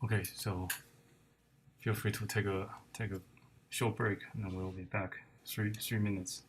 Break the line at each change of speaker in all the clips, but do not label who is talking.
Okay, so feel free to take a short break, and then we'll be back. Three minutes.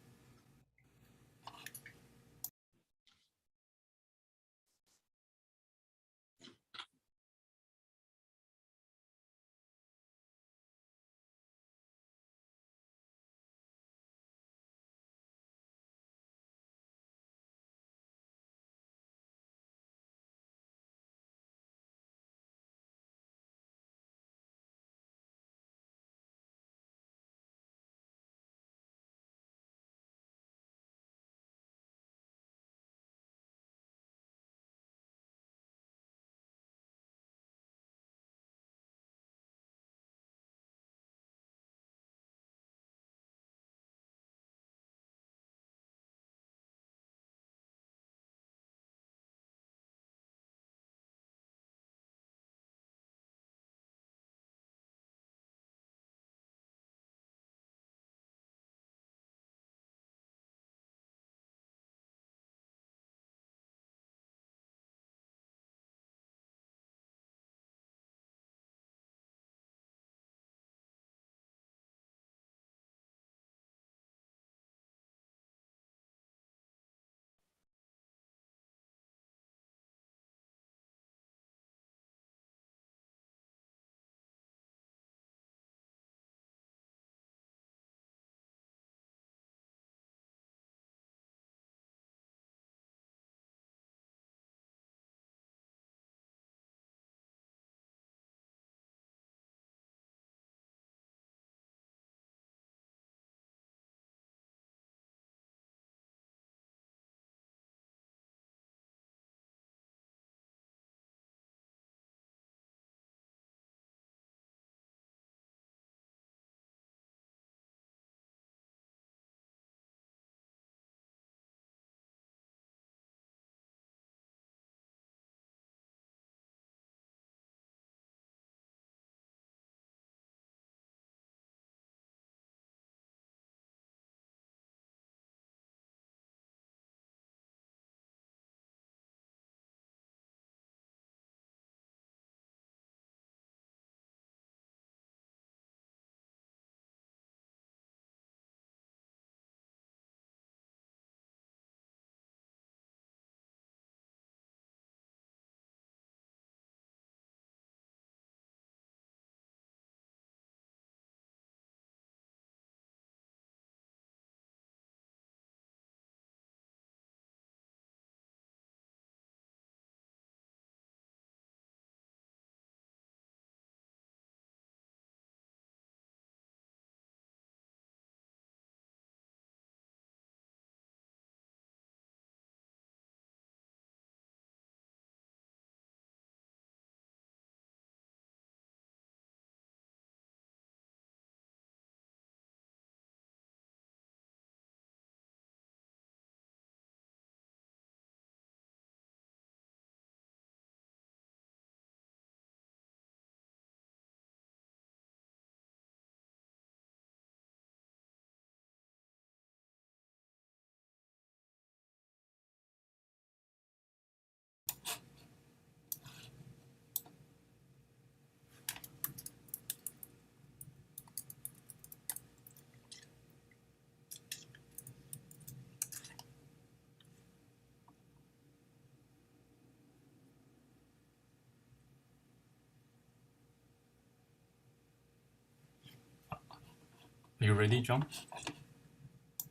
Are you ready, John?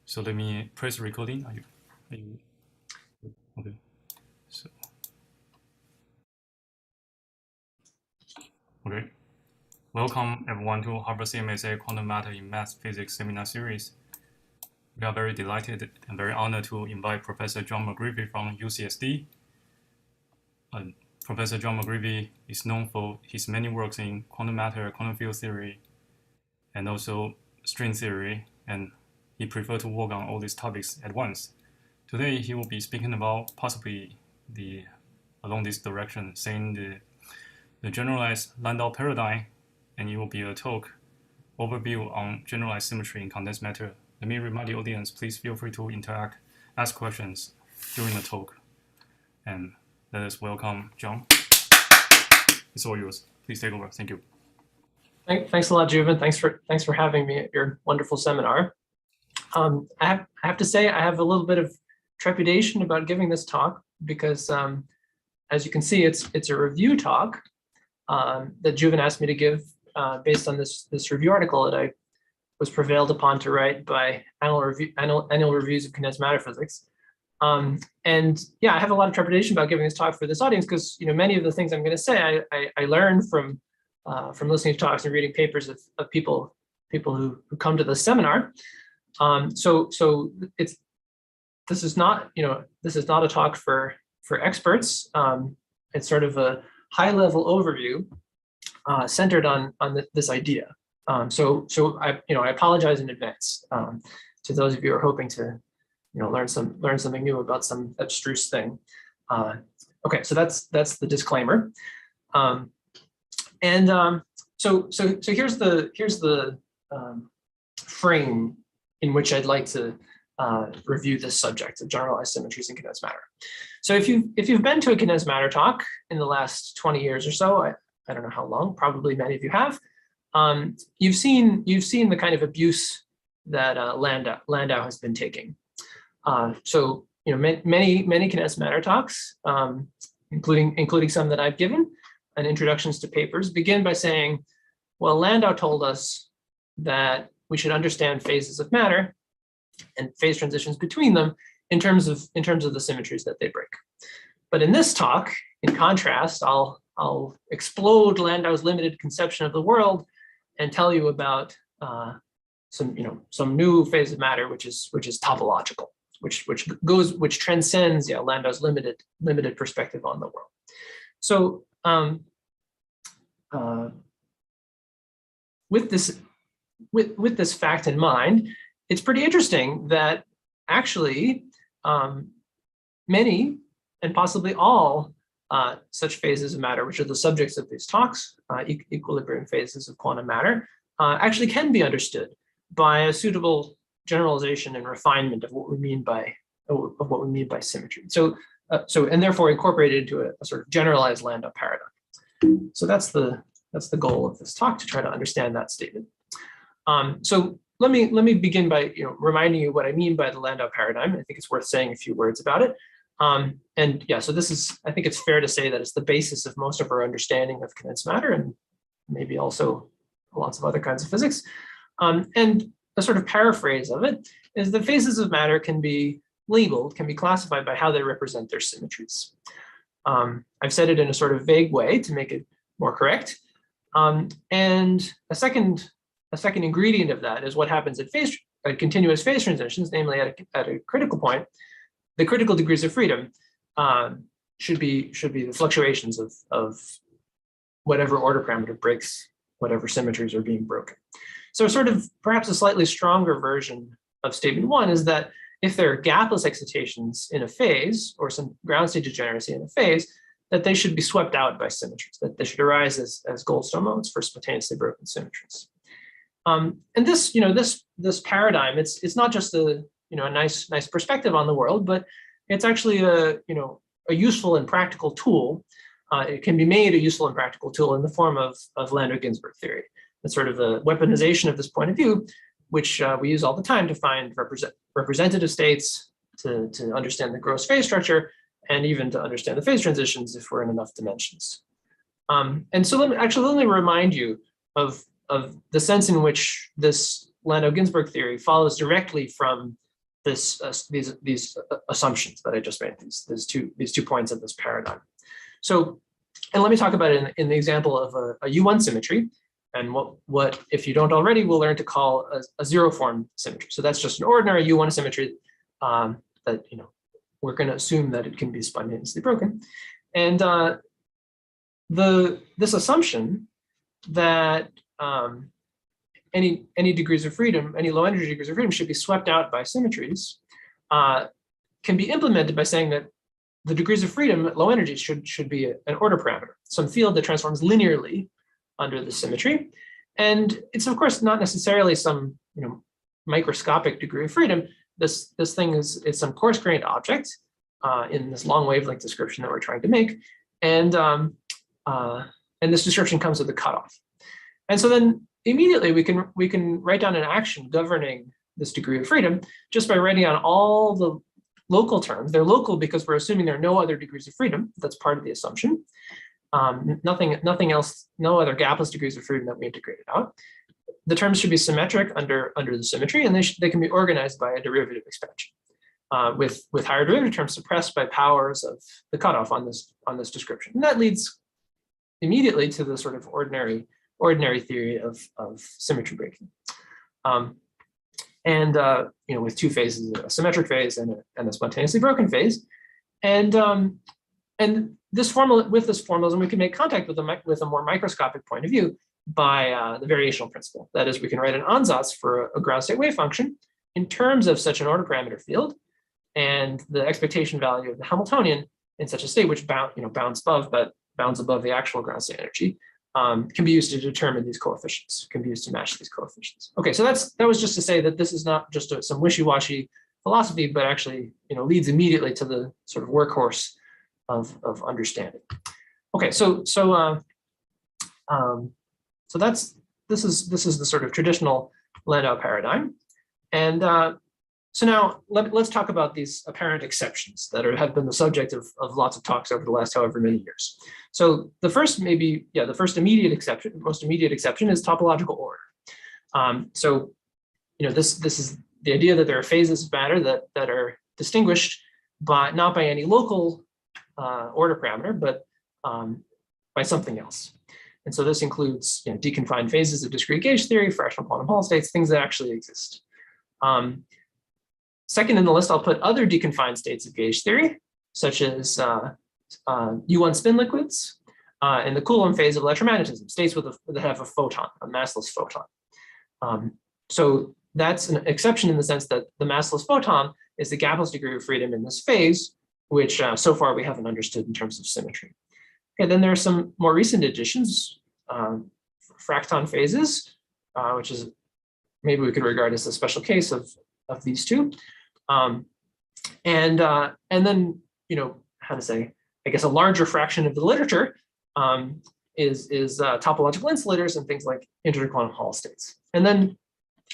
So let me press recording. Are you okay? So okay. Welcome everyone to Harvard CMSA Quantum Matter in Math Physics Seminar Series. We are very delighted and very honored to invite Professor John McGreevy from UCSD. Professor John McGreevy is known for his many works in quantum matter, quantum field theory, and also string theory, and he prefers to work on all these topics at once. Today, he will be speaking about possibly along this direction, saying the generalized Landau paradigm, and it will be a talk overview on generalized symmetry in condensed matter. Let me remind the audience, please feel free to interact, ask questions during the talk, and let us welcome John. It's all yours. please take over. Thank you.
Thanks a lot, Juven. Thanks for having me at your wonderful seminar. I have to say I have a little bit of trepidation about giving this talk because, as you can see, it's a review talk that Juven asked me to give based on this review article that I was prevailed upon to write by annual reviews of condensed matter physics. And yeah, I have a lot of trepidation about giving this talk for this audience because many of the things I'm going to say I learned from listening to talks and reading papers of people who come to the seminar. So this is not a talk for experts. It's sort of a high level overview centered on this idea. So I apologize in advance to those of you who are hoping to learn something new about some abstruse thing. Okay, so that's the disclaimer. So here's the frame in which I'd like to review this subject of generalized symmetries in condensed matter. So if you've been to a condensed matter talk in the last 20 years or so, I don't know how long, probably many of you have, you've seen the kind of abuse that Landau has been taking. So many condensed matter talks, including some that I've given, and introductions to papers, begin by saying, well, Landau told us that we should understand phases of matter and phase transitions between them in terms of the symmetries that they break. But in this talk, in contrast, I'll explode Landau's limited conception of the world and tell you about some new phase of matter, which is topological, which transcends Landau's limited perspective on the world. So with this fact in mind, it's pretty interesting that actually many and possibly all such phases of matter, which are the subjects of these talks, equilibrium phases of quantum matter, actually can be understood by a suitable generalization and refinement of what we mean by symmetry. So and therefore incorporated into a sort of generalized Landau paradigm. So that's the goal of this talk, to try to understand that statement. So let me begin by reminding you what I mean by the Landau paradigm. I think it's worth saying a few words about it. And yeah, so I think it's fair to say that it's the basis of most of our understanding of condensed matter and maybe also lots of other kinds of physics. And a sort of paraphrase of it is that phases of matter can be labeled, can be classified by how they represent their symmetries. I've said it in a sort of vague way to make it more correct. And a second ingredient of that is what happens at continuous phase transitions, namely at a critical point. The critical degrees of freedom should be the fluctuations of whatever order parameter breaks whatever symmetries are being broken. So sort of perhaps a slightly stronger version of statement one is that if there are gapless excitations in a phase or some ground state degeneracy in a phase, that they should be swept out by symmetries, that they should arise as Goldstone modes for spontaneously broken symmetries. And this paradigm, it's not just a nice perspective on the world, but it's actually a useful and practical tool. It can be made a useful and practical tool in the form of Landau-Ginzburg theory. It's sort of a weaponization of this point of view, which we use all the time to find representative states, to understand the gross phase structure, and even to understand the phase transitions if we're in enough dimensions. And so let me remind you of the sense in which this Landau-Ginzburg theory follows directly from these assumptions that I just made, these two points of this paradigm. So, and let me talk about it in the example of a U1 symmetry, and what if you don't already, we'll learn to call a zero form symmetry. So that's just an ordinary U1 symmetry that we're going to assume that it can be spontaneously broken. And this assumption that any degrees of freedom, any low energy degrees of freedom should be swept out by symmetries, can be implemented by saying that the degrees of freedom at low energy should be an order parameter, some field that transforms linearly under the symmetry. And it's of course not necessarily some microscopic degree of freedom. This thing is some coarse-grained object in this long wavelength description that we're trying to make. And and this description comes with a cutoff. And so then immediately we can write down an action governing this degree of freedom just by writing down all the local terms. They're local because we're assuming there are no other degrees of freedom. That's part of the assumption. Nothing else, no other gapless degrees of freedom that we integrated out. The terms should be symmetric under the symmetry, and they can be organized by a derivative expansion, with higher derivative terms suppressed by powers of the cutoff on this description. And that leads immediately to the sort of ordinary theory of symmetry breaking. With two phases, a symmetric phase and a spontaneously broken phase. And this formalism, we can make contact with a more microscopic point of view by the variational principle. That is, we can write an ansatz for a ground state wave function in terms of such an order parameter field and the expectation value of the Hamiltonian in such a state, which bounds above the actual ground state energy, can be used to determine these coefficients, can be used to match these coefficients. Okay, so that was just to say that this is not just some wishy-washy philosophy, but actually leads immediately to the sort of workhorse of understanding. Okay, so this is the sort of traditional Landau paradigm, and so now let's talk about these apparent exceptions that have been the subject of lots of talks over the last however many years. So the first most immediate exception is topological order. This is the idea that there are phases of matter that are distinguished not by any local order parameter, but by something else. And so this includes deconfined phases of discrete gauge theory, fractional quantum Hall states, things that actually exist. Second in the list, I'll put other deconfined states of gauge theory, such as U1 spin liquids and the Coulomb phase of electromagnetism, states that have a photon, a massless photon. So that's an exception in the sense that the massless photon is the gapless degree of freedom in this phase, which so far we haven't understood in terms of symmetry. Okay, then there are some more recent additions, fracton phases, which is maybe we could regard as a special case of these two. And then, how to say, I guess a larger fraction of the literature is topological insulators and things like interquantum Hall states. And then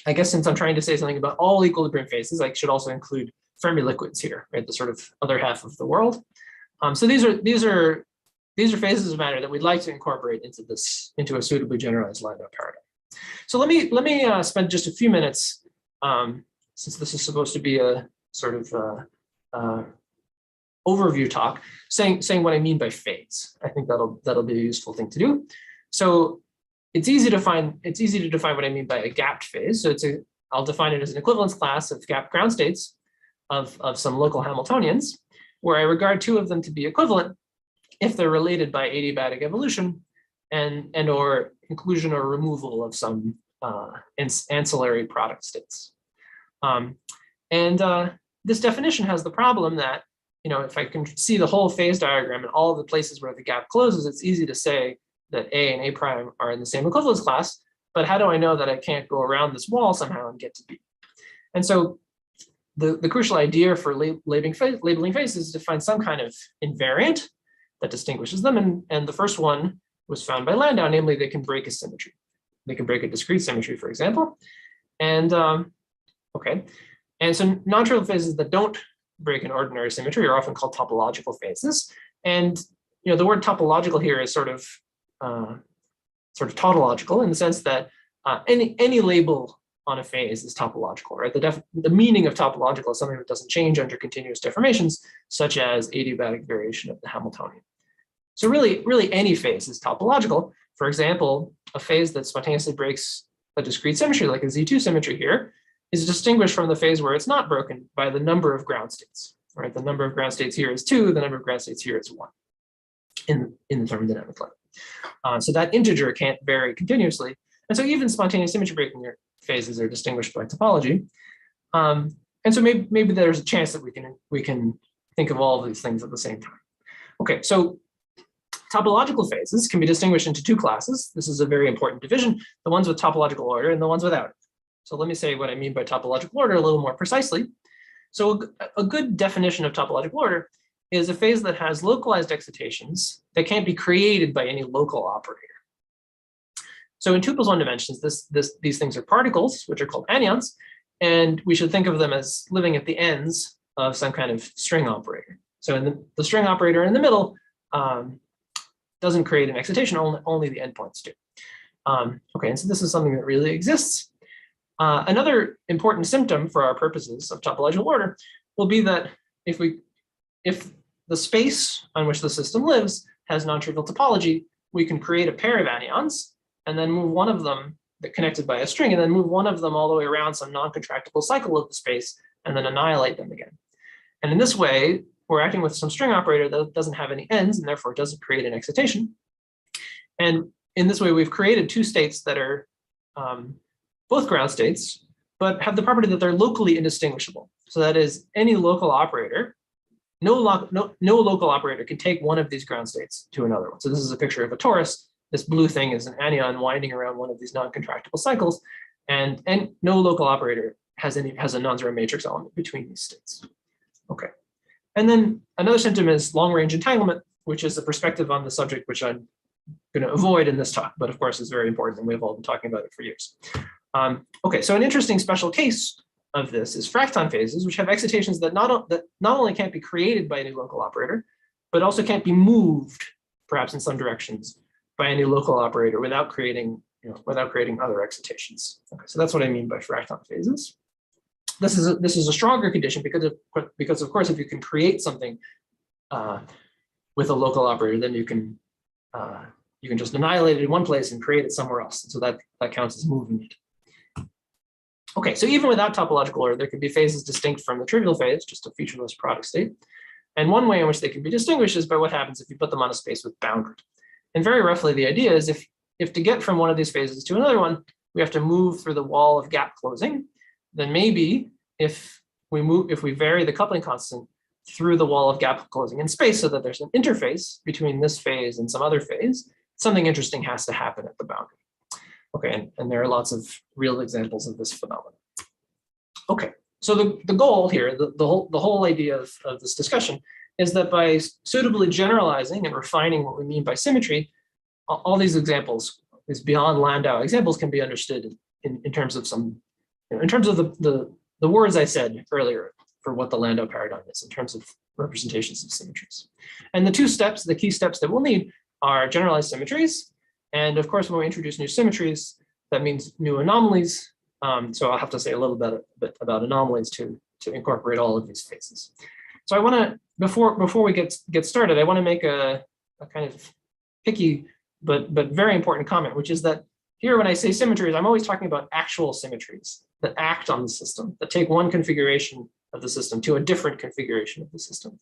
I guess since I'm trying to say something about all equilibrium phases, I should also include Fermi liquids here, right? The sort of other half of the world. So these are phases of matter that we'd like to incorporate into a suitably generalized Landau paradigm. So let me spend just a few minutes, since this is supposed to be a sort of overview talk, saying what I mean by phase. I think that'll be a useful thing to do. So it's easy to define what I mean by a gapped phase. So I'll define it as an equivalence class of gapped ground states of some local Hamiltonians, where I regard two of them to be equivalent if they're related by adiabatic evolution and or inclusion or removal of some ancillary product states. This definition has the problem that, if I can see the whole phase diagram and all the places where the gap closes, it's easy to say that A and A prime are in the same equivalence class, but how do I know that I can't go around this wall somehow and get to B? And so the crucial idea for labeling phases is to find some kind of invariant that distinguishes them. And the first one was found by Landau, namely they can break a symmetry. They can break a discrete symmetry, for example. And okay. And so non-trivial phases that don't break an ordinary symmetry are often called topological phases. And the word topological here is sort of tautological in the sense that any label on a phase is topological, right? The meaning of topological is something that doesn't change under continuous deformations, such as adiabatic variation of the Hamiltonian. So really any phase is topological. For example, a phase that spontaneously breaks a discrete symmetry, like a Z2 symmetry here, is distinguished from the phase where it's not broken by the number of ground states, right? The number of ground states here is 2, the number of ground states here is 1 in the thermodynamic line. So that integer can't vary continuously. And so even spontaneous symmetry breaking phases are distinguished by topology. And so maybe there's a chance that we can think of all of these things at the same time. Okay, so topological phases can be distinguished into two classes. This is a very important division, the ones with topological order and the ones without it. So let me say what I mean by topological order a little more precisely. So a good definition of topological order is a phase that has localized excitations that can't be created by any local operator. So in 2 + 1 dimensions, these things are particles, which are called anyons, and we should think of them as living at the ends of some kind of string operator. So in the string operator in the middle doesn't create an excitation, only the endpoints do. Okay, and so this is something that really exists. Another important symptom for our purposes of topological order will be that if the space on which the system lives has non-trivial topology, we can create a pair of anyons and then move one of them that connected by a string, and then move one of them all the way around some non-contractible cycle of the space and then annihilate them again. And in this way, we're acting with some string operator that doesn't have any ends and therefore doesn't create an excitation. And in this way, we've created 2 states that are both ground states, but have the property that they're locally indistinguishable. So that is, any local operator, no local operator can take one of these ground states to another one. So this is a picture of a torus. This blue thing is an anyon winding around one of these non-contractible cycles, and no local operator has a non-zero matrix element between these states. Okay, and then another symptom is long-range entanglement, which is a perspective on the subject which I'm going to avoid in this talk, but of course is very important, and we've all been talking about it for years. Okay, so an interesting special case of this is fracton phases, which have excitations that not only can't be created by any local operator, but also can't be moved, perhaps in some directions, by any local operator without creating other excitations. Okay, so that's what I mean by fracton phases. This is a stronger condition because of course if you can create something with a local operator, then you can just annihilate it in one place and create it somewhere else. So that counts as moving it. Okay, so even without topological order, there could be phases distinct from the trivial phase, just a featureless product state. And one way in which they can be distinguished is by what happens if you put them on a space with boundary. And very roughly, the idea is if to get from one of these phases to another one, we have to move through the wall of gap closing, then maybe if we vary the coupling constant through the wall of gap closing in space so that there's an interface between this phase and some other phase, something interesting has to happen at the boundary. Okay, and there are lots of real examples of this phenomenon. Okay, so the goal here, the whole idea of this discussion is that by suitably generalizing and refining what we mean by symmetry, all these examples, these beyond Landau examples, can be understood in terms of the words I said earlier for what the Landau paradigm is in terms of representations of symmetries. And the key steps that we'll need are generalized symmetries. And of course, when we introduce new symmetries, that means new anomalies. So I'll have to say a little bit about anomalies to incorporate all of these phases. So I want to, before we get started, I want to make a kind of picky but very important comment, which is that here when I say symmetries, I'm always talking about actual symmetries that act on the system, that take one configuration of the system to a different configuration of the system.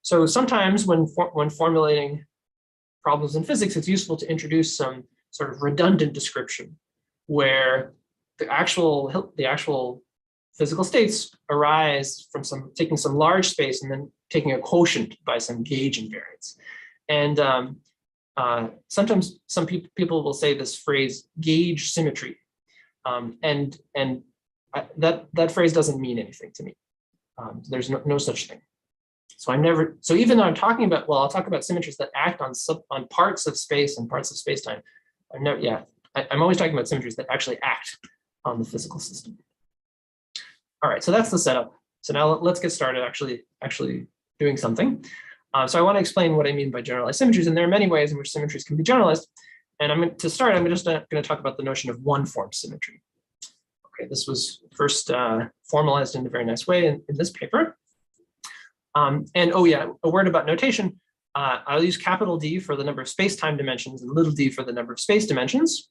So sometimes when formulating problems in physics, it's useful to introduce some sort of redundant description where the actual physical states arise from taking some large space and then taking a quotient by some gauge invariance. And sometimes some people will say this phrase gauge symmetry, and that phrase doesn't mean anything to me. There's no such thing. So even though I'm talking about, I'll talk about symmetries that act on parts of space and parts of space-time. I'm always talking about symmetries that actually act on the physical system. All right, so that's the setup. So now let's get started actually doing something. So I want to explain what I mean by generalized symmetries, and there are many ways in which symmetries can be generalized. And I'm just going to talk about the notion of one-form symmetry. Okay, this was first formalized in a very nice way in this paper. And oh yeah, a word about notation. I'll use capital D for the number of space-time dimensions and little d for the number of space dimensions.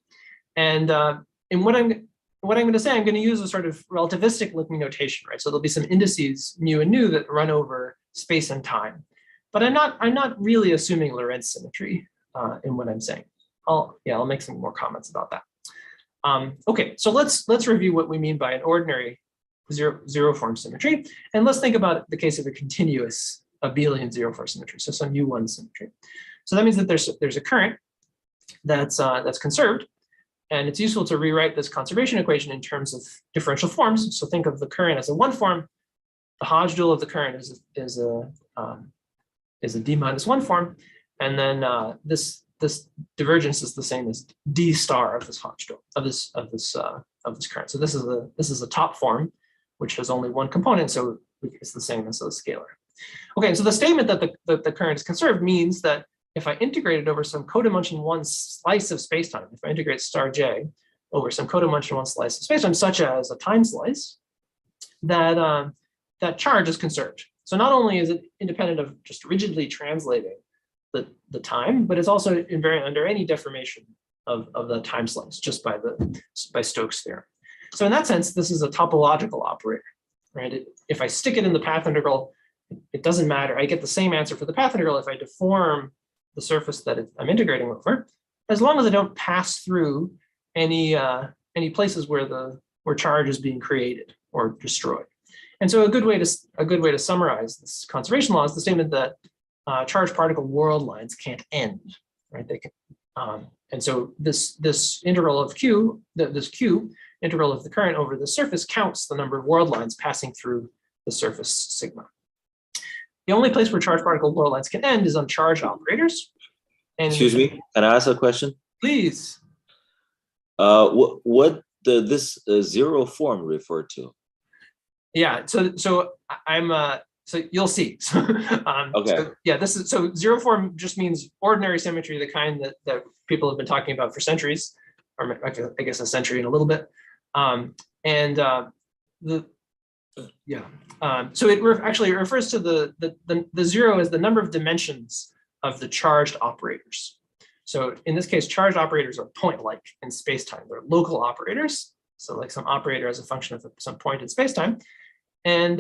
And what I'm going to say, I'm going to use a sort of relativistic looking notation, right? So there'll be some indices mu and nu that run over space and time. But I'm not really assuming Lorentz symmetry in what I'm saying. I'll make some more comments about that. Okay, so let's review what we mean by an ordinary zero form symmetry, and let's think about the case of a continuous abelian zero form symmetry, so some U1 symmetry. So that means that there's a current that's conserved, and it's useful to rewrite this conservation equation in terms of differential forms. So think of the current as a one form. The Hodge dual of the current is a is a D minus 1 form, and then this divergence is the same as D star of this Hodge of this current. So this is a top form, which has only one component, so it's the same as a scalar. Okay, so the statement that the current is conserved means that if I integrate it over some codimension 1 slice of spacetime, if I integrate star j over some codimension 1 slice of spacetime, such as a time slice, that that charge is conserved. So not only is it independent of just rigidly translating the time, but it's also invariant under any deformation of the time slice just by Stokes' theorem. So in that sense, this is a topological operator, right? If I stick it in the path integral, it doesn't matter. I get the same answer for the path integral if I deform the surface that I'm integrating over, as long as I don't pass through any places where charge is being created or destroyed. And so a good way to summarize this conservation law is the statement that charge particle world lines can't end, right? They can, and so this integral of Q, this Q integral of the current over the surface counts the number of world lines passing through the surface sigma. The only place where charge particle world lines can end is on charge operators. And
excuse me, can I ask a question?
Please.
What this zero form refer to?
Yeah, so you'll see.
Okay.
So, yeah, so zero form just means ordinary symmetry, the kind that people have been talking about for centuries, or I guess a century and a little bit. So it actually refers to the zero as the number of dimensions of the charged operators. So in this case, charged operators are point-like in spacetime. They're local operators. So like some operator as a function of some point in spacetime. And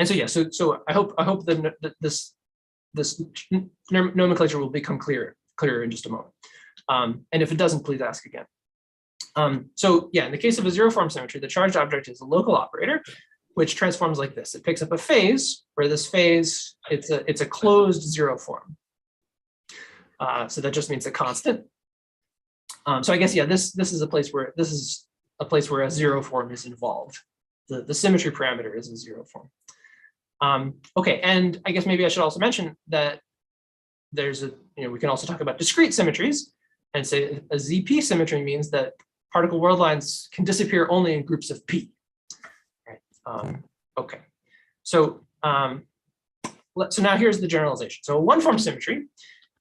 so yeah, so I hope that this nomenclature will become clearer in just a moment. And if it doesn't, please ask again. So yeah, in the case of a zero form symmetry, the charged object is a local operator, which transforms like this. It picks up a phase, where this phase, it's a closed zero form. So that just means a constant. So I guess, yeah, this is a place where a zero form is involved. The symmetry parameter is a zero form. Okay, and I guess maybe I should also mention that there's we can also talk about discrete symmetries and say a ZP symmetry means that particle world lines can disappear only in groups of P. Right. Okay, so so now here's the generalization. So a one-form symmetry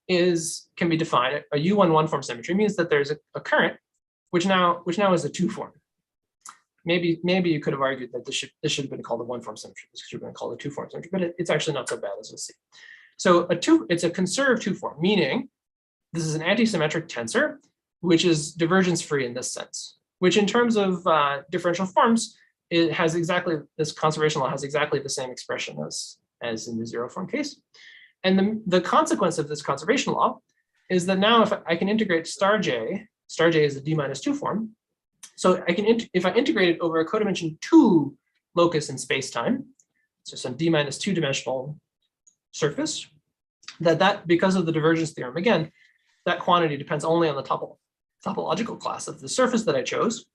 can be defined. A U1 one-form symmetry means that there's a current which now is a two-form. Maybe you could have argued that this should have been called a one-form symmetry. This should have been called a two-form symmetry, but it's actually not so bad, as we'll see. So it's a conserved two-form, meaning this is an anti-symmetric tensor, which is divergence-free in this sense, which in terms of differential forms, it has exactly, this conservation law has exactly the same expression as in the zero form case. And the consequence of this conservation law is that now if I can integrate star j is a D-2 form. So if I integrate it over a codimension 2 locus in space-time, so some D-2 dimensional surface, that because of the divergence theorem, again, that quantity depends only on the topological class of the surface that I chose,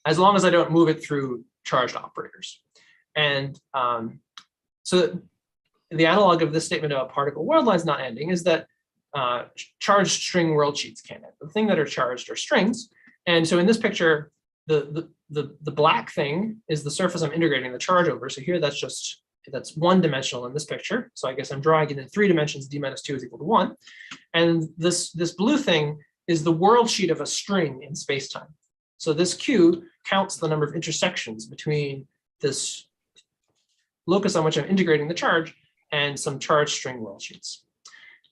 as long as I don't move it through charged operators. And so the analog of this statement about particle world lines not ending is that charged string world sheets can't end. The thing that are charged are strings. And so in this picture, the black thing is the surface I'm integrating the charge over. So here that's one dimensional in this picture. So I guess I'm drawing it in 3 dimensions, D-2 is equal to 1. And this blue thing is the world sheet of a string in space-time. So this Q counts the number of intersections between this locus on which I'm integrating the charge and some charged string world sheets.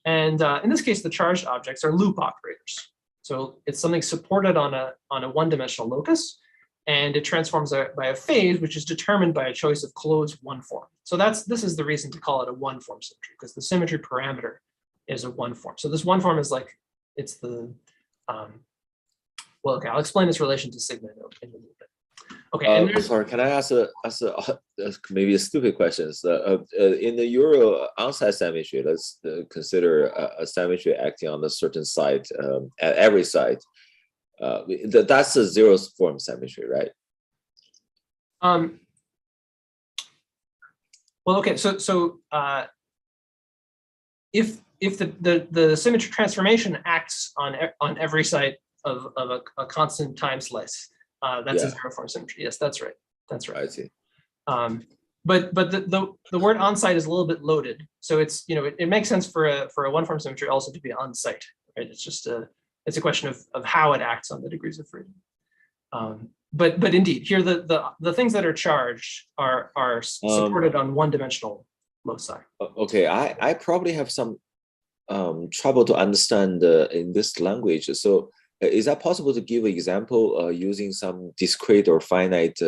And in this case, the charged objects are loop operators. So it's something supported on a one-dimensional locus, and it transforms by a phase, which is determined by a choice of closed one form. So this is the reason to call it a one-form symmetry, because the symmetry parameter is a one form. So this one form is like, it's the, well, okay, I'll explain this relation to sigma in a little bit. Okay.
Sorry, can I ask maybe a stupid question? In the Euro onside symmetry, let's consider a symmetry acting on a certain side at every side. That's a zero form symmetry, right?
Well, okay, so if the symmetry transformation acts on every side of a constant time slice, that's a zero form symmetry. Yes, that's right. That's right.
I see.
But the word on site is a little bit loaded, so it's, you know, it makes sense for a one form symmetry also to be on site, right? It's just it's a question of how it acts on the degrees of freedom. But indeed, here the things that are charged are supported on one-dimensional loci.
Okay, I probably have some trouble to understand in this language. So is that possible to give an example using some discrete or finite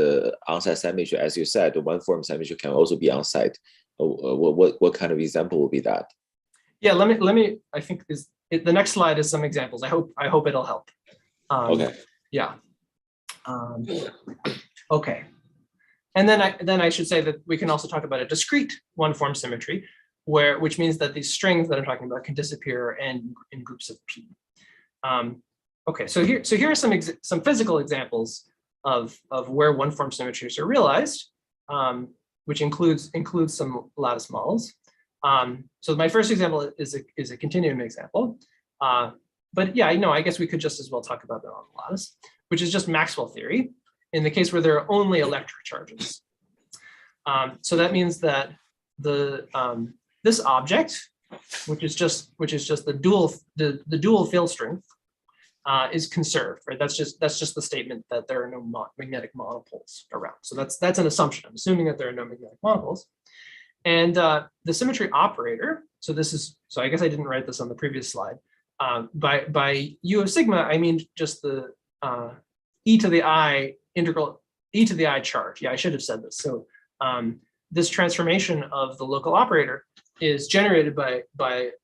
on-site symmetry? As you said, one form symmetry can also be on-site. What kind of example would be that?
Yeah, let me. I think the next slide is some examples. I hope it'll help.
Okay.
Yeah. Okay. And then I should say that we can also talk about a discrete one-form symmetry, which means that these strings that I'm talking about can disappear in groups of P. Okay, so here are some physical examples of where one-form symmetries are realized, which includes some lattice models. So my first example is a continuum example, but yeah, I guess we could just as well talk about that on the lattice, which is just Maxwell theory in the case where there are only electric charges. So that means that this object, which is just the dual field strength, is conserved, right? That's just the statement that there are no magnetic monopoles around. So that's an assumption. I'm assuming that there are no magnetic monopoles. And the symmetry operator, so I guess I didn't write this on the previous slide. By U of sigma, I mean just the e to the I integral, e to the I charge. Yeah, I should have said this. So this transformation of the local operator is generated by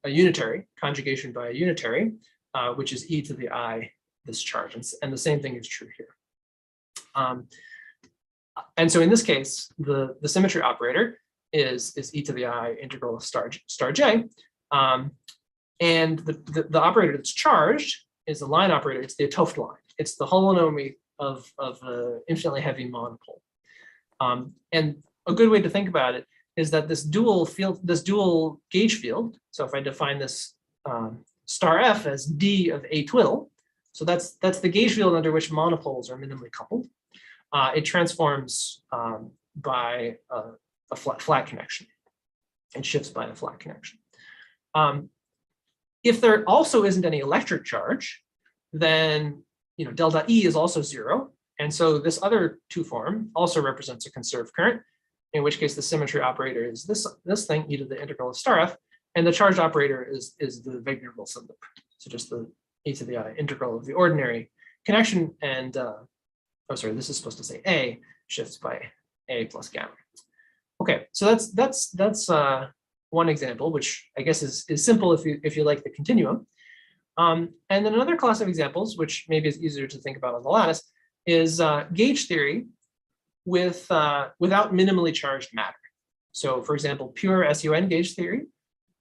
a unitary, conjugation by a unitary, which is e to the I this charge. And the same thing is true here. And so in this case, the symmetry operator is e to the I integral of star j. And the operator that's charged is the line operator. It's the 't Hooft line. It's the holonomy of the infinitely heavy monopole. And a good way to think about it is that this dual gauge field. So if I define this star f as d of a twiddle, so that's the gauge field under which monopoles are minimally coupled. It transforms by a flat connection. It shifts by a flat connection. If there also isn't any electric charge, then delta E is also 0. And so this other two form also represents a conserved current, in which case the symmetry operator is this thing, e to the integral of star f, and the charged operator is the Wegener-Wilson loop. So just the e to the I integral of the ordinary connection, and this is supposed to say A shifts by A plus gamma. Okay, so that's one example, which I guess is simple if you like the continuum. And then another class of examples, which maybe is easier to think about on the lattice, is gauge theory without minimally charged matter. So for example, pure SUN gauge theory,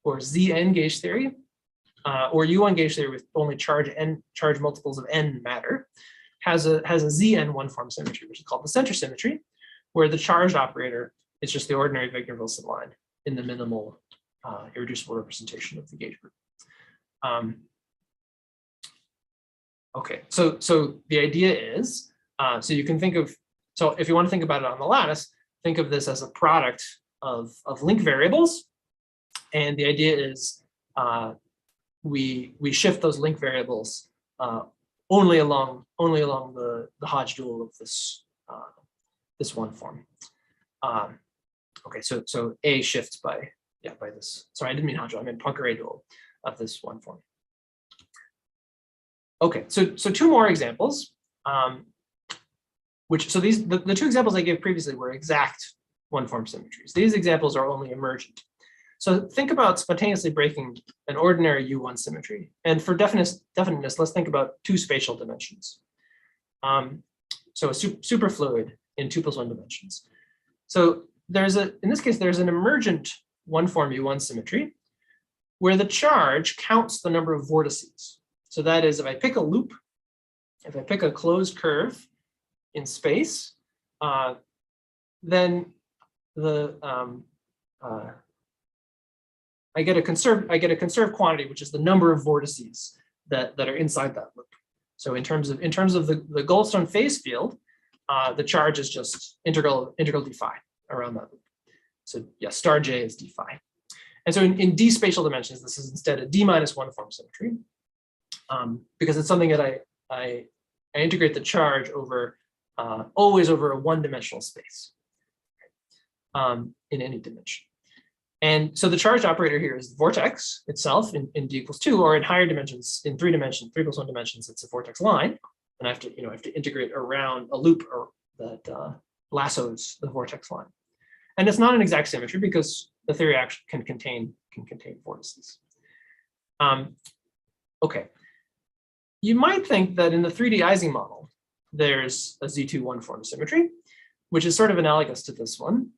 or ZN gauge theory, or U1 gauge theory with only charge multiples of n matter, has a ZN one-form symmetry, which is called the center symmetry, where the charged operator is just the ordinary Wegener-Wilson line in the minimal irreducible representation of the gauge group. Okay, so the idea is, so you can think of, so if you want to think about it on the lattice, think of this as a product of link variables. And the idea is we shift those link variables only along the Hodge dual of this one form. Okay, so A shifts by this. Sorry, I didn't mean Hodge dual, I meant Poincare dual of this one form. Okay, so two more examples, the two examples I gave previously were exact one-form symmetries. These examples are only emergent. So think about spontaneously breaking an ordinary U1 symmetry. And for definiteness, let's think about two spatial dimensions. So a superfluid in 2 + 1 dimensions. So in this case, there's an emergent one-form U1 symmetry where the charge counts the number of vortices. So that is, if I pick a loop, if I pick a closed curve in space, then the I get a conserved quantity, which is the number of vortices that are inside that loop. So in terms of the Goldstone phase field, the charge is just integral d phi around that loop. So yeah, star j is d phi. And so in d spatial dimensions, this is instead a d-1 form symmetry, because it's something that I integrate the charge over always over a one-dimensional space in any dimension. And so the charge operator here is the vortex itself in d equals 2, or in higher dimensions, in 3 dimensions, 3 + 1 dimensions, it's a vortex line. And I have to integrate around a loop that lassos the vortex line. And it's not an exact symmetry because the theory actually can contain vortices. Okay. You might think that in the 3D Ising model, there's a Z2 form symmetry, which is sort of analogous to this one.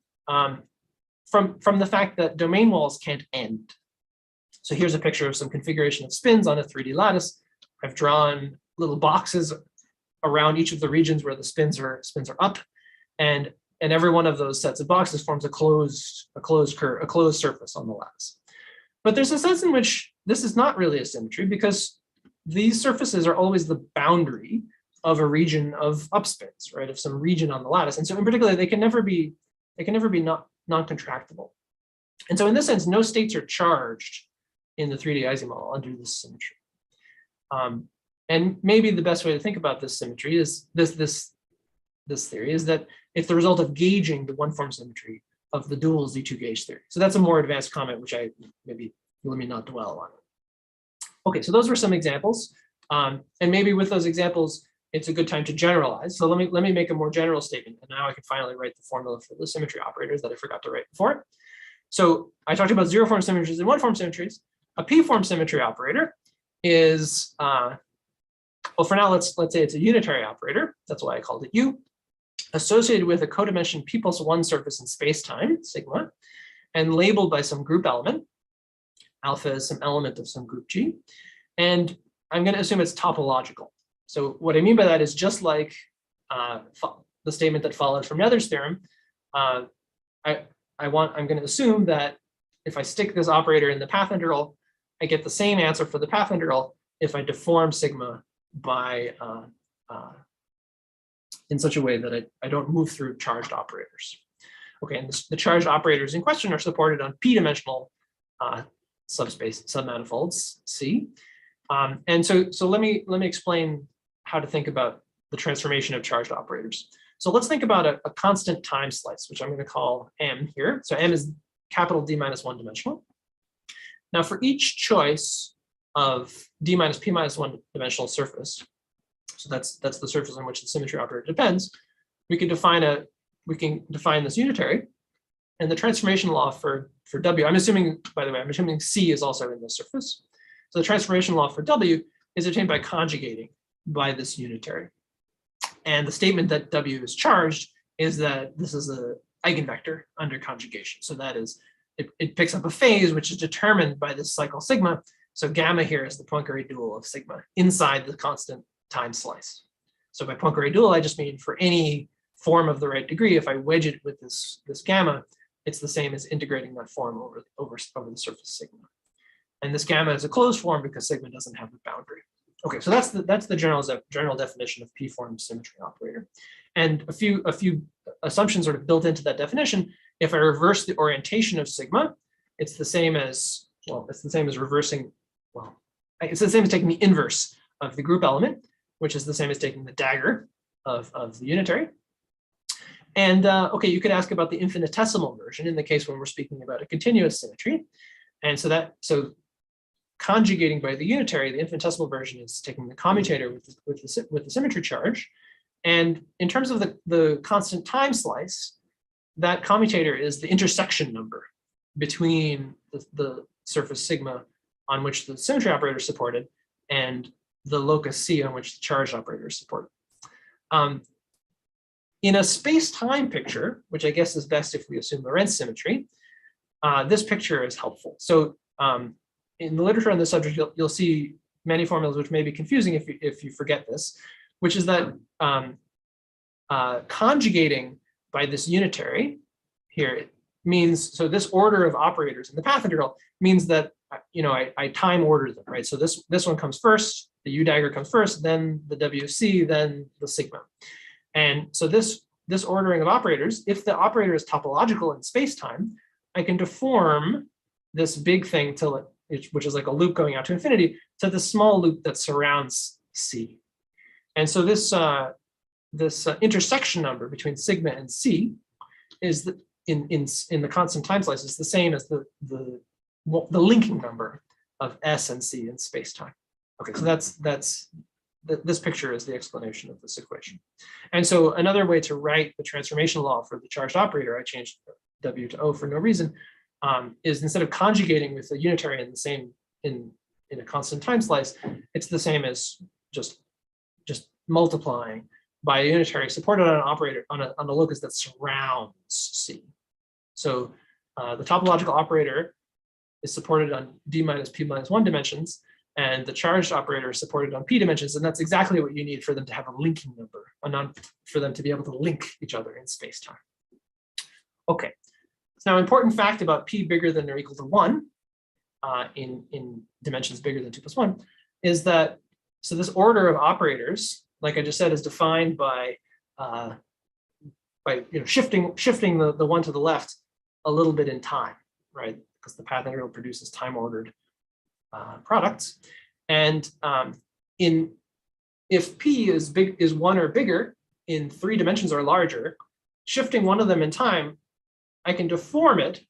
From the fact that domain walls can't end. So here's a picture of some configuration of spins on a 3D lattice. I've drawn little boxes around each of the regions where the spins are up, and every one of those sets of boxes forms a closed surface on the lattice. But there's a sense in which this is not really a symmetry because these surfaces are always the boundary of a region of upspins, right? Of some region on the lattice, and so in particular they can never be non-contractible. And so in this sense, no states are charged in the 3D Ising model under this symmetry. And maybe the best way to think about this symmetry is this theory is that it's the result of gauging the one-form symmetry of the dual Z2 gauge theory. So that's a more advanced comment, which let me not dwell on. Okay, so those were some examples. And maybe with those examples, it's a good time to generalize. So let me make a more general statement, and now I can finally write the formula for the symmetry operators that I forgot to write before. So I talked about 0-form symmetries and 1-form symmetries. A p-form symmetry operator is well, for now, let's say it's a unitary operator. That's why I called it U, associated with a codimension p+1 surface in space-time, sigma, and labeled by some group element. Alpha is some element of some group G. And I'm going to assume it's topological. So what I mean by that is just like the statement that followed from Nether's theorem, I'm going to assume that if I stick this operator in the path integral, I get the same answer for the path integral if I deform sigma by in such a way that I don't move through charged operators. Okay, and the charged operators in question are supported on p-dimensional submanifolds C. And so let me explain how to think about the transformation of charged operators. So let's think about a constant time slice, which I'm going to call M here. So M is capital D-1 dimensional. Now for each choice of D-P-1 dimensional surface, so that's the surface on which the symmetry operator depends, we can define this unitary, and the transformation law for W, I'm assuming, by the way, I'm assuming C is also in this surface. So the transformation law for W is obtained by conjugating by this unitary. And the statement that W is charged is that this is an eigenvector under conjugation. So that is, it picks up a phase which is determined by this cycle sigma. So gamma here is the Poincare dual of sigma inside the constant time slice. So by Poincare dual, I just mean for any form of the right degree, if I wedge it with this gamma, it's the same as integrating that form over the surface sigma. And this gamma is a closed form because sigma doesn't have a boundary. Okay, so that's the general definition of p-form symmetry operator. And a few assumptions sort of built into that definition. If I reverse the orientation of sigma, it's the same as reversing, it's the same as taking the inverse of the group element, which is the same as taking the dagger of the unitary. And okay, you could ask about the infinitesimal version in the case when we're speaking about a continuous symmetry. And so conjugating by the unitary, the infinitesimal version is taking the commutator with the symmetry charge. And in terms of the constant time slice, that commutator is the intersection number between the surface sigma on which the symmetry operator is supported and the locus C on which the charge operator is supported. In a space-time picture, which I guess is best if we assume Lorentz symmetry, this picture is helpful. So in the literature on this subject, you'll see many formulas which may be confusing if you forget this, which is that conjugating by this unitary here means, so this order of operators in the path integral means that, I time order them, right? So this one comes first, the U dagger comes first, then the WC, then the sigma. And so this ordering of operators, if the operator is topological in space-time, I can deform this big thing which is like a loop going out to infinity, to the small loop that surrounds C. And so this intersection number between sigma and C is in the constant time slice is the same as the linking number of S and C in space-time. Okay, so this picture is the explanation of this equation. And so another way to write the transformation law for the charged operator, I changed W to O for no reason, is instead of conjugating with a unitary in the same in a constant time slice, it's the same as just multiplying by a unitary supported on an operator on a locus that surrounds C. So the topological operator is supported on D minus P minus 1 dimensions, and the charged operator is supported on P dimensions, and that's exactly what you need for them to have a linking number, for them to be able to link each other in space-time. Okay, so now important fact about P bigger than or equal to 1 in dimensions bigger than 2 plus 1 is that, so this order of operators, like I just said, is defined by shifting the one to the left a little bit in time, right? Because the path integral produces time-ordered products, and if P is 1 or bigger in 3 dimensions or larger, shifting one of them in time, I can deform it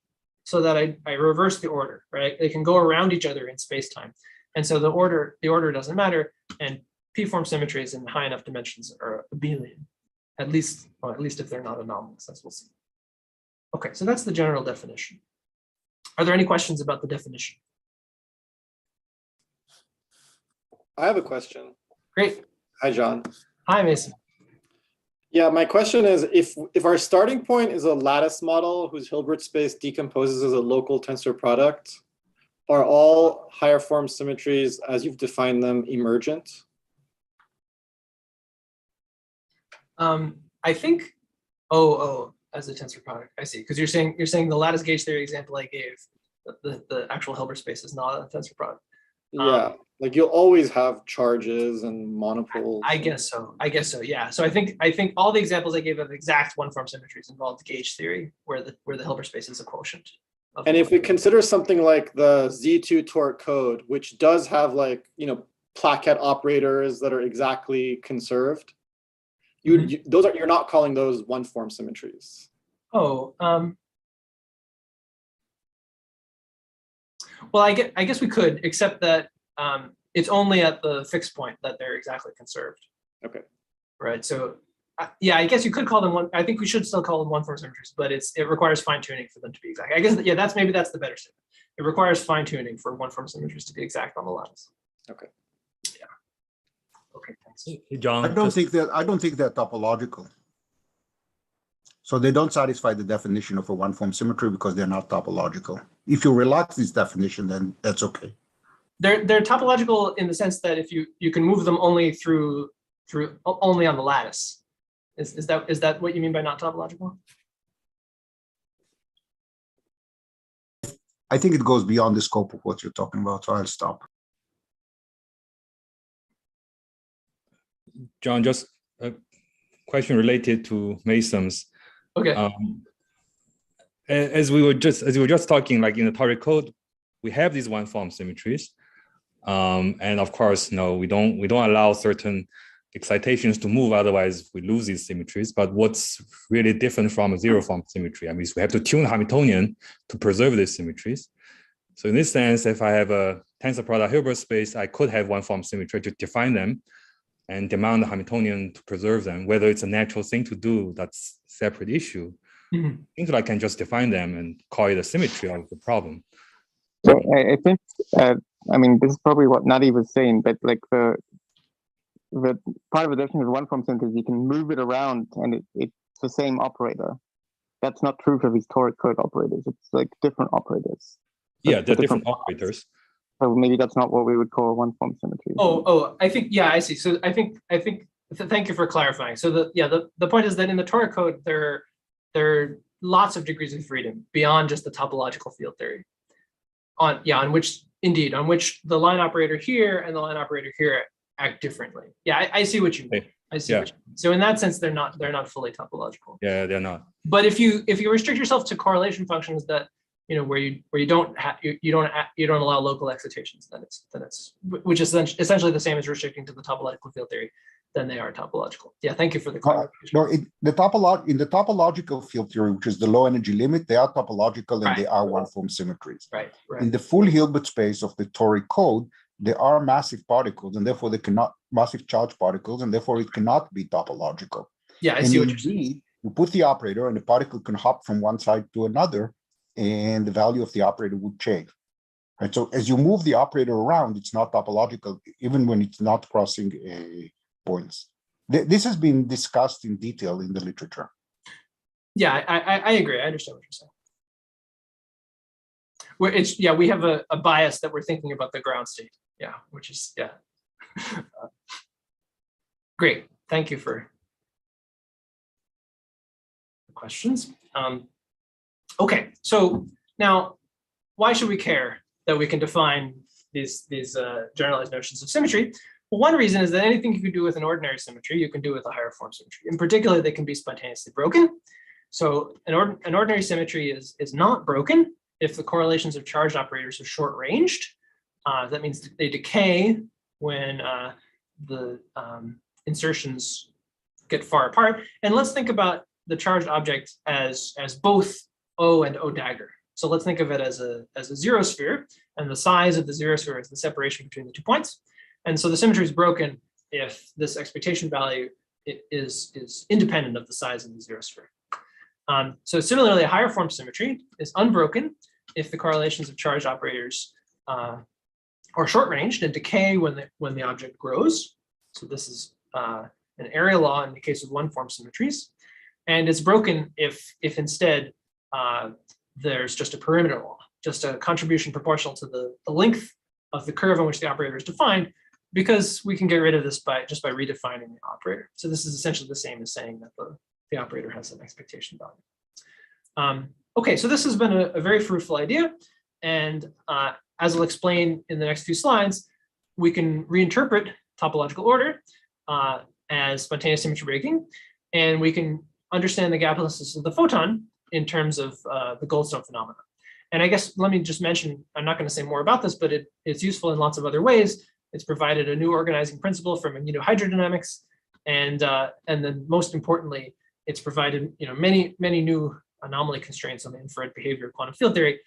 so that I reverse the order, right? They can go around each other in space-time, and so the order doesn't matter, and P-form symmetries in high enough dimensions are abelian, at least if they're not anomalous, as we'll see. Okay, so that's the general definition. Are there any questions about the definition?
I have a question.
Great.
Hi, John.
Hi, Mason.
Yeah, my question is, if our starting point is a lattice model whose Hilbert space decomposes as a local tensor product, are all higher form symmetries, as you've defined them, emergent?
I think, as a tensor product, I see. Because you're saying the lattice gauge theory example I gave, the actual Hilbert space is not a tensor product.
Yeah, like you'll always have charges and monopoles.
I guess so. Yeah. So I think all the examples I gave of exact one-form symmetries involved gauge theory, where the Hilbert space is a quotient.
And if we consider something like the Z2 toric code, which does have plaquette operators that are exactly conserved, you're not calling those one-form symmetries.
Oh. Well, I guess we could, except that it's only at the fixed point that they're exactly conserved.
Okay.
Right. So, yeah, I guess you could call them one. I think we should still call them one-form symmetries, but it requires fine-tuning for them to be exact. I guess, yeah, that's the better statement. It requires fine-tuning for one-form symmetries to be exact on the lattice.
Okay.
Yeah. Okay. Thanks.
Hey, John.
I don't think they're topological. So they don't satisfy the definition of a one-form symmetry because they're not topological. If you relax this definition, then that's okay.
They're topological in the sense that if you can move them only only on the lattice. Is that what you mean by not topological?
I think it goes beyond the scope of what you're talking about, so I'll stop.
John, just a question related to Mason's.
Okay.
As we were just talking, like in the toric code, we have these one-form symmetries, and of course, no, we don't allow certain excitations to move, otherwise we lose these symmetries. But what's really different from a zero-form symmetry? I mean, we have to tune the Hamiltonian to preserve these symmetries. So in this sense, if I have a tensor product Hilbert space, I could have one-form symmetry to define them and demand the Hamiltonian to preserve them. Whether it's a natural thing to do, that's a separate issue.
Mm-hmm.
Things like I can just define them and call it a symmetry of the problem.
So I think, I mean, this is probably what Nadi was saying, but like the part of the definition of one-form symmetry is you can move it around and it's the same operator. That's not true for these toric code operators. It's like different operators.
Yeah, they're different operators.
So maybe that's not what we would call a one-form symmetry.
I think, yeah, I see. So I think thank you for clarifying. So the point is that in the toric code, they're lots of degrees of freedom beyond just the topological field theory. On which the line operator here and the line operator here act differently. Yeah, I see what you mean. I see.
Yeah.
What you mean. So in that sense, they're not fully topological.
Yeah, they're not.
But if you restrict yourself to correlation functions that where you don't allow local excitations, then it's which is essentially the same as restricting to the topological field theory, then they are topological. Yeah, thank you for the clarification.
No, in the topological field theory, which is the low energy limit, they are topological and they are one-form symmetries.
Right.
In the full Hilbert space of the toric code, there are massive particles, and therefore they cannot massive charge particles, and therefore it cannot be topological.
Yeah, I
and
see what you're saying.
You put the operator, and the particle can hop from one side to another, and the value of the operator would change. Right. So as you move the operator around, it's not topological, even when it's not crossing points. This has been discussed in detail in the literature.
Yeah, I agree. I understand what you're saying. We have a bias that we're thinking about the ground state. Yeah, which is great. Thank you for the questions. Okay, so now why should we care that we can define these generalized notions of symmetry? Well, one reason is that anything you can do with an ordinary symmetry, you can do with a higher form symmetry. In particular, they can be spontaneously broken. So an ordinary symmetry is not broken if the correlations of charged operators are short-ranged. That means they decay when the insertions get far apart. And let's think about the charged object as both O and O dagger. So let's think of it as a zero sphere, and the size of the zero sphere is the separation between the 2 points. And so the symmetry is broken if this expectation value is independent of the size of the zero sphere. So similarly, a higher form symmetry is unbroken if the correlations of charged operators are short-ranged and decay when the object grows. So this is an area law in the case of one-form symmetries. And it's broken if instead there's just a perimeter law, just a contribution proportional to the length of the curve on which the operator is defined, because we can get rid of this by redefining the operator. So this is essentially the same as saying that the operator has an expectation value. Okay, so this has been a very fruitful idea. And as I'll explain in the next few slides, we can reinterpret topological order as spontaneous symmetry breaking, and we can understand the gaplessness of the photon in terms of the Goldstone phenomenon. And I guess let me just mention, I'm not going to say more about this, but it's useful in lots of other ways. It's provided a new organizing principle from magnetohydrodynamics, and then most importantly, it's provided many new anomaly constraints on the infrared behavior of quantum field theory,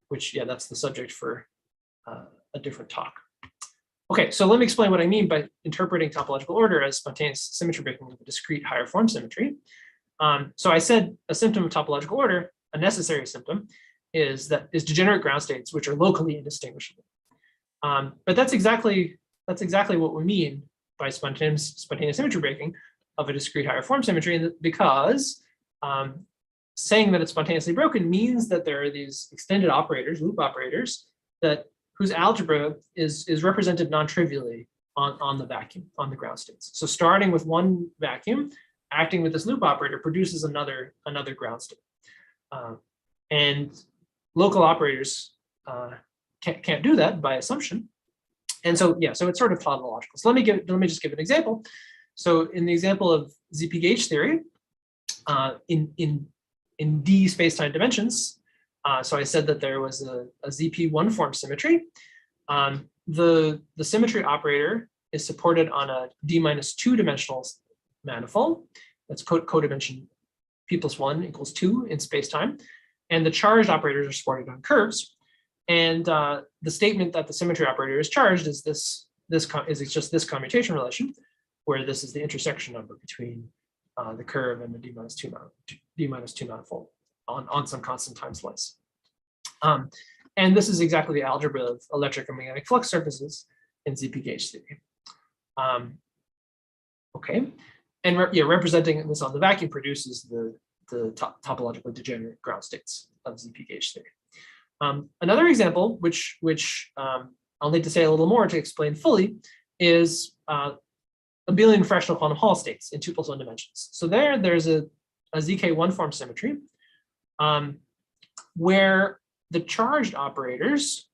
which that's the subject for a different talk. Okay, so let me explain what I mean by interpreting topological order as spontaneous symmetry breaking of a discrete higher form symmetry. So I said a symptom of topological order, a necessary symptom, is degenerate ground states which are locally indistinguishable. But that's exactly what we mean by spontaneous symmetry breaking of a discrete higher form symmetry, because saying that it's spontaneously broken means that there are these extended operators, loop operators, whose algebra is represented non-trivially on the vacuum, on the ground states. So starting with one vacuum, acting with this loop operator produces another ground state. And local operators can't do that by assumption. And so so it's sort of tautological. So let me just give an example. So in the example of ZP gauge theory, in D space-time dimensions, so I said that there was a ZP one-form symmetry. The symmetry operator is supported on a D-2 dimensional manifold. That's codimension p+1 = 2 in space-time. And the charged operators are supported on curves. And the statement that the symmetry operator is charged is just this commutation relation, where this is the intersection number between the curve and the D-2 manifold on some constant time slice. And this is exactly the algebra of electric and magnetic flux surfaces in ZP gauge theory. Okay, and representing this on the vacuum produces the topologically degenerate ground states of ZP gauge theory. Another example, which I'll need to say a little more to explain fully, is abelian fractional quantum Hall states in 2+1 dimensions. So there's a a ZK one-form symmetry, where the charged operators,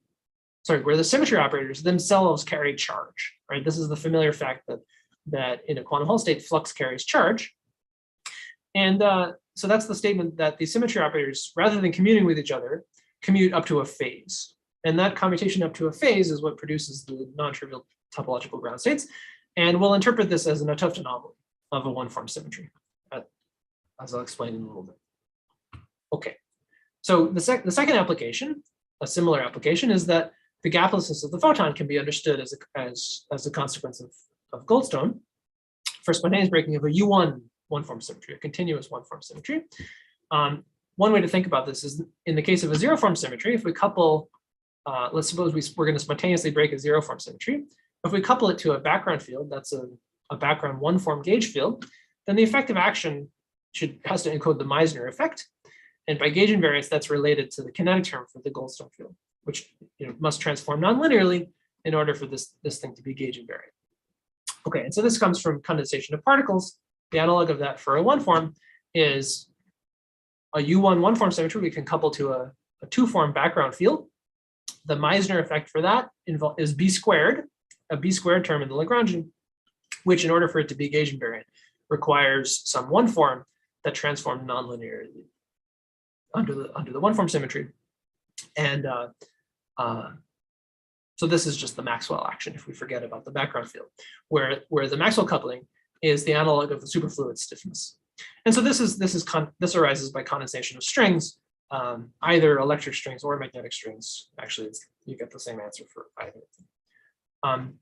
where the symmetry operators themselves carry charge, right? This is the familiar fact that in a quantum Hall state, flux carries charge. And so that's the statement that the symmetry operators, rather than commuting with each other, commute up to a phase. And that commutation up to a phase is what produces the non-trivial topological ground states. And we'll interpret this as an T anomaly of a one-form symmetry, as I'll explain in a little bit. Okay, so the second application, a similar application, is that the gaplessness of the photon can be understood as a consequence of Goldstone for spontaneous breaking of a U1 one-form symmetry, a continuous one-form symmetry. One way to think about this is in the case of a zero-form symmetry, if we couple, let's suppose we're going to spontaneously break a zero-form symmetry. If we couple it to a background field, that's a background one-form gauge field, then the effective action has to encode the Meissner effect. And by gauge invariance, that's related to the kinetic term for the Goldstone field, which must transform nonlinearly in order for this thing to be gauge invariant. Okay, and so this comes from condensation of particles. The analog of that for a one-form is a U1 one-form symmetry we can couple to a two-form background field. The Meissner effect for that is b squared, a b squared term in the Lagrangian, which in order for it to be gauge invariant requires some one form that transform nonlinearly under the one form symmetry. And so this is just the Maxwell action if we forget about the background field, where the Maxwell coupling is the analog of the superfluid stiffness. And so this arises by condensation of strings, either electric strings or magnetic strings. Actually, you get the same answer for either.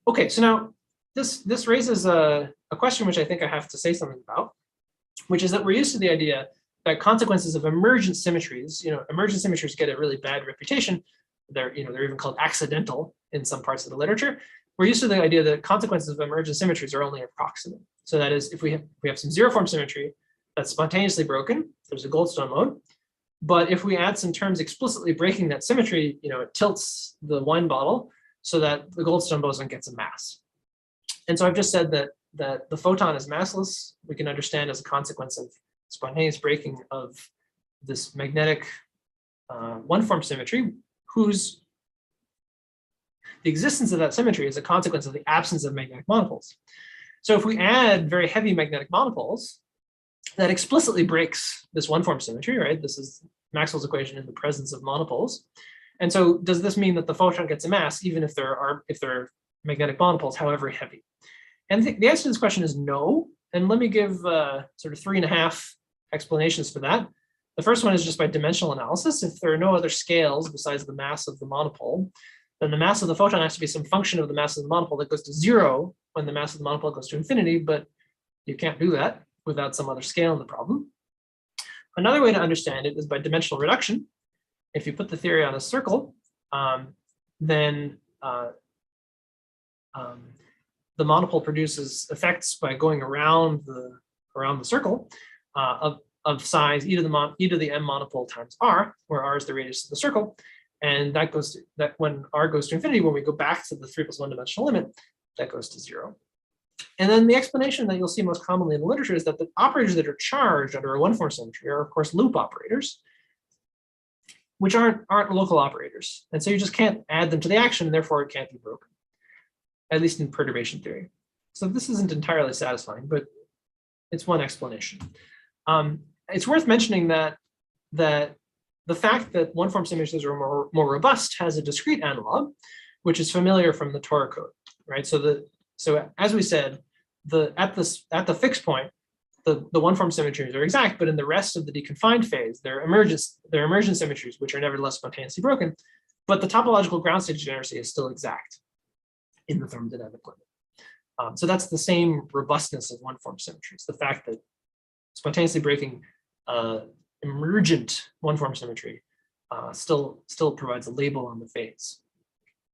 Okay, so now this raises a question which I think I have to say something about, which is that we're used to the idea that consequences of emergent symmetries, emergent symmetries get a really bad reputation. They're even called accidental in some parts of the literature. We're used to the idea that consequences of emergent symmetries are only approximate. So that is, if we have some zero form symmetry that's spontaneously broken, there's a Goldstone mode. But if we add some terms explicitly breaking that symmetry, it tilts the wine bottle so that the Goldstone boson gets a mass. And so I've just said that the photon is massless. We can understand as a consequence of spontaneous breaking of this magnetic one-form symmetry, whose the existence of that symmetry is a consequence of the absence of magnetic monopoles. So if we add very heavy magnetic monopoles, that explicitly breaks this one-form symmetry, right? This is Maxwell's equation in the presence of monopoles. And so does this mean that the photon gets a mass even if there are magnetic monopoles, however heavy? And the answer to this question is no. And let me give sort of 3.5 explanations for that. The first one is just by dimensional analysis. If there are no other scales besides the mass of the monopole, then the mass of the photon has to be some function of the mass of the monopole that goes to 0 when the mass of the monopole goes to infinity, but you can't do that without some other scale in the problem. Another way to understand it is by dimensional reduction. If you put the theory on a circle, then the monopole produces effects by going around the circle of size e to the m monopole times r, where r is the radius of the circle, and that when r goes to infinity, when we go back to the 3 + 1 dimensional limit, that goes to 0. And then the explanation that you'll see most commonly in the literature is that the operators that are charged under a one-form symmetry are, of course, loop operators, which aren't local operators. And so you just can't add them to the action, and therefore it can't be broken, at least in perturbation theory. So this isn't entirely satisfying, but it's one explanation. It's worth mentioning that the fact that one-form symmetries are more robust has a discrete analog, which is familiar from the Torah code, right? So as we said, at the fixed point, the one-form symmetries are exact, but in the rest of the deconfined phase, they're emergent symmetries, which are nevertheless spontaneously broken. But the topological ground state degeneracy is still exact in the thermodynamic limit. So that's the same robustness of one-form symmetries. The fact that spontaneously breaking emergent one-form symmetry still provides a label on the phase.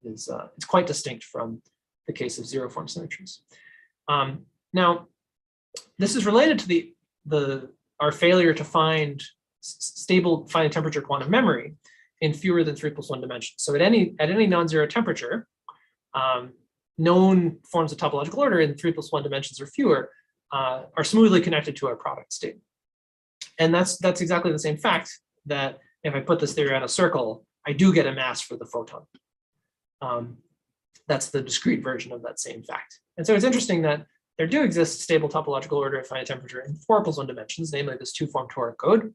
It's quite distinct from the case of zero-form symmetries. Now, this is related to our failure to find stable finite temperature quantum memory in fewer than 3 + 1 dimensions. So at any non-zero temperature, known forms of topological order in 3 + 1 dimensions or fewer are smoothly connected to our product state. And that's exactly the same fact that if I put this theory on a circle, I do get a mass for the photon. That's the discrete version of that same fact. And so it's interesting that there do exist stable topological order at finite temperature in 4+1 dimensions, namely this two-form toric code.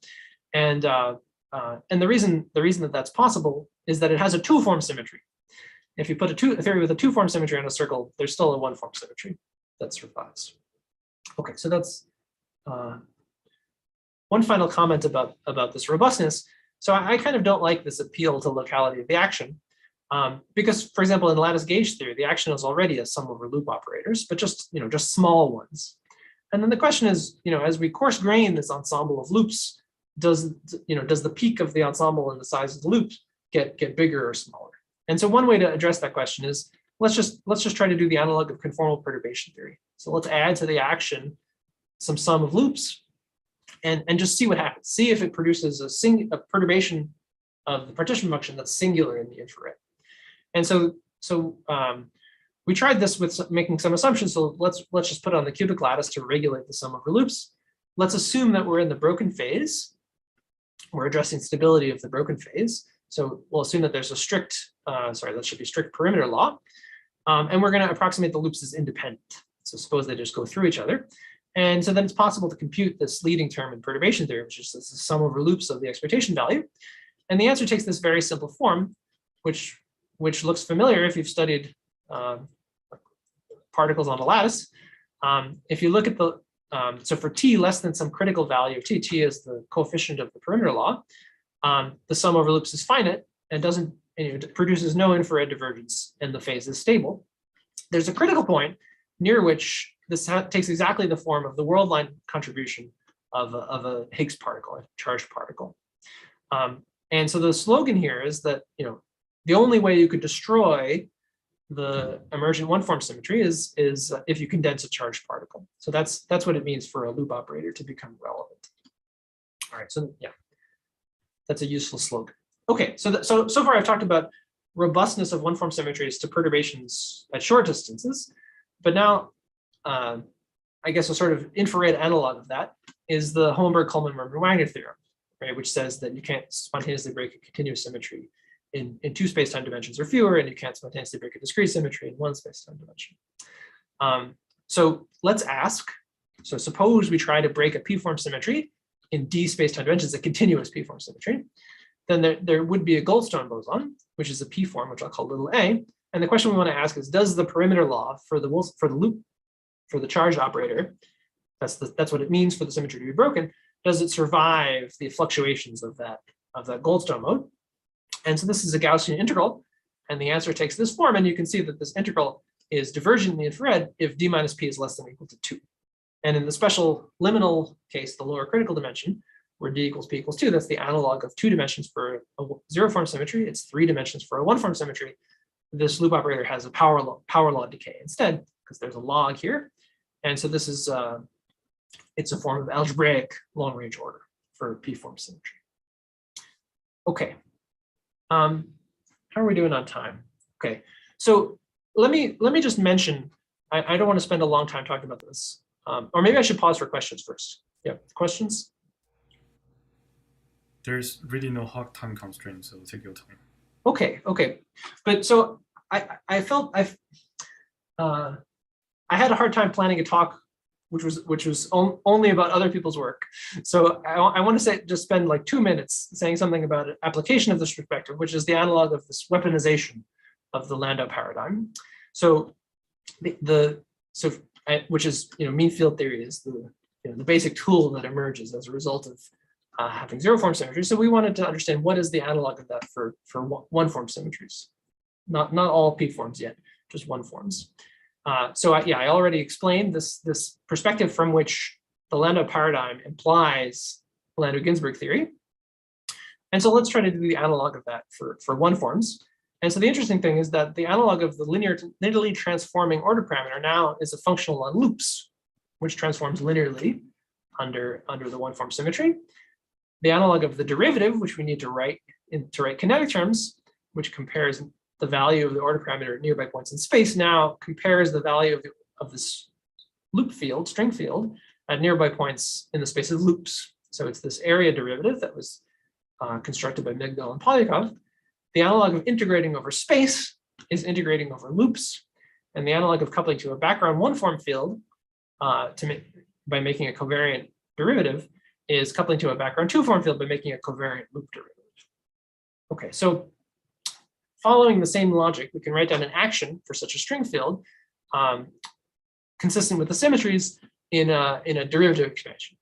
And the reason that that's possible is that it has a two-form symmetry. If you put a theory with a two-form symmetry on a circle, there's still a one-form symmetry that survives. Okay, so that's one final comment about this robustness. So I kind of don't like this appeal to locality of the action. Because, for example, in lattice gauge theory, the action is already a sum over loop operators, but just small ones. And then the question is, as we coarse grain this ensemble of loops, does the peak of the ensemble and the size of the loop get bigger or smaller? And so one way to address that question is let's just try to do the analog of conformal perturbation theory. So let's add to the action some sum of loops and just see what happens. See if it produces a perturbation of the partition function that's singular in the infrared. And so we tried this with making some assumptions. So let's just put on the cubic lattice to regulate the sum over loops. Let's assume that we're in the broken phase. We're addressing stability of the broken phase. So we'll assume that there's a strict, that should be strict perimeter law. And we're going to approximate the loops as independent. So suppose they just go through each other. And so then it's possible to compute this leading term in perturbation theory, which is the sum over loops of the expectation value. And the answer takes this very simple form, which looks familiar if you've studied particles on a lattice. If you look at the, so for t less than some critical value of t is the coefficient of the perimeter law, the sum over loops is finite and it produces no infrared divergence and the phase is stable. There's a critical point near which this takes exactly the form of the world line contribution of a Higgs particle, a charged particle. And so the slogan here is that, the only way you could destroy the emergent one-form symmetry is if you condense a charged particle. So that's what it means for a loop operator to become relevant. All right, so yeah, that's a useful slogan. Okay, so far I've talked about robustness of one-form symmetries to perturbations at short distances, but now I guess a sort of infrared analog of that is the Homebrew-Coleman-Wagner theorem, right, which says that you can't spontaneously break a continuous symmetry in two space-time dimensions or fewer, and you can't spontaneously break a discrete symmetry in one space-time dimension. So let's ask, so suppose we try to break a p-form symmetry in d space-time dimensions, a continuous p-form symmetry, then there would be a Goldstone boson, which is a p-form, which I'll call little a. And the question we want to ask is, does the perimeter law for the loop, for the charged operator, that's what it means for the symmetry to be broken, does it survive the fluctuations of that Goldstone mode? And so this is a Gaussian integral, and the answer takes this form, and you can see that this integral is divergent in the infrared if d minus p is less than or equal to 2. And in the special liminal case, the lower critical dimension, where d equals p equals 2, that's the analog of 2 dimensions for a zero-form symmetry. It's 3 dimensions for a one-form symmetry. This loop operator has a power law decay instead, because there's a log here. And so this is, it's a form of algebraic long-range order for p-form symmetry. Okay. How are we doing on time? Okay, so let me just mention, I don't want to spend a long time talking about this, or maybe I should pause for questions first. Yeah, questions?
There's really no hard time constraint, so take your time.
Okay, but so I felt I had a hard time planning a talk which was only about other people's work. So I want to just spend like 2 minutes saying something about application of this perspective, which is the analog of this weaponization of the Landau paradigm. So which is, mean field theory is the basic tool that emerges as a result of having zero-form symmetry. So we wanted to understand what is the analog of that for one-form symmetries, not all p-forms yet, just one-forms. So I already explained this perspective from which the Landau paradigm implies Landau-Ginzburg theory. And so let's try to do the analog of that for one-forms. And so the interesting thing is that the analog of the linearly transforming order parameter now is a functional on loops, which transforms linearly under the one-form symmetry. The analog of the derivative, which we need to write kinetic terms, which compares the value of the order parameter at nearby points in space, now compares the value of this loop field, string field, at nearby points in the space of loops. So it's this area derivative that was constructed by Migdal and Polyakov. The analog of integrating over space is integrating over loops. And the analog of coupling to a background one-form field by making a covariant derivative is coupling to a background two-form field by making a covariant loop derivative. Okay, so following the same logic, we can write down an action for such a string field consistent with the symmetries in a derivative expansion.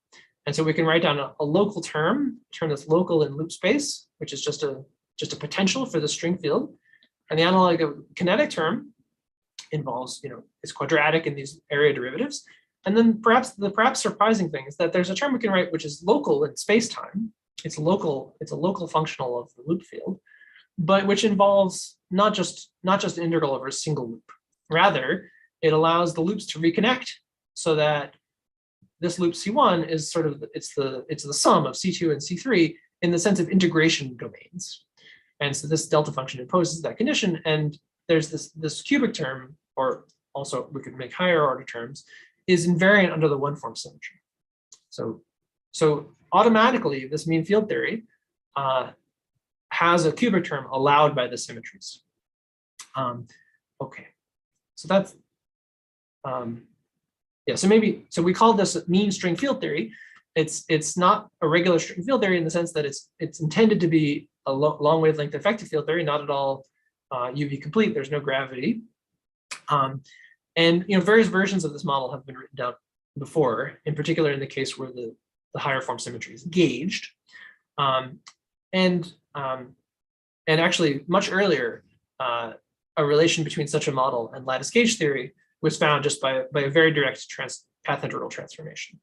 And so we can write down a local term that's local in loop space, which is just a potential for the string field. And the analog of kinetic term involves, is quadratic in these area derivatives. And then perhaps surprising thing is that there's a term we can write which is local in space-time. It's a local functional of the loop field, but which involves not just an integral over a single loop. Rather, it allows the loops to reconnect so that this loop C1 is sort of it's the sum of C2 and C3 in the sense of integration domains. And so this delta function imposes that condition, and there's this cubic term, or also we could make higher order terms, is invariant under the one-form symmetry. So automatically, this mean field theory has a cubic term allowed by the symmetries. Okay, so that's so we call this mean string field theory. It's not a regular string field theory in the sense that it's intended to be a long wavelength effective field theory, not at all UV complete. There's no gravity. And various versions of this model have been written down before, in particular in the case where the higher form symmetry is gauged. And actually much earlier, a relation between such a model and lattice gauge theory was found just by a very direct path integral transformation.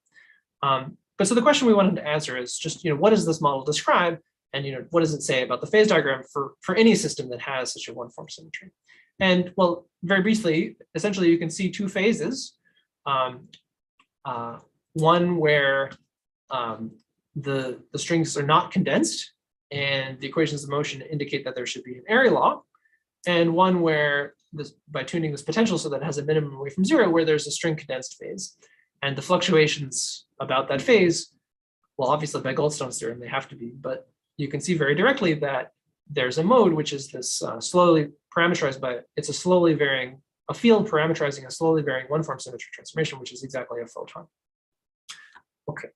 But so the question we wanted to answer is just, what does this model describe? And what does it say about the phase diagram for any system that has such a one-form symmetry? And well, very briefly, essentially you can see two phases. One where the strings are not condensed and the equations of motion indicate that there should be an area law, and one where by tuning this potential so that it has a minimum away from zero, where there's a string condensed phase. And the fluctuations about that phase, well, obviously by Goldstone's theorem, they have to be, but you can see very directly that there's a mode, which is this slowly parameterized by, it's a field parameterizing a slowly varying one-form symmetry transformation, which is exactly a photon. Okay,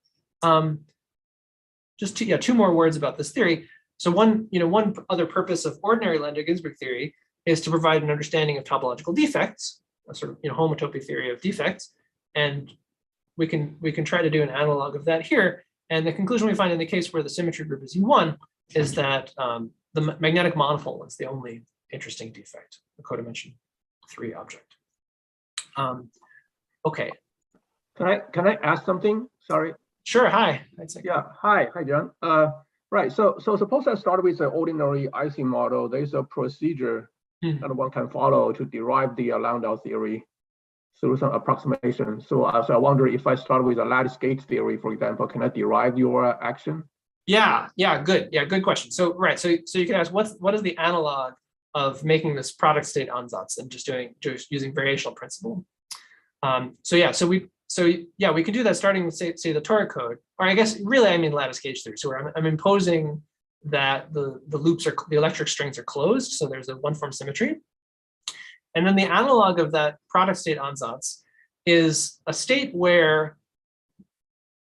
just two more words about this theory. So one other purpose of ordinary Landau-Ginzburg theory is to provide an understanding of topological defects, a sort of homotopy theory of defects, and we can try to do an analog of that here. And the conclusion we find in the case where the symmetry group is U1 is that the magnetic monopole is the only interesting defect, the codimension 3 object. Okay.
Can I ask something? Sorry.
Sure. Hi.
Yeah. Hi, John. Right. So suppose I start with an ordinary Ising model. There's a procedure that one can follow to derive the Landau theory through some approximation. So I wonder if I start with a lattice gauge theory, for example, can I derive your action?
Yeah. Good. Yeah. Good question. So right. So you can ask what is the analog of making this product state ansatz and just using variational principle. We can do that starting with say the toric code, or I guess really I mean lattice gauge theory. So where I'm imposing that the electric strings are closed, so there's a one-form symmetry. And then the analog of that product state ansatz is a state where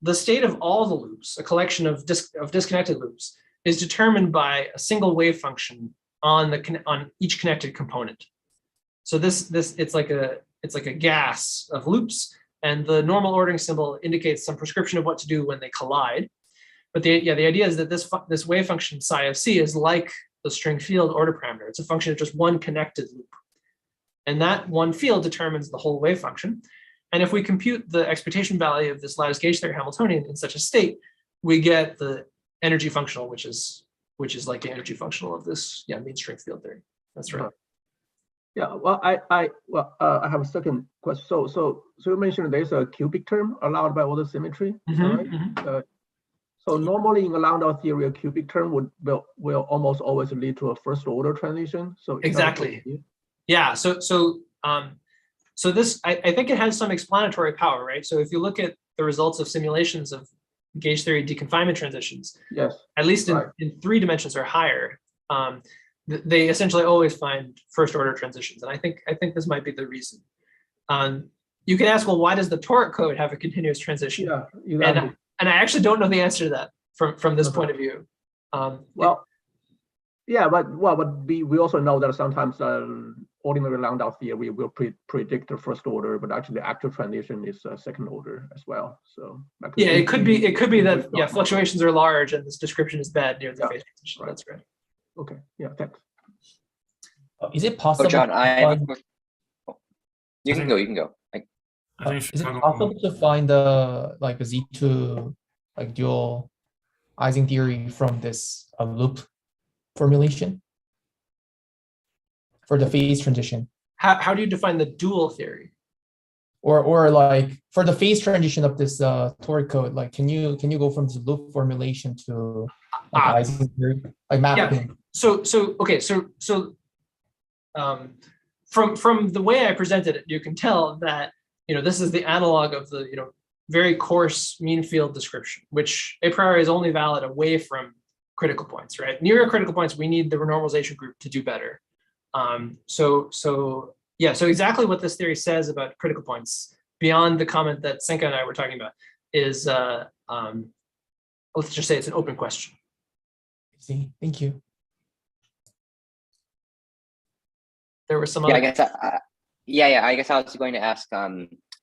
the state of all the loops, a collection of disconnected loops, is determined by a single wave function on each connected component. So it's like a gas of loops, and the normal ordering symbol indicates some prescription of what to do when they collide. But the idea is that this wave function psi of c is like the string field order parameter. It's a function of just one connected loop. And that one field determines the whole wave function. And if we compute the expectation value of this lattice gauge theory Hamiltonian in such a state, we get the energy functional, which is like the energy functional of this mean string field theory. That's right.
Yeah. Well, I have a second question. So you mentioned there's a cubic term allowed by order symmetry, right? So normally in a Landau theory, a cubic term will almost always lead to a first order transition. So
exactly. Yeah. So this I think it has some explanatory power, right? So if you look at the results of simulations of gauge theory deconfinement transitions,
Yes.
at least
right.
in 3 dimensions or higher, they essentially always find first order transitions. And I think this might be the reason. You can ask, well, why does the toric code have a continuous transition?
Yeah, exactly.
And I actually don't know the answer to that from this point of view.
Well, yeah, but we also know that sometimes ordinary Landau theory will predict the first order, but actually the actual transition is second order as well. So
yeah, it could be that fluctuations are large and this description is bad near the phase transition.
Right.
That's right.
Okay. Yeah. Thanks.
Is it possible?
Oh, John, I have a
find,
question. You can go. You can go.
I think
is it
Chicago-
possible to find the like a Z2 like dual Ising theory from this loop formulation for the phase transition?
How do you define the dual theory?
Or like for the phase transition of this toric code, like can you go from this loop formulation to like Ising theory, like mapping?
So from the way I presented it, you can tell that this is the analog of the very coarse mean field description, which a priori is only valid away from critical points, right? Near critical points, we need the renormalization group to do better. So exactly what this theory says about critical points, beyond the comment that Senka and I were talking about, is let's just say it's an open question.
See, thank you.
There were some
Yeah,
other.
I guess. I guess I was going to ask.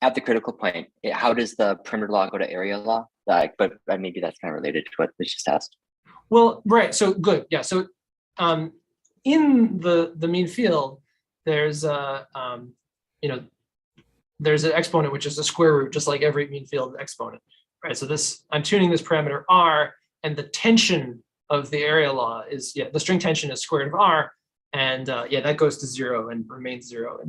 At the critical point, how does the perimeter law go to area law? But maybe that's kind of related to what was just asked.
Well, right. So good. Yeah. So in the mean field, there's there's an exponent which is a square root, just like every mean field exponent, right? So I'm tuning this parameter r, and the tension of the area law is the string tension is square root of r, and that goes to 0 and remains 0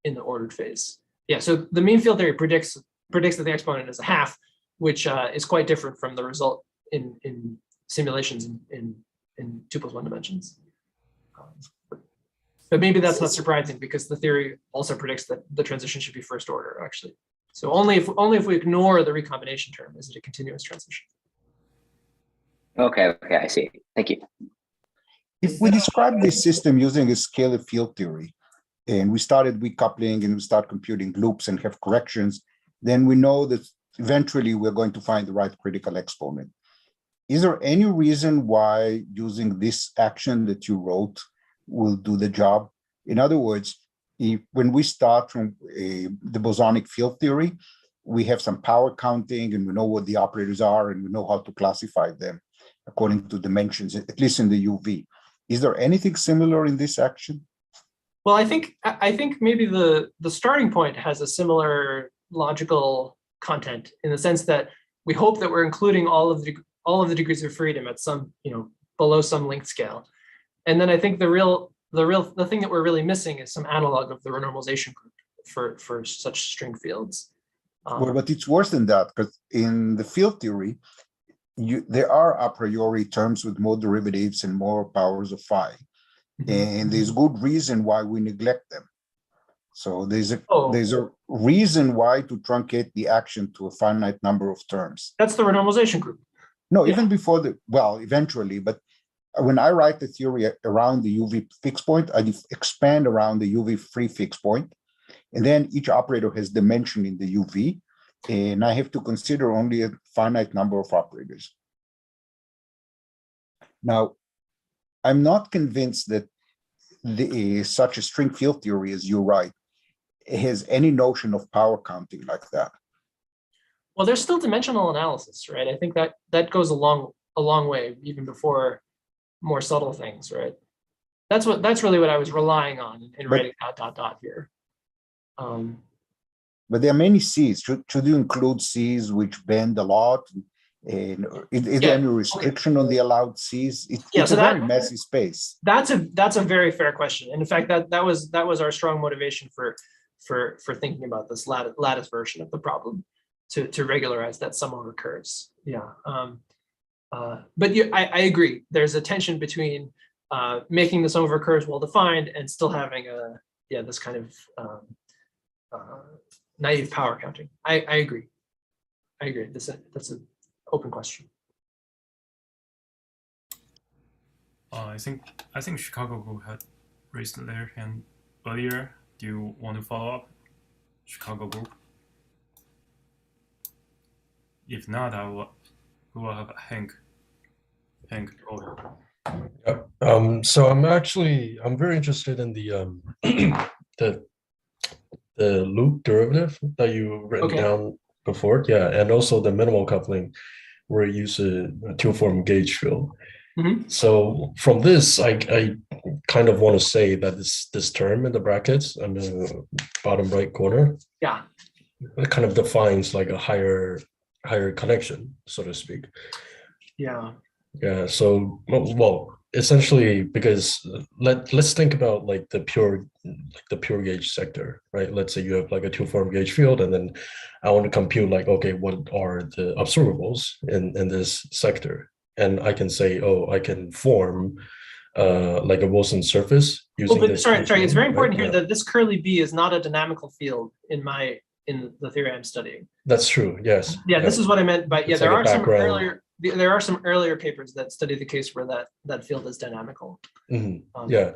in the ordered phase. Yeah, so the mean field theory predicts that the exponent is a half, which is quite different from the result in simulations in 2+1 dimensions. But maybe that's not surprising because the theory also predicts that the transition should be first order, actually. So only if we ignore the recombination term is it a continuous transition.
Okay, I see. Thank you.
If we describe this system using a scalar field theory, and we started coupling and we start computing loops and have corrections, then we know that eventually we're going to find the right critical exponent. Is there any reason why using this action that you wrote will do the job? In other words, when we start from the bosonic field theory, we have some power counting and we know what the operators are and we know how to classify them according to dimensions, at least in the UV. Is there anything similar in this action?
Well, I think maybe the starting point has a similar logical content in the sense that we hope that we're including all of the degrees of freedom at some below some length scale, and then I think the thing that we're really missing is some analog of the renormalization group for such string fields.
Well, but it's worse than that, because in the field theory, there are a priori terms with more derivatives and more powers of phi. And there's good reason why we neglect them. So there's a reason why to truncate the action to a finite number of terms.
That's the renormalization group.
No, even before eventually, but when I write the theory around the UV fixed point, I expand around the UV free fixed point, and then each operator has dimension in the UV, and I have to consider only a finite number of operators. Now, I'm not convinced that such a string field theory as you write has any notion of power counting like that.
Well, there's still dimensional analysis, right? I think that goes a long way, even before more subtle things, right? That's really what I was relying on in writing ... here.
But there are many C's. Should you include C's which bend a lot? And is there any restriction on the allowed C's? It's a very messy space.
That's a very fair question. And in fact, that was our strong motivation for thinking about this lattice version of the problem to regularize that sum over curves. Yeah. But I agree. There's a tension between making the sum over curves well defined and still having this kind of naive power counting. I agree. That's open question.
I think Chicago Group had raised their hand earlier. Do you want to follow up, Chicago Group? If not, we will have Hank. Hank, go ahead.
Yeah. So I'm very interested in the loop derivative that you written down before. Yeah, and also the minimal coupling where you use a two-form gauge field.
Mm-hmm.
So from this, I kind of want to say that this term in the brackets on the bottom right corner,
yeah,
it kind of defines like a higher connection, so to speak.
Yeah.
Yeah. So well, essentially, because let's think about like the pure gauge sector, right? Let's say you have like a two-form gauge field, and then I want to compute like, okay, what are the observables in this sector? And I can say, oh, I can form like a Wilson surface using
but
this.
sorry, it's very important
right?
here that this curly B is not a dynamical field in the theory I'm studying.
That's true. Yes.
Yeah, this is what I meant. But yeah, there
like
are some earlier papers that study the case where that field is dynamical.
Mm-hmm. Yeah.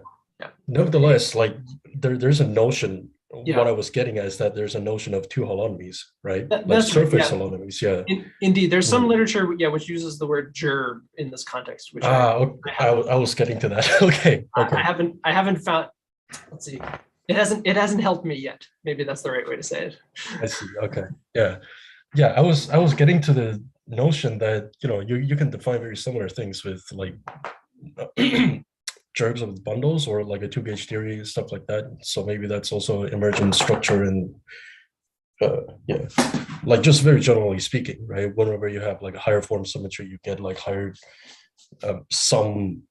Nevertheless, like there's a notion.
Yeah.
What I was getting at is that there's a notion of two holonomies, right?
That's
surface
right,
holonomies. Yeah.
Indeed, there's some literature, which uses the word gerb in this context. Which
I was getting to that. Okay.
I haven't found. Let's see. It hasn't helped me yet. Maybe that's the right way to say it.
I see. Okay. Yeah. Yeah. I was getting to the notion that you can define very similar things with like gerbs of bundles or like a two gauge theory, stuff like that. So maybe that's also emergent structure and yeah, like just very generally speaking, right? Whenever you have like a higher form symmetry, you get like higher some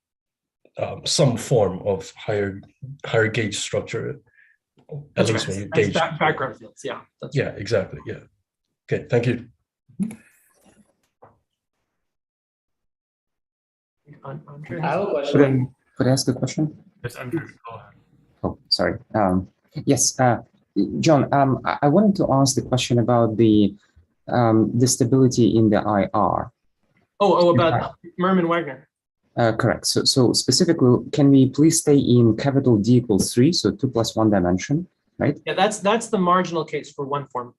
form of higher gauge structure.
That's
at least
right.
when you
That's
gauge
background fields. Yeah. That's
yeah, exactly. Yeah. Okay. Thank you.
Andre,
I have a question. Could I ask a question?
Yes, Andrew, go ahead.
Oh, sorry. Yes, John. I wanted to ask the question about the stability in the IR.
About Merman Wagner.
Correct. So specifically, can we please stay in capital D equals 3, so 2 plus 1 dimension, right?
Yeah, that's the marginal case for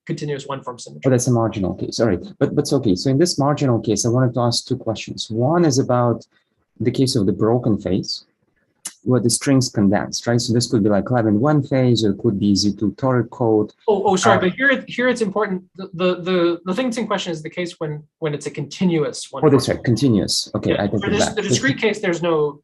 continuous one form symmetry.
Oh, that's a marginal case. All right, but it's okay. So in this marginal case, I wanted to ask two questions. One is about the case of the broken phase, where the strings condensed, right? So this could be like Levin 1 phase, or it could be Z2 toric code.
Sorry, but here it's important. The thing that's in question is the case when it's a continuous one.
Oh, that's right, continuous. Okay,
yeah,
I take
for
it back.
The discrete case, there's no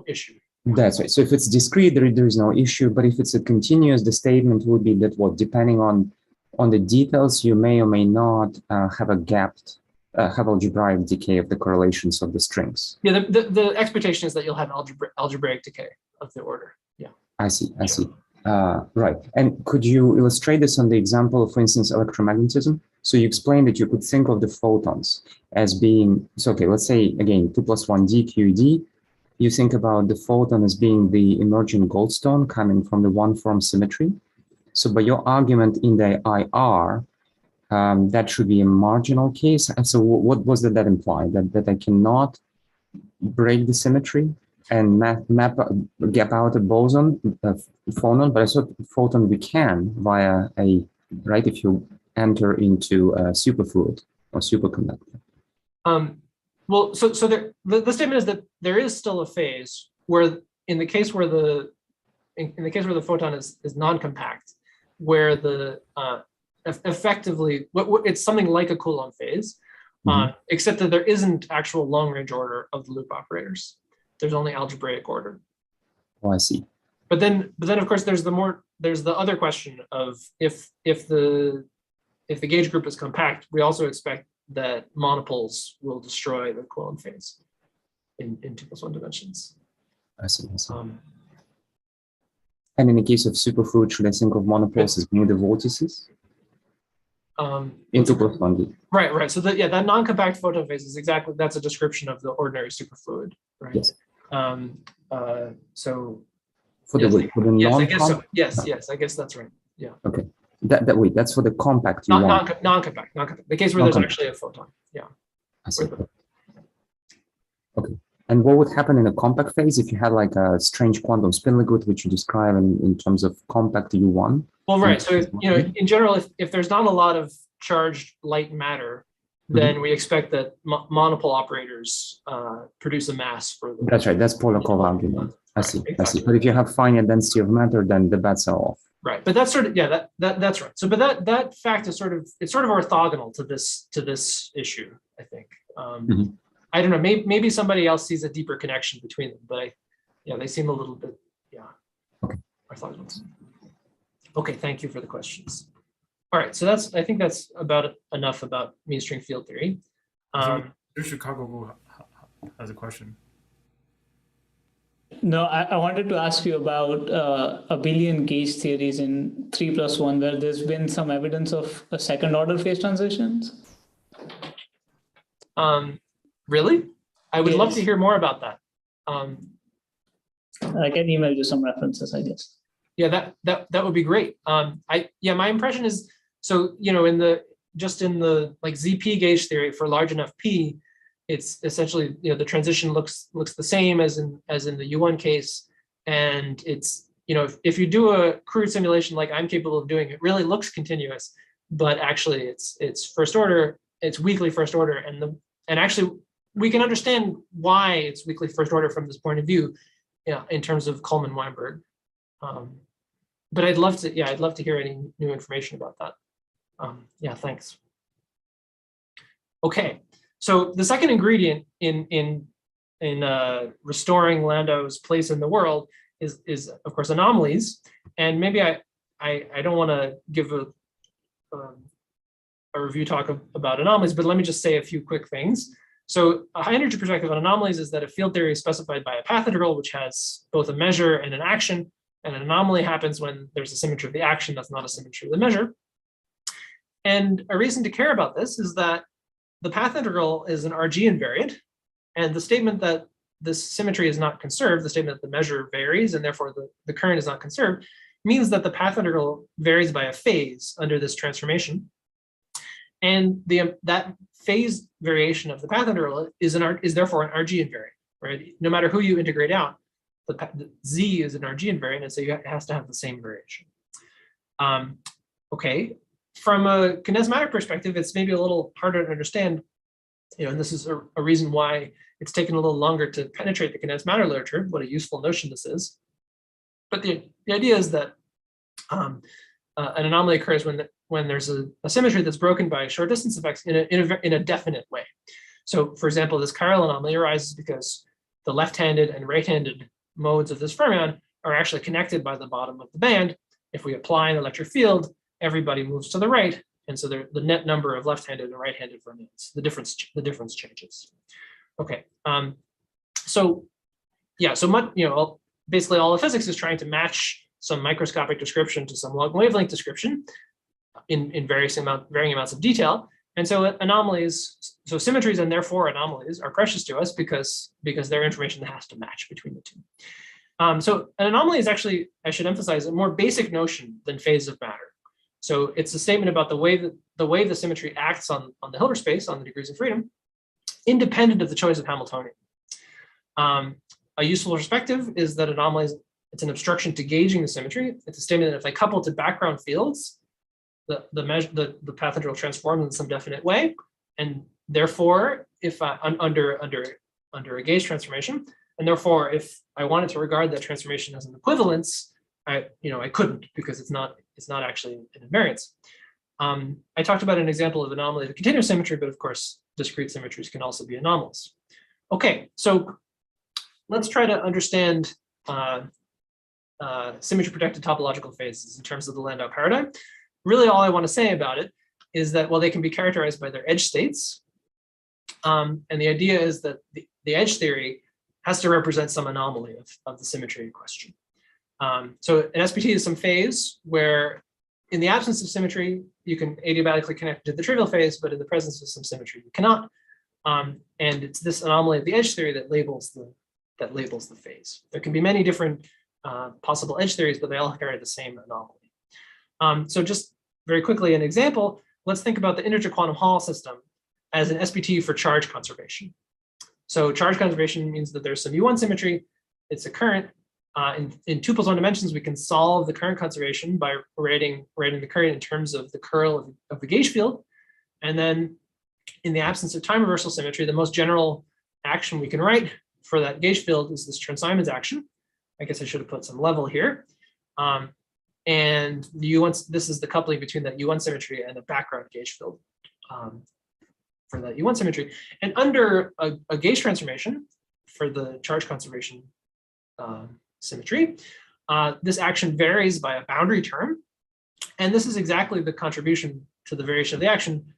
issue.
That's right. So if it's discrete, there is no issue. But if it's a continuous, the statement would be that depending on the details, you may or may not have a gapped. Have algebraic decay of the correlations of the strings.
Yeah, the expectation is that you'll have algebraic decay of the order. Yeah. I see.
Right. And could you illustrate this on the example of, for instance, electromagnetism? So you explained that you could think of the photons as being, so okay, let's say again, 2 plus 1 DQD. You think about the photon as being the emergent goldstone coming from the one form symmetry. So by your argument in the IR, that should be a marginal case. And so what was that imply? That I cannot break the symmetry and gap out a boson, phonon, but I thought photon we can via right, if you enter into a superfluid or superconductor.
Well, so the statement is that there is still a phase where in the case where the photon is non-compact, where the effectively it's something like a Coulomb phase, except that there isn't actual long-range order of the loop operators. There's only algebraic order.
Oh, I see.
But then of course there's the other question of if the gauge group is compact, we also expect that monopoles will destroy the Coulomb phase in 2 plus 1 dimensions.
I see. And in the case of superfluid, should I think of monopoles as being the vortices? In 2 plus 1D.
Right. So that non-compact photon phase is that's a description of the ordinary superfluid, right?
Yes.
So
for the
yes, I guess so. Yes, I guess that's right. Yeah.
Okay. That's for the compact.
Non-compact. The case where there's actually a photon. Yeah.
I see. Okay. And what would happen in a compact phase if you had like a strange quantum spin liquid, which you describe in terms of compact U1?
Well, right. So, in general, if there's not a lot of charged light matter, then we expect that monopole operators produce a mass for the.
That's right. That's polar covariant. I see. Exactly. I see. But if you have finite density of matter, then the bets are off.
Right. But that's sort of that's right. So, but that fact is sort of orthogonal to this issue, I think. I don't know. Maybe somebody else sees a deeper connection between them, but they seem a little bit orthogonal. Okay. Thank you for the questions. All right, so I think that's about enough about mean string field theory.
Chicago has a question.
No, I wanted to ask you about abelian gauge theories in 3+1, where there's been some evidence of a second order phase transitions.
Really? I would love to hear more about that.
I can email you some references, I guess.
Yeah, that would be great. My impression is, so, in the like ZP gauge theory for large enough P, it's essentially, the transition looks the same as in the U1 case. And it's, if you do a crude simulation like I'm capable of doing, it really looks continuous, but actually it's first order, it's weakly first order. And actually we can understand why it's weakly first order from this point of view, in terms of Coleman-Weinberg. But I'd love to hear any new information about that. Thanks. Okay, so the second ingredient in restoring Landau's place in the world is of course anomalies. And maybe I don't want to give a review talk about anomalies, but let me just say a few quick things. So a high energy perspective on anomalies is that a field theory is specified by a path integral, which has both a measure and an action. And an anomaly happens when there's a symmetry of the action that's not a symmetry of the measure. And a reason to care about this is that the path integral is an RG invariant, and the statement that this symmetry is not conserved, the statement that the measure varies and therefore the current is not conserved, means that the path integral varies by a phase under this transformation. And that phase variation of the path integral is therefore an RG invariant, right? No matter who you integrate out, the Z is an RG invariant, and so it has to have the same variation. Okay, from a condensed matter perspective, it's maybe a little harder to understand, and this is a reason why it's taken a little longer to penetrate the condensed matter literature, what a useful notion this is. But the idea is that an anomaly occurs when there's a symmetry that's broken by short distance effects in a definite way. So for example, this chiral anomaly arises because the left-handed and right-handed modes of this fermion are actually connected by the bottom of the band. If we apply an electric field, everybody moves to the right, and so the net number of left-handed and right-handed fermions, the difference changes. Okay, so much, basically all of physics is trying to match some microscopic description to some log wavelength description in varying amounts of detail. And so anomalies, so symmetries and therefore anomalies are precious to us because they're information that has to match between the two. So an anomaly is actually, I should emphasize, a more basic notion than phases of matter. So it's a statement about the way the symmetry acts on the Hilbert space, on the degrees of freedom, independent of the choice of Hamiltonian. A useful perspective is that anomalies, it's an obstruction to gauging the symmetry. It's a statement that if I couple to background fields, the path integral transforms in some definite way, and therefore, if under a gauge transformation, and therefore, if I wanted to regard that transformation as an equivalence, I couldn't, because it's not actually an invariance. I talked about an example of anomaly of a continuous symmetry, but of course, discrete symmetries can also be anomalous. Okay, so let's try to understand symmetry-protected topological phases in terms of the Landau paradigm. Really, all I want to say about it is that, well, they can be characterized by their edge states. And the idea is that the edge theory has to represent some anomaly of the symmetry question. So an SPT is some phase where, in the absence of symmetry, you can adiabatically connect to the trivial phase, but in the presence of some symmetry, you cannot. And it's this anomaly of the edge theory that labels the phase. There can be many different possible edge theories, but they all carry the same anomaly. So just very quickly, an example, let's think about the integer quantum Hall system as an SPT for charge conservation. So charge conservation means that there's some U1 symmetry. It's a current. In 2 + 1 dimensions, we can solve the current conservation by writing the current in terms of the curl of the gauge field. And then in the absence of time reversal symmetry, the most general action we can write for that gauge field is this Chern-Simons action. I guess I should have put some level here. And the U1, this is the coupling between that U1 symmetry and the background gauge field for that U1 symmetry. And under a gauge transformation for the charge conservation symmetry, this action varies by a boundary term. And this is exactly the contribution to the variation of the action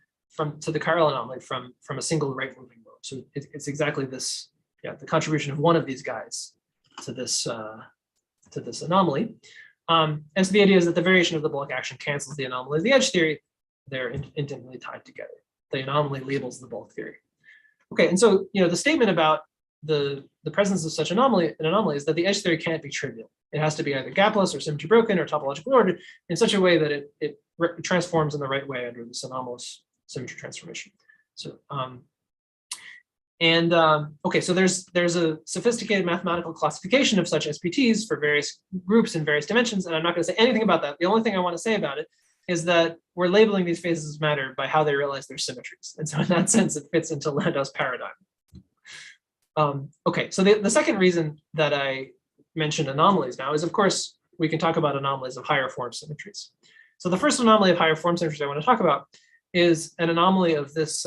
to the chiral anomaly from a single right moving mode. So it's exactly this, the contribution of one of these guys to this anomaly. And so the idea is that the variation of the bulk action cancels the anomaly of the edge theory. They're intimately tied together. The anomaly labels the bulk theory. Okay, and so the statement about the presence of such an anomaly is that the edge theory can't be trivial. It has to be either gapless or symmetry broken or topological ordered in such a way that it transforms in the right way under this anomalous symmetry transformation. So okay, so there's a sophisticated mathematical classification of such SPTs for various groups in various dimensions, and I'm not going to say anything about that. The only thing I want to say about it is that we're labeling these phases of matter by how they realize their symmetries, and so in that sense, it fits into Landau's paradigm. Okay, so the second reason that I mentioned anomalies now is, of course, we can talk about anomalies of higher form symmetries. So the first anomaly of higher form symmetries I want to talk about is an anomaly of this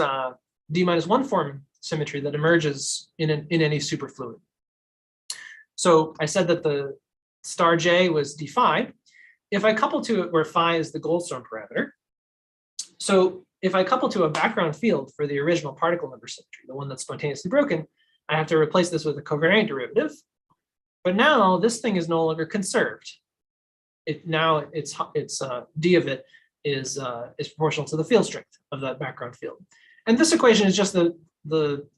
d-1 form symmetry that emerges in any superfluid. So I said that the star J was d phi. If I couple to it where phi is the Goldstone parameter, so if I couple to a background field for the original particle number symmetry, the one that's spontaneously broken, I have to replace this with a covariant derivative. But now this thing is no longer conserved. Now it's d of it is proportional to the field strength of that background field. And this equation is just the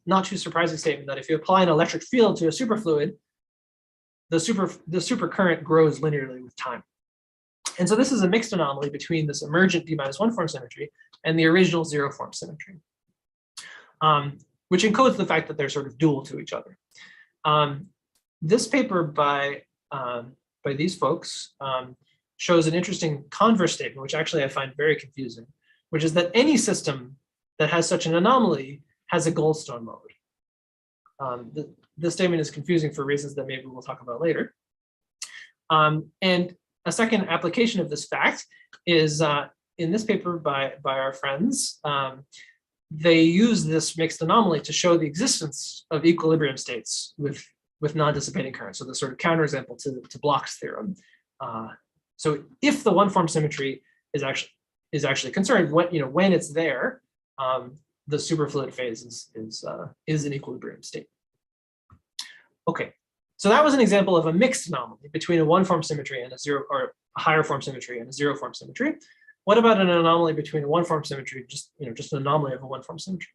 not too surprising statement that if you apply an electric field to a superfluid, the supercurrent grows linearly with time. And so this is a mixed anomaly between this emergent d-1 form symmetry and the original 0 form symmetry, which encodes the fact that they're sort of dual to each other. This paper by these folks shows an interesting converse statement, which actually I find very confusing, which is that any system that has such an anomaly has a Goldstone mode. This statement is confusing for reasons that maybe we'll talk about later. And a second application of this fact is in this paper by our friends, they use this mixed anomaly to show the existence of equilibrium states with non-dissipating currents. So the sort of counterexample to Bloch's theorem. So if the one form symmetry is actually concerned, when it's there, the superfluid phase is an equilibrium state. Okay, so that was an example of a mixed anomaly between a one form symmetry and a zero, or a higher form symmetry and a 0 form symmetry. What about an anomaly between a one form symmetry, just an anomaly of a one form symmetry?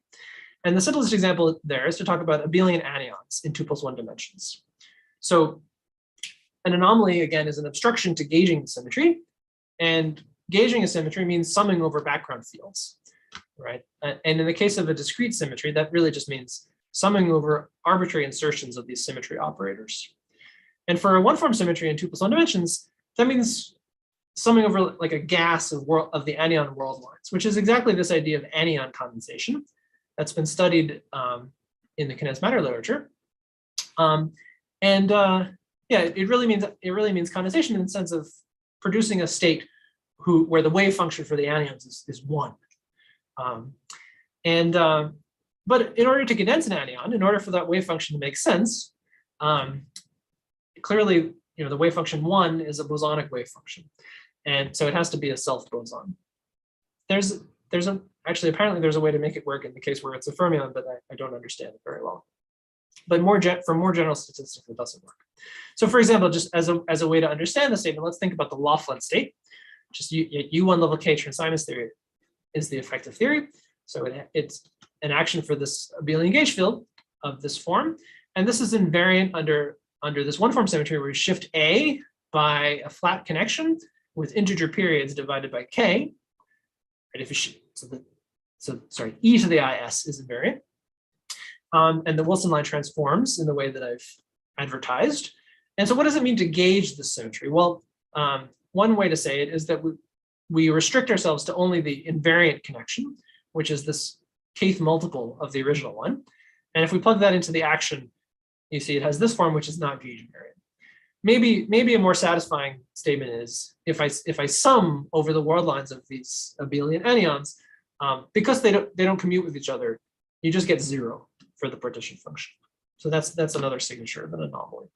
And the simplest example there is to talk about abelian anyons in 2 + 1 dimensions. So an anomaly, again, is an obstruction to gauging the symmetry, and gauging a symmetry means summing over background fields, right? And in the case of a discrete symmetry, that really just means summing over arbitrary insertions of these symmetry operators. And for a one form symmetry in 2 + 1 dimensions, that means summing over like a gas of the anion world lines, which is exactly this idea of anion condensation that's been studied in the condensed matter literature. It really means condensation in the sense of producing a state where the wave function for the anions is 1. But in order to condense an anion, in order for that wave function to make sense, clearly, the wave function 1 is a bosonic wave function, and so it has to be a self-boson. Apparently there's a way to make it work in the case where it's a fermion, but I don't understand it very well. But for more general statistics, it doesn't work. So for example, just as a way to understand the statement, let's think about the Laughlin state. Just U1 level K Chern-Simons theory is the effective theory. So it's an action for this abelian gauge field of this form. And this is invariant under this one form symmetry where we shift A by a flat connection with integer periods divided by K. Right? So so sorry, e to the is is invariant. And the Wilson line transforms in the way that I've advertised. And so what does it mean to gauge the symmetry? Well, one way to say it is that we restrict ourselves to only the invariant connection, which is this kth multiple of the original one. And if we plug that into the action, you see it has this form, which is not gauge invariant. Maybe a more satisfying statement is if I sum over the world lines of these abelian anyons, because they don't commute with each other, you just get 0 for the partition function. So that's another signature of an anomaly.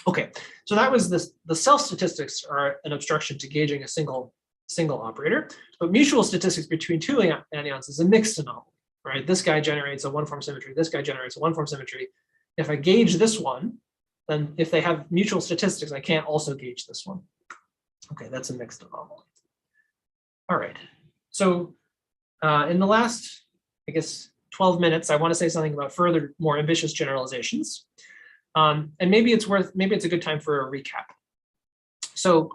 Okay, so that was this. The self statistics are an obstruction to gauging a single operator, but mutual statistics between two anyons is a mixed anomaly, right? This guy generates a one-form symmetry. This guy generates a one-form symmetry. If I gauge this one, then if they have mutual statistics, I can't also gauge this one. Okay, that's a mixed anomaly. All right, so in the last, I guess, 12 minutes, I want to say something about further, more ambitious generalizations. And maybe it's a good time for a recap. So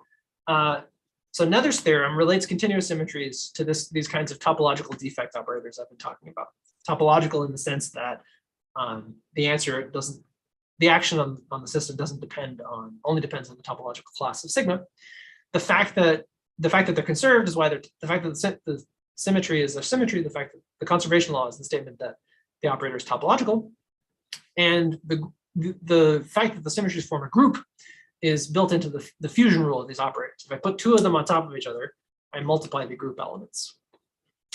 Nether's theorem relates continuous symmetries to these kinds of topological defect operators I've been talking about. Topological in the sense that the action on the system only depends on the topological class of sigma. The fact that they're conserved is why the fact that the symmetry is their symmetry. The fact that the conservation law is the statement that the operator is topological, and the fact that the symmetries form a group is built into the fusion rule of these operators. If I put two of them on top of each other, I multiply the group elements.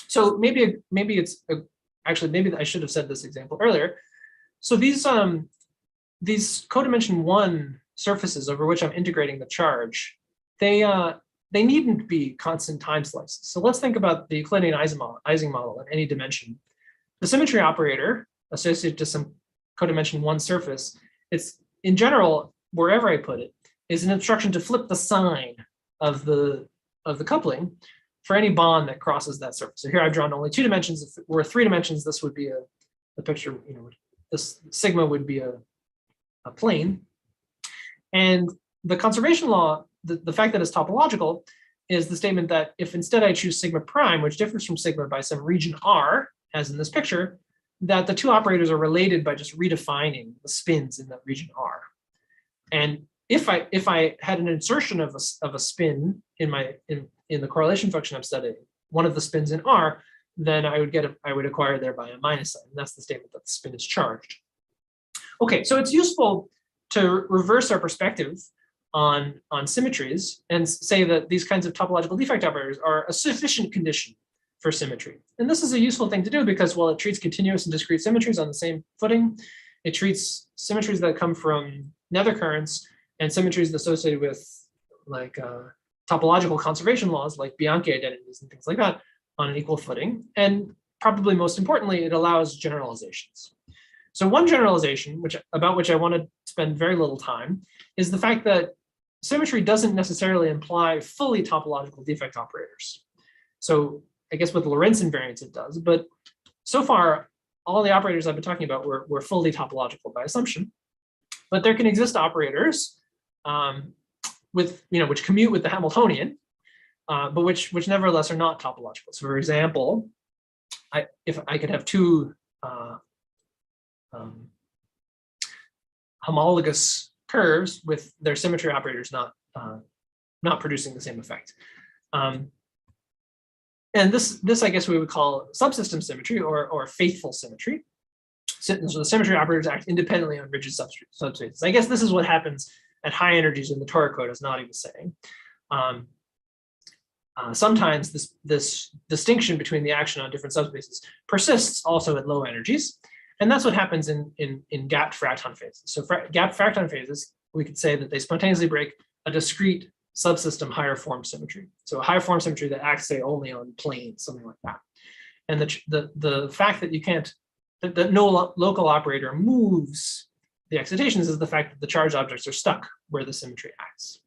So maybe I should have said this example earlier. So these codimension 1 surfaces over which I'm integrating the charge, they needn't be constant time slices. So let's think about the Euclidean Ising model at any dimension. The symmetry operator associated to some codimension 1 surface, it's in general, wherever I put it, is an instruction to flip the sign of the coupling for any bond that crosses that surface. So here I've drawn only 2 dimensions. If it were 3 dimensions, this would be the picture, this sigma would be a plane. And the conservation law, the fact that it's topological, is the statement that if instead I choose sigma prime, which differs from sigma by some region R, as in this picture, that the two operators are related by just redefining the spins in that region R. And if I had an insertion of a spin in the correlation function I'm studying, one of the spins in R, then I would acquire thereby a minus sign. And that's the statement that the spin is charged. Okay, so it's useful to reverse our perspective on symmetries and say that these kinds of topological defect operators are a sufficient condition for symmetry. And this is a useful thing to do because, well, it treats continuous and discrete symmetries on the same footing. It treats symmetries that come from nether currents and symmetries associated with like topological conservation laws like Bianchi identities and things like that on an equal footing. And probably most importantly, it allows generalizations. So one generalization, about which I want to spend very little time, is the fact that symmetry doesn't necessarily imply fully topological defect operators. So I guess with Lorentz invariance it does, but so far, all the operators I've been talking about were fully topological by assumption. But there can exist operators which commute with the Hamiltonian, but which nevertheless are not topological. So for example, if I could have two homologous curves with their symmetry operators not producing the same effect. And this I guess we would call subsystem symmetry or faithful symmetry. So the symmetry operators act independently on rigid subspaces. I guess this is what happens at high energies in the toric code, as Nadi was saying. Sometimes this distinction between the action on different subspaces persists also at low energies. And that's what happens in gapped fracton phases. So gapped fracton phases, we could say that they spontaneously break a discrete subsystem higher form symmetry. So a higher form symmetry that acts, say, only on planes, something like that. And the fact that no local operator moves the excitations is the fact that the charged objects are stuck where the symmetry acts.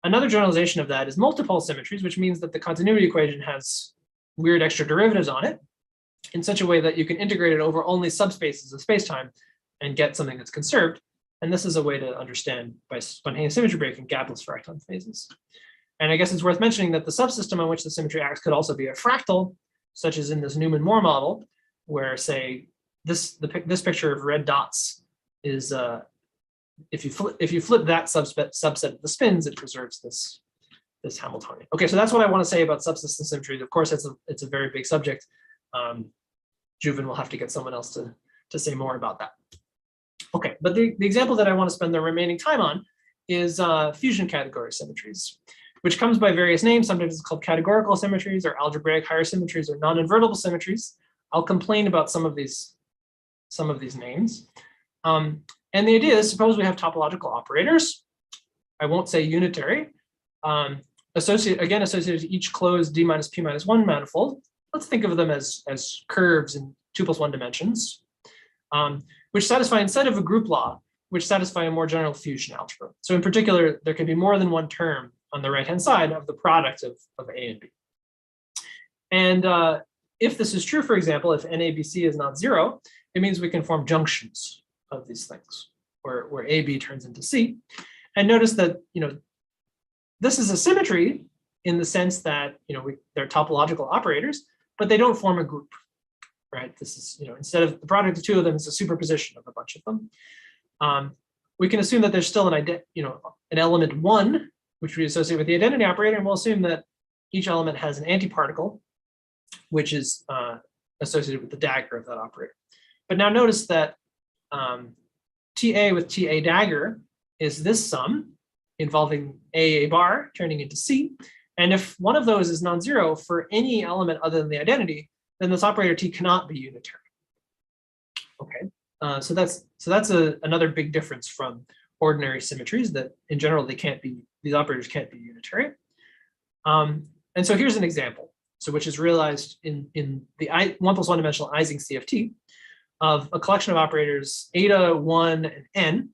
Another generalization of that is multipole symmetries, which means that the continuity equation has weird extra derivatives on it in such a way that you can integrate it over only subspaces of spacetime and get something that's conserved. And this is a way to understand by spontaneous symmetry breaking gapless fracton phases. And I guess it's worth mentioning that the subsystem on which the symmetry acts could also be a fractal. such as in this Newman-Moore model, where say this picture of red dots is if you flip that subset of the spins, it preserves this Hamiltonian. Okay, so that's what I want to say about subsystem symmetry. Of course, it's a very big subject. Juven will have to get someone else to say more about that. Okay, but the example that I want to spend the remaining time on is fusion category symmetries, which comes by various names. Sometimes it's called categorical symmetries or algebraic higher symmetries or non-invertible symmetries. I'll complain about some of these names. And the idea is, suppose we have topological operators. I won't say unitary. Associated to each closed d minus p minus 1 manifold. Let's think of them as curves in 2+1 dimensions, which satisfy, instead of a group law, which satisfy a more general fusion algebra. So in particular, there can be more than one term on the right-hand side of the product of A and B. And if this is true, for example, if NABC is not 0, it means we can form junctions of these things where AB turns into C. And notice that, this is a symmetry in the sense that, they're topological operators, but they don't form a group, right? This is, instead of the product of two of them, it's a superposition of a bunch of them. We can assume that there's still an element 1, which we associate with the identity operator, and we'll assume that each element has an antiparticle, which is associated with the dagger of that operator. But now notice that TA with TA dagger is this sum involving A bar turning into C. And if one of those is non-zero for any element other than the identity, then this operator T cannot be unitary. Okay, so that's another big difference from ordinary symmetries, that in general these operators can't be unitary. And so here's an example, which is realized in the 1+1 dimensional Ising CFT of a collection of operators eta, 1, and n,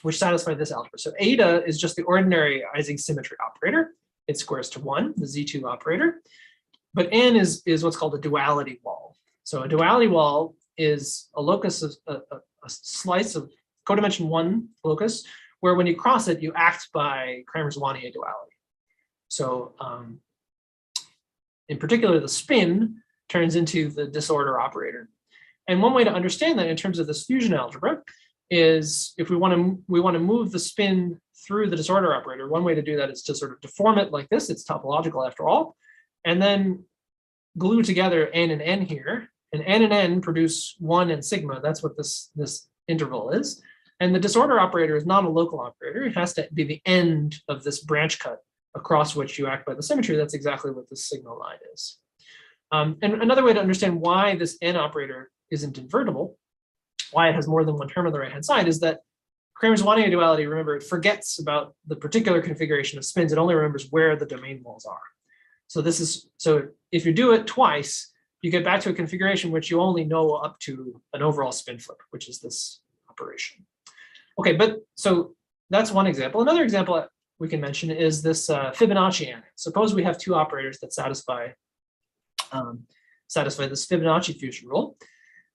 which satisfy this algebra. So eta is just the ordinary Ising symmetry operator. It squares to 1, the Z2 operator. But n is what's called a duality wall. So a duality wall is a locus of a slice of codimension 1 locus, where when you cross it, you act by Kramers-Wannier duality. So in particular, the spin turns into the disorder operator. And one way to understand that in terms of this fusion algebra is, if we want to move the spin through the disorder operator, one way to do that is to sort of deform it like this. It's topological after all, and then glue together n and n here, and n produce 1 and sigma. That's what this interval is. And the disorder operator is not a local operator. It has to be the end of this branch cut across which you act by the symmetry. That's exactly what this signal line is. And another way to understand why this n operator isn't invertible, why it has more than one term on the right-hand side, is that Kramers-Wannier duality, remember, it forgets about the particular configuration of spins. It only remembers where the domain walls are. So if you do it twice, you get back to a configuration which you only know up to an overall spin flip, which is this operation. Okay, but so that's one example. Another example we can mention is this Fibonacci anion. Suppose we have two operators that satisfy this Fibonacci fusion rule.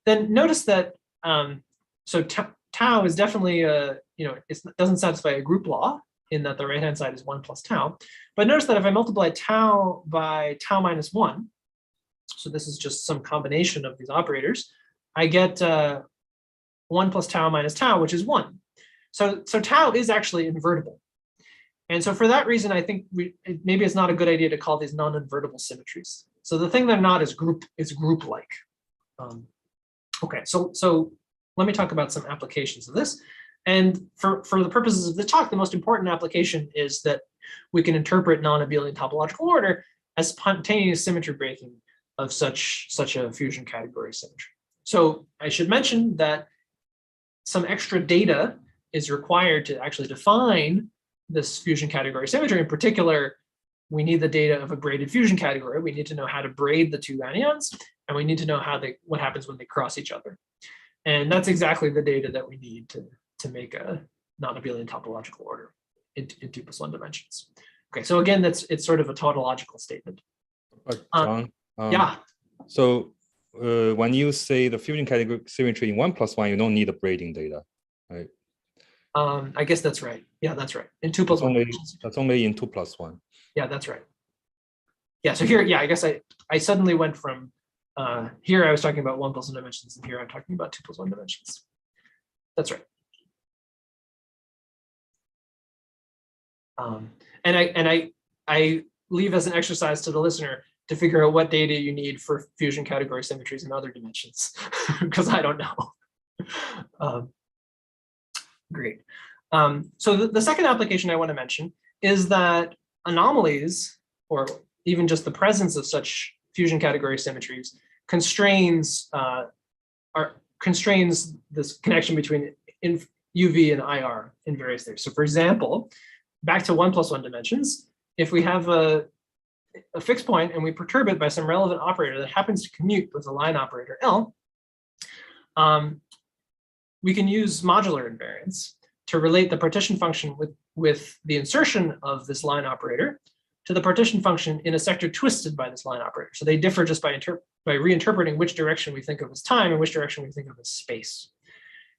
Then notice that so tau is definitely it doesn't satisfy a group law in that the right-hand side is 1 plus tau. But notice that if I multiply tau by tau minus 1, so this is just some combination of these operators, I get 1 plus tau minus tau, which is 1. So tau is actually invertible. And so for that reason, I think maybe it's not a good idea to call these non-invertible symmetries. So the thing they're not is group-like. Okay, so let me talk about some applications of this. And for the purposes of the talk, the most important application is that we can interpret non-abelian topological order as spontaneous symmetry breaking of such a fusion category symmetry. So I should mention that some extra data is required to actually define this fusion category symmetry. In particular, we need the data of a braided fusion category. We need to know how to braid the two anions, and we need to know what happens when they cross each other. And that's exactly the data that we need to make a non-abelian topological order in 2 plus 1 dimensions. Okay, so again, it's sort of a tautological statement.
John,
yeah.
So when you say the fusion category symmetry in 1 plus 1, you don't need the braiding data, right?
I guess that's right. Yeah, that's right. In 2 plus 1 dimensions.
That's only in 2 plus 1.
Yeah, that's right. Yeah, so here, yeah, I guess I suddenly went from, here I was talking about 1 + 1 dimensions, and here I'm talking about 2 + 1 dimensions. That's right. And I leave as an exercise to the listener to figure out what data you need for fusion category symmetries in other dimensions, because I don't know. Great. So the second application I want to mention is that anomalies, or even just the presence of such fusion category symmetries, constrains this connection between UV and IR in various theories. So for example, back to 1 + 1 dimensions, if we have a fixed point and we perturb it by some relevant operator that happens to commute with a line operator L, we can use modular invariance to relate the partition function with the insertion of this line operator to the partition function in a sector twisted by this line operator. So they differ just by reinterpreting which direction we think of as time and which direction we think of as space.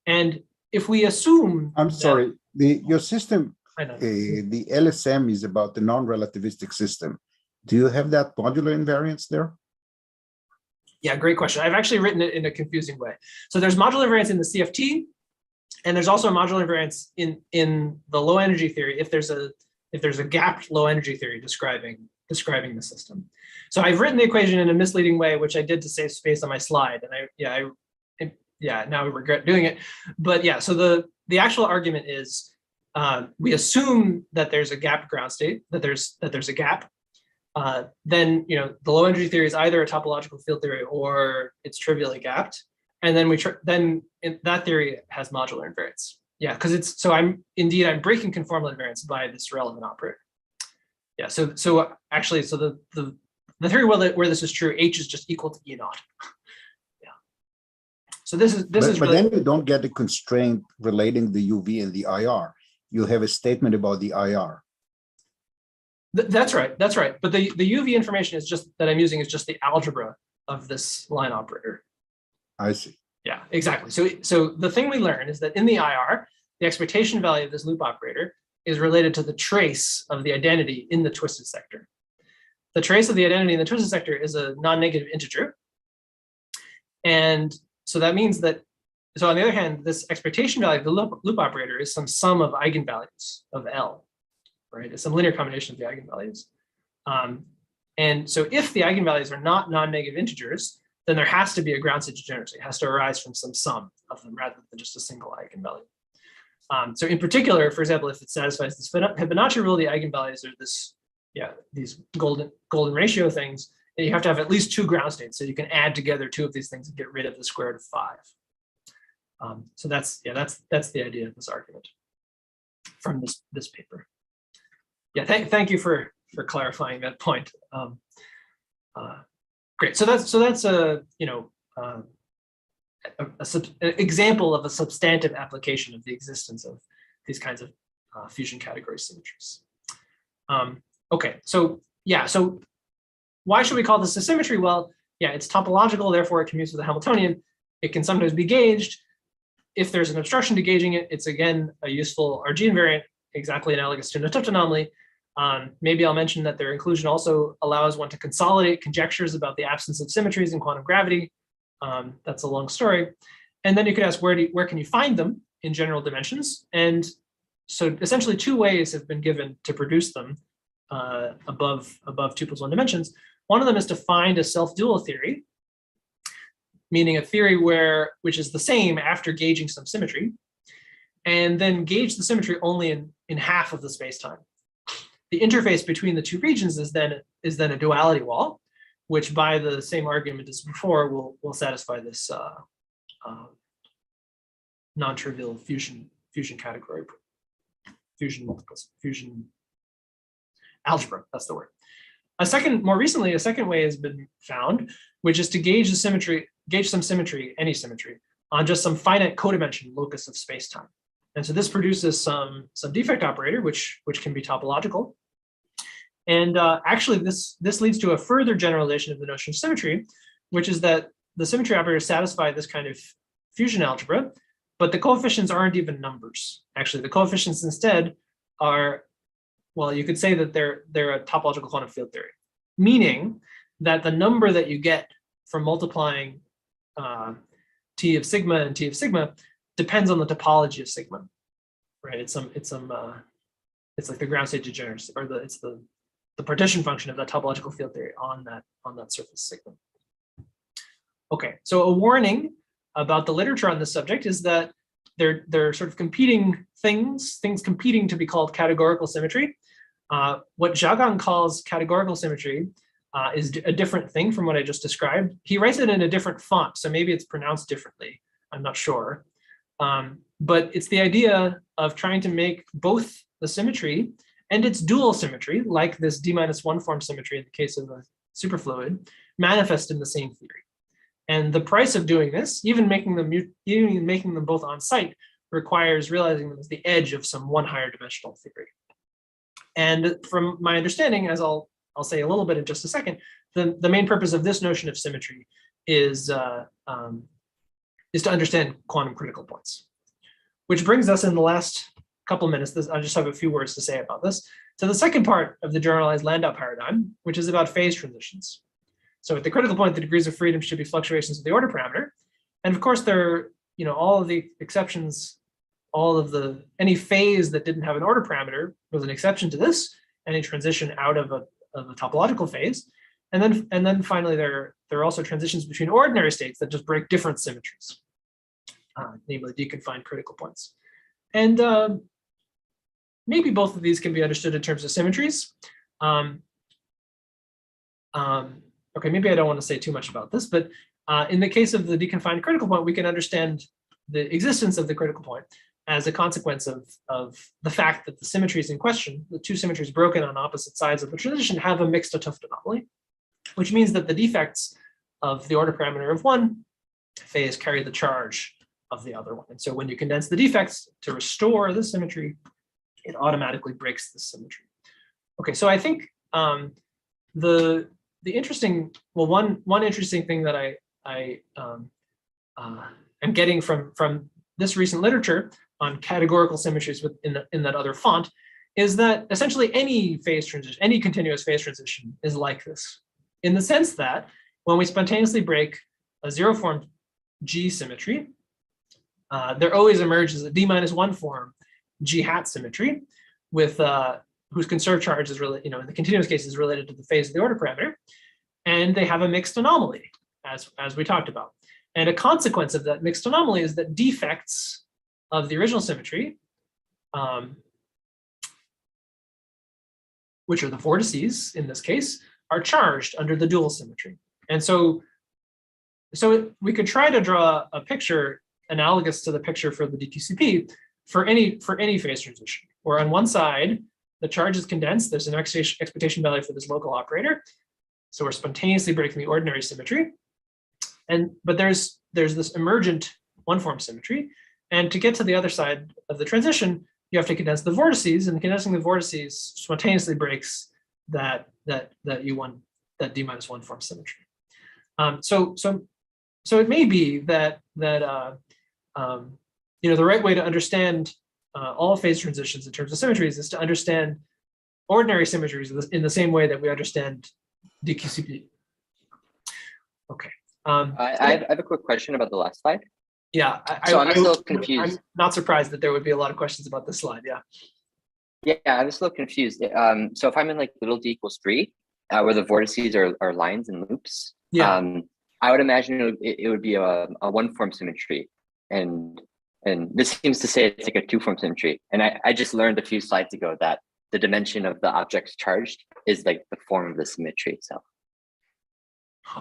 And if we assume—
I'm sorry, your system,
I know.
the LSM is about the non-relativistic system. Do you have that modular invariance there?
Yeah, great question. I've actually written it in a confusing way. So there's modular invariance in the CFT, and there's also a modular invariance in the low energy theory if there's a gapped low energy theory describing the system. So I've written the equation in a misleading way, which I did to save space on my slide, and now I regret doing it. But yeah, so the actual argument is we assume that there's a gapped ground state, that there's a gap. Then the low energy theory is either a topological field theory or it's trivially gapped, and then that theory has modular invariance. Yeah, because I'm breaking conformal invariance by this relevant operator. Yeah, so actually, so the theory where this is true, H is just equal to E naught. Yeah. So this is
but
really,
then you don't get a constraint relating the UV and the IR. You have a statement about the IR.
That's right. But the UV information is just that I'm using is just the algebra of this line operator.
I see.
Yeah, exactly. So the thing we learn is that in the IR, the expectation value of this loop operator is related to the trace of the identity in the twisted sector. The trace of the identity in the twisted sector is a non-negative integer. And so that means that, so on the other hand, this expectation value of the loop operator is some sum of eigenvalues of L, right? It's some linear combination of the eigenvalues. And so if the eigenvalues are not non-negative integers, then there has to be a ground state degeneracy. It has to arise from some sum of them rather than just a single eigenvalue. So in particular, for example, if it satisfies this Fibonacci rule, the eigenvalues are these golden ratio things, and you have to have at least 2 ground states. So you can add together 2 of these things and get rid of the square root of 5. So that's the idea of this argument from this paper. Yeah, thank you for clarifying that point. Great. So that's an example of a substantive application of the existence of these kinds of fusion category symmetries. Okay, so why should we call this a symmetry? Well, yeah, it's topological, therefore it commutes with the Hamiltonian. It can sometimes be gauged. If there's an obstruction to gauging it, it's again a useful RG invariant, exactly analogous to an Tupft anomaly. Maybe I'll mention that their inclusion also allows one to consolidate conjectures about the absence of symmetries in quantum gravity. That's a long story. And then you could ask, where can you find them in general dimensions? And so essentially 2 ways have been given to produce them above 2 + 1 dimensions. One of them is to find a self-dual theory, meaning a theory which is the same after gauging some symmetry, and then gauge the symmetry only in half of the space-time. The interface between the 2 regions is then a duality wall, which by the same argument as before will satisfy this non-trivial fusion category, fusion algebra. That's the word. More recently, a second way has been found, which is to gauge some symmetry, any symmetry, on just some finite codimension locus of space-time. And so this produces some defect operator, which can be topological. And actually, this leads to a further generalization of the notion of symmetry, which is that the symmetry operators satisfy this kind of fusion algebra, but the coefficients aren't even numbers. Actually, the coefficients instead are, well, you could say that they're a topological quantum field theory. meaning that the number that you get from multiplying T of sigma and T of sigma depends on the topology of sigma, right? It's like the ground state degeneracy, or it's the partition function of that topological field theory on that surface sigma. Okay, so a warning about the literature on this subject is that they're sort of competing things competing to be called categorical symmetry. What Zhagang calls categorical symmetry is a different thing from what I just described. He writes it in a different font, so maybe it's pronounced differently. I'm not sure. But it's the idea of trying to make both the symmetry and its dual symmetry, like this D-1 form symmetry in the case of a superfluid, manifest in the same theory. And the price of doing this, even making them both on site, requires realizing them as the edge of some one higher dimensional theory. And from my understanding, as I'll say a little bit in just a second, the main purpose of this notion of symmetry is to understand quantum critical points. Which brings us in the last couple of minutes, I just have a few words to say about this, to the second part of the generalized Landau paradigm, which is about phase transitions. So at the critical point, the degrees of freedom should be fluctuations of the order parameter. And of course, there are all of the exceptions, any phase that didn't have an order parameter was an exception to this, any transition out of a topological phase. And then finally, there are also transitions between ordinary states that just break different symmetries, namely deconfined critical points. And maybe both of these can be understood in terms of symmetries. Okay, maybe I don't want to say too much about this, but in the case of the deconfined critical point, we can understand the existence of the critical point as a consequence of the fact that the symmetries in question, the two symmetries broken on opposite sides of the transition, have a mixed 't-Hooft anomaly, which means that the defects of the order parameter of one phase carry the charge of the other one. And so when you condense the defects to restore the symmetry, it automatically breaks the symmetry. Okay, so I think the interesting, well, one interesting thing that I am getting from this recent literature on categorical symmetries in that other font is that essentially any phase transition, any continuous phase transition is like this, in the sense that when we spontaneously break a zero form G symmetry, there always emerges a D-1 form G hat symmetry with whose conserved charge is really, in the continuous case is related to the phase of the order parameter, and they have a mixed anomaly, as we talked about. And a consequence of that mixed anomaly is that defects of the original symmetry, which are the vortices in this case, are charged under the dual symmetry. And so we could try to draw a picture analogous to the picture for the DQCP for any phase transition, where on one side, the charge is condensed, there's an expectation value for this local operator. So we're spontaneously breaking the ordinary symmetry. But there's this emergent one-form symmetry. And to get to the other side of the transition, you have to condense the vortices, and condensing the vortices spontaneously breaks that D-1 form symmetry. So it may be that the right way to understand all phase transitions in terms of symmetries is to understand ordinary symmetries in the same way that we understand DQCP. Okay.
I have a quick question about the last slide.
Yeah.
I'm still confused.
I'm not surprised that there would be a lot of questions about this slide. Yeah.
Yeah, I was still confused. So if I'm in like little d equals 3, where the vortices are lines and loops,
yeah.
I would imagine it would be a one form symmetry, and this seems to say it's like a 2-form symmetry. And I just learned a few slides ago that the dimension of the objects charged is like the form of the symmetry itself.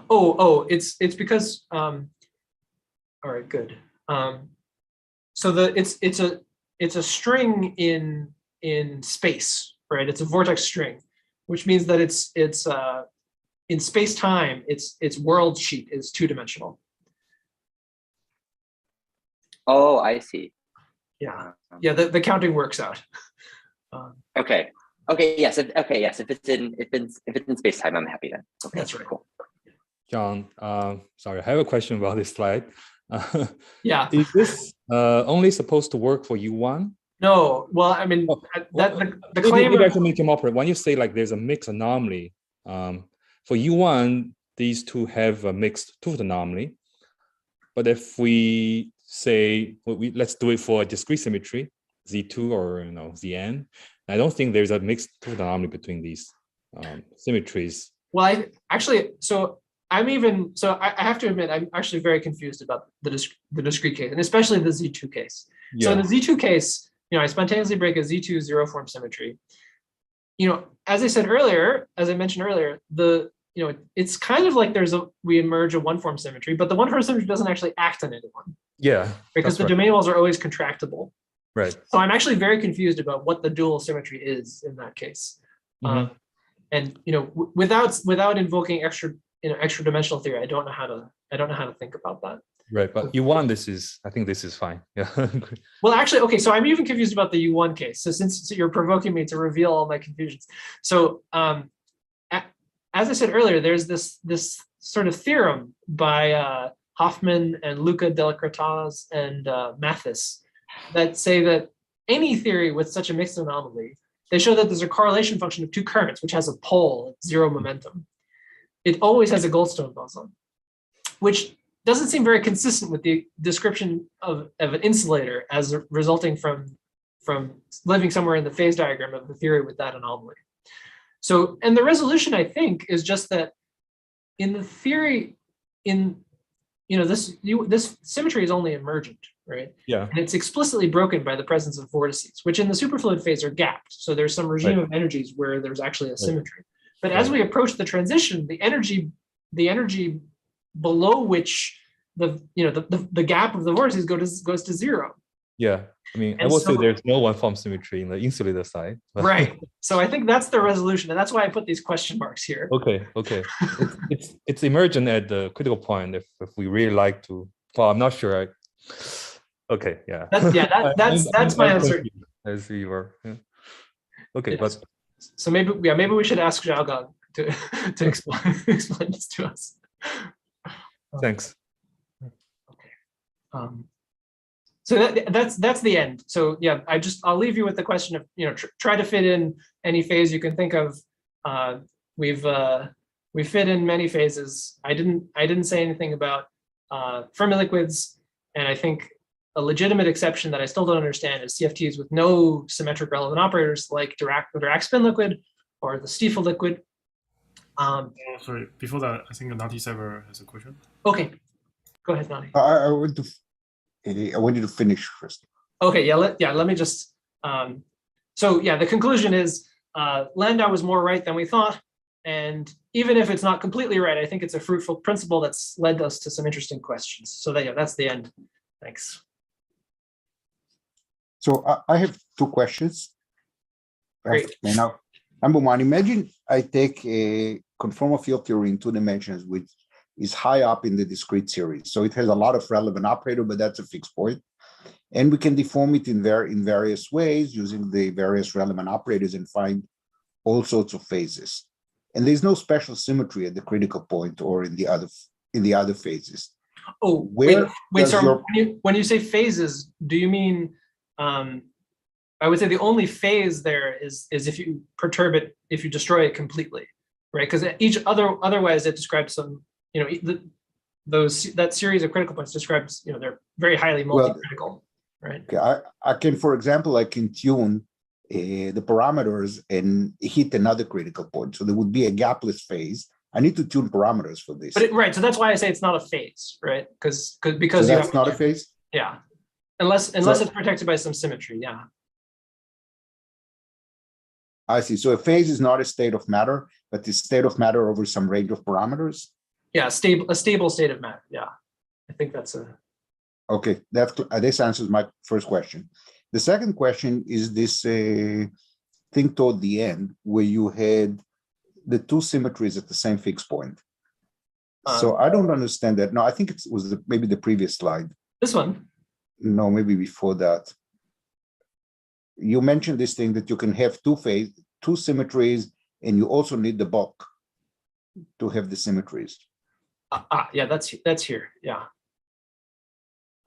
Oh, it's because all right, good. So it's a string in space, right? It's a vortex string, which means that it's in space-time, its world sheet is 2-dimensional.
Oh, I see.
Yeah, the counting works out.
Okay. Yes. If it's in space-time, I'm happy then. Okay,
that's right.
Cool.
John, sorry, I have a question about this slide.
Yeah.
Is this only supposed to work for U1?
No. Well, I mean, the claim.
Maybe I can make him operate. When you say like there's a mixed anomaly, for U1, these two have a mixed two-fold anomaly. But if we say, let's do it for a discrete symmetry, Z2 or Zn, I don't think there's a mixed two-fold anomaly between these symmetries.
Well, I have to admit, I'm actually very confused about the discrete case, and especially the Z2 case. Yeah. So in the Z2 case, I spontaneously break a Z2 zero form symmetry. As I mentioned earlier, it's kind of like we emerge a one form symmetry, but the one form symmetry doesn't actually act on anyone.
Yeah.
Because the domain walls are always contractible.
Right.
So I'm actually very confused about what the dual symmetry is in that case.
Mm-hmm.
And without invoking extra dimensional theory, I don't know how to think about that.
Right, but U1, I think this is fine. Yeah.
Well, actually, okay. So I'm even confused about the U1 case. So since you're provoking me to reveal all my confusions, so as I said earlier, there's this sort of theorem by Hoffman and Luca Delacroix and Mathis that say that any theory with such a mixed anomaly, they show that there's a correlation function of two currents, which has a pole at zero momentum. It always has a Goldstone boson, which doesn't seem very consistent with the description of an insulator as resulting from living somewhere in the phase diagram of the theory with that anomaly. So, and the resolution, I think, is just that in the theory, this symmetry is only emergent, right?
Yeah.
And it's explicitly broken by the presence of vortices, which in the superfluid phase are gapped. So there's some regime of energies where there's actually a symmetry. But as we approach the transition, the energy below which the gap of the vortices goes to zero.
Yeah, I mean, I will say there's no one form symmetry in the insulator side.
Right. So I think that's the resolution, and that's why I put these question marks here.
Okay. It's emergent at the critical point if we really like to. Well, I'm not sure. Okay. Yeah.
That's my answer.
As we were. Yeah. Okay,
yes.
but
so maybe we should ask Xiaogang to explain this to us.
Thanks.
Okay. So that's the end. So yeah, I'll leave you with the question of try to fit in any phase you can think of. We fit in many phases. I didn't say anything about Fermi liquids, and I think a legitimate exception that I still don't understand is CFTs with no symmetric relevant operators like the Dirac spin liquid or the Stiefel liquid.
Sorry, before that, I think Nati Sever has a question.
Okay, go ahead, Nati.
I want you to finish first.
Okay, let me just. So yeah, the conclusion is Landau was more right than we thought, and even if it's not completely right, I think it's a fruitful principle that's led us to some interesting questions. So that's the end. Thanks.
So I have two questions.
Great.
Now, number one, imagine I take a conformal field theory in 2 dimensions, which is high up in the discrete series. So it has a lot of relevant operator, but that's a fixed point. And we can deform it in various ways using the various relevant operators and find all sorts of phases. And there's no special symmetry at the critical point or in the other phases.
Oh, wait, sorry. When you say phases, do you mean, I would say the only phase there is if you perturb it, if you destroy it completely, right? Because otherwise it describes some, that series of critical points describes, they're very highly multi-critical, right?
Okay, I can, for example, I can tune the parameters and hit another critical point. So there would be a gapless phase. I need to tune parameters for this.
Right, so that's why I say it's not a phase, right? Because
so that's not a phase?
Yeah, unless it's protected by some symmetry, yeah.
I see. So a phase is not a state of matter, but the state of matter over some range of parameters?
Yeah, a stable state of matter, yeah. I think that's a...
Okay, this answers my first question. The second question is this thing toward the end where you had the 2 symmetries at the same fixed point. So I don't understand that. No, I think it was maybe the previous slide.
This one?
No, maybe before that. You mentioned this thing that you can have 2 symmetries, and you also need the bulk to have the symmetries.
Yeah, that's here. Yeah.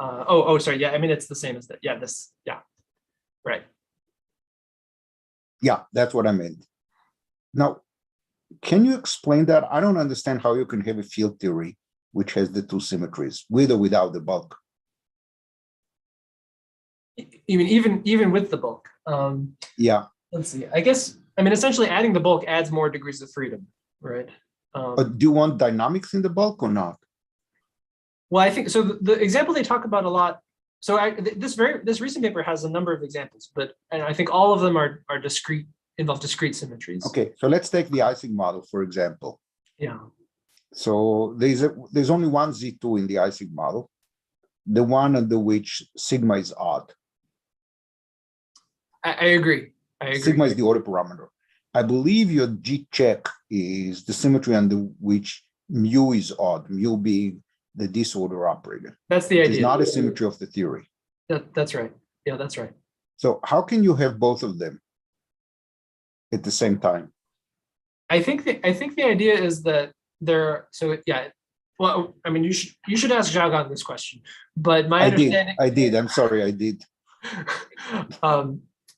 Sorry. Yeah, I mean it's the same as that. Yeah, yeah, right.
Yeah, that's what I meant. Now, Can you explain that? I don't understand how you can have a field theory which has the two symmetries, with or without the bulk.
You mean even with the bulk?
Yeah.
Let's see. I guess, I mean, essentially adding the bulk adds more degrees of freedom, right?
But do you want dynamics in the bulk or not?
Well, I think so. The example they talk about a lot. So this recent paper has a number of examples, and I think all of them are involve discrete symmetries.
Okay, so let's take the Ising model, for example.
Yeah.
So there's only one Z2 in the Ising model, the one under which sigma is odd.
I agree.
Sigma is the order parameter. I believe your G check is the symmetry under which mu is odd, mu being the disorder operator.
That's the idea.
It's not a symmetry of the theory.
That's right. Yeah, that's right.
So how can you have both of them at the same time?
I think the idea is that well, I mean, you should ask Xiaogan this question, but my understanding.
I did. I'm sorry, I did.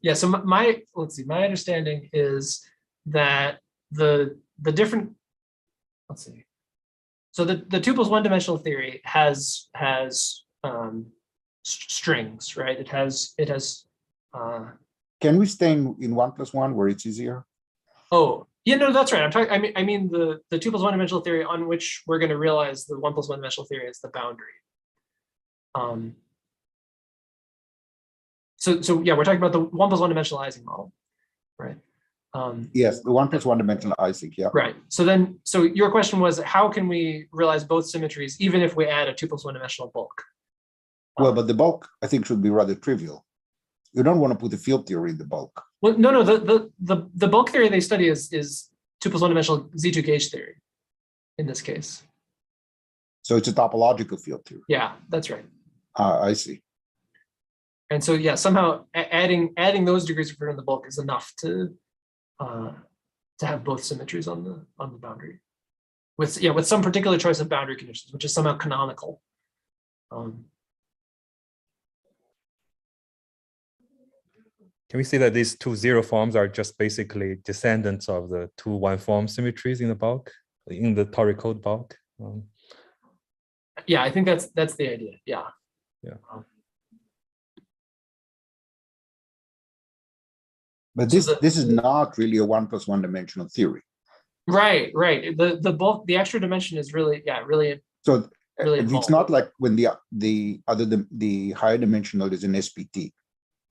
Yeah. So my understanding is that the different. Let's see. So the 2+1 dimensional theory has strings, right? It has.
Can we stay in 1+1 where it's easier?
Oh. Yeah, no, that's right. I mean the 2+1 dimensional theory on which we're going to realize the 1+1 dimensional theory is the boundary. So yeah, we're talking about the 1+1 dimensional Ising model, right?
Yes, the 1+1 dimensional Ising, yeah.
Right. So your question was, how can we realize both symmetries even if we add a 2+1 dimensional bulk?
Well, but the bulk I think should be rather trivial. You don't want to put the field theory in the bulk.
Well, no. The bulk theory they study is 2+1 dimensional Z2 gauge theory, in this case.
So it's a topological field theory.
Yeah, that's right.
I see.
And so yeah, somehow adding those degrees of freedom in the bulk is enough to have both symmetries on the boundary, with some particular choice of boundary conditions, which is somehow canonical.
Can we say that these two zero forms are just basically descendants of the two one form symmetries in the bulk, in the toric bulk?
Yeah, I think that's the idea. Yeah.
Yeah.
But this is not really a 1+1 dimensional theory.
Right. The bulk, the extra dimension is really
So
really
it's
involved.
not like when the higher dimensional is an SPT.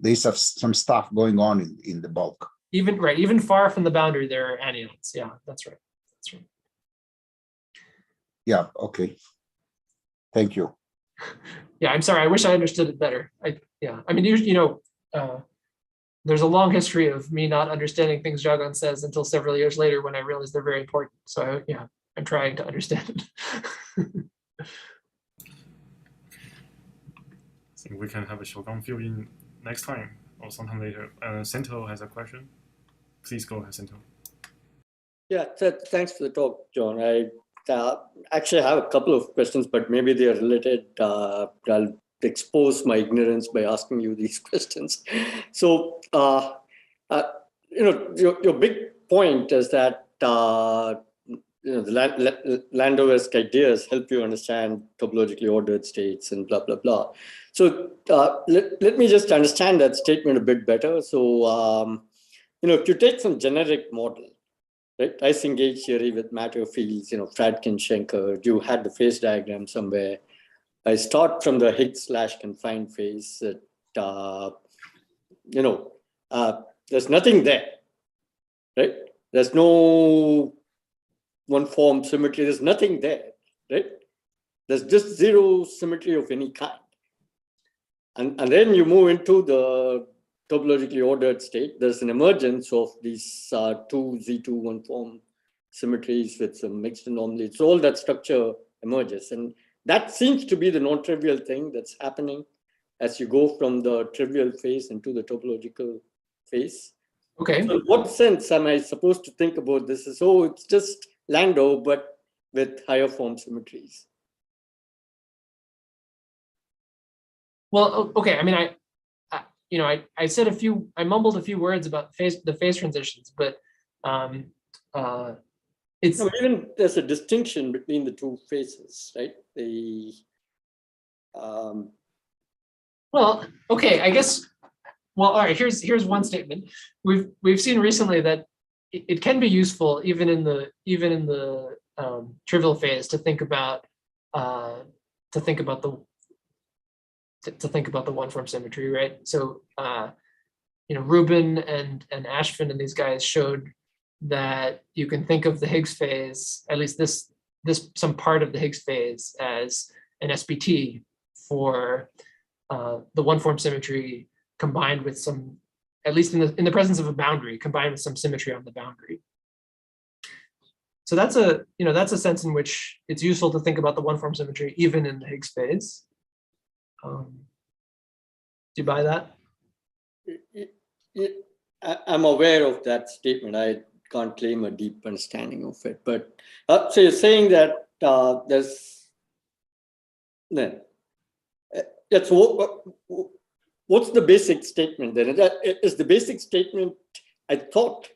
There's some stuff going on in the bulk.
Even far from the boundary, there are anyons. Yeah, that's right.
Yeah. Okay. Thank you.
Yeah, I'm sorry. I wish I understood it better. I mean, there's a long history of me not understanding things Xiaogan says until several years later when I realized they're very important. So I'm trying to understand it.
I think we can have a Xiaogan fill in next time or sometime later. Sento has a question. Please go ahead, Sento.
Yeah, thanks for the talk, John. I actually have a couple of questions, but maybe they are related. I'll expose my ignorance by asking you these questions. So, your big point is that the Landau-esque ideas help you understand topologically ordered states and blah, blah, blah. So let me just understand that statement a bit better. So, if you take some generic model, right, Ising gauge theory with matter fields, Fradkin, Schenker, you had the phase diagram somewhere. I start from the Higgs/confined phase that, there's nothing there, right? There's no one form symmetry, there's nothing there, right? There's just zero symmetry of any kind. And then you move into the topologically ordered state. There's an emergence of these two Z2 one form symmetries with some mixed anomalies. So all that structure emerges. And that seems to be the non-trivial thing that's happening as you go from the trivial phase into the topological phase.
Okay.
So in what sense am I supposed to think about this? So it's just Landau, but with higher form symmetries.
Well, okay. I mean, I mumbled a few words about the phase transitions, but it's
no, even there's a distinction between the two phases, right? The
well, okay, I guess. Well, all right. Here's one statement. We've seen recently that it can be useful even in the trivial phase to think about the one form symmetry, right? So Rubin and Ashvin and these guys showed that you can think of the Higgs phase, at least this some part of the Higgs phase, as an SPT for the one form symmetry combined with some, at least in the presence of a boundary, combined with some symmetry on the boundary. So that's a sense in which it's useful to think about the one form symmetry even in the Higgs phase. Do you buy that?
I'm aware of that statement. I can't claim a deep understanding of it, but so you're saying that there's that's what's the basic statement then? Is the basic statement I thought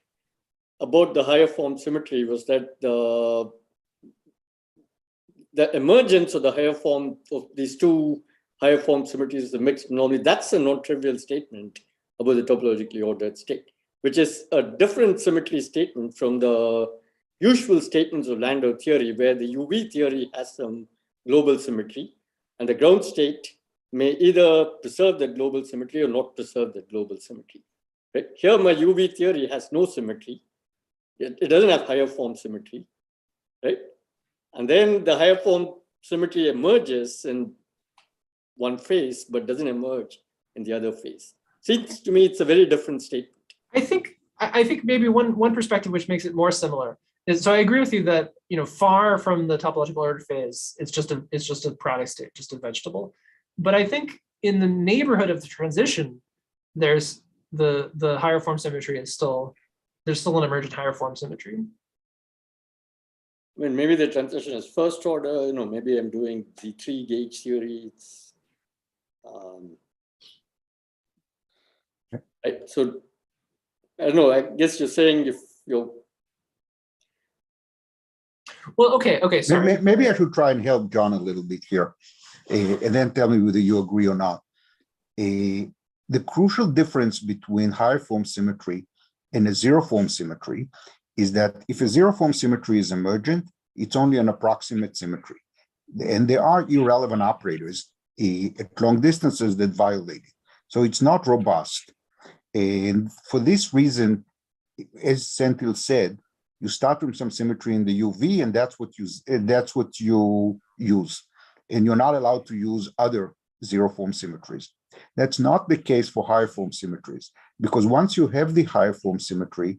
about the higher form symmetry was that the emergence of the higher form of these two higher form symmetries, the mixed anomaly, that's a non-trivial statement about the topologically ordered state, which is a different symmetry statement from the usual statements of Landau theory, where the UV theory has some global symmetry, and the ground state may either preserve the global symmetry or not preserve the global symmetry. Right? Here, my UV theory has no symmetry. It doesn't have higher form symmetry, right? And then the higher form symmetry emerges in one phase, but doesn't emerge in the other phase. Seems to me it's a very different statement.
I think maybe one perspective which makes it more similar is, so I agree with you that far from the topological order phase, it's just a product state, just a vegetable. But I think in the neighborhood of the transition, there's the higher form symmetry is there's still an emergent higher form symmetry.
I mean, maybe the transition is first order, maybe I'm doing the 3-gauge theory. It's, right? So, I don't know, I guess you're saying if you're...
Well, okay, sorry.
Maybe I should try and help John a little bit here, and then tell me whether you agree or not. The crucial difference between higher form symmetry and a zero form symmetry is that if a zero form symmetry is emergent, it's only an approximate symmetry. And there are irrelevant operators at long distances that violate it. So it's not robust. And for this reason, as Senthil said, you start from some symmetry in the UV, and that's what you use. And you're not allowed to use other zero form symmetries. That's not the case for higher form symmetries, because once you have the higher form symmetry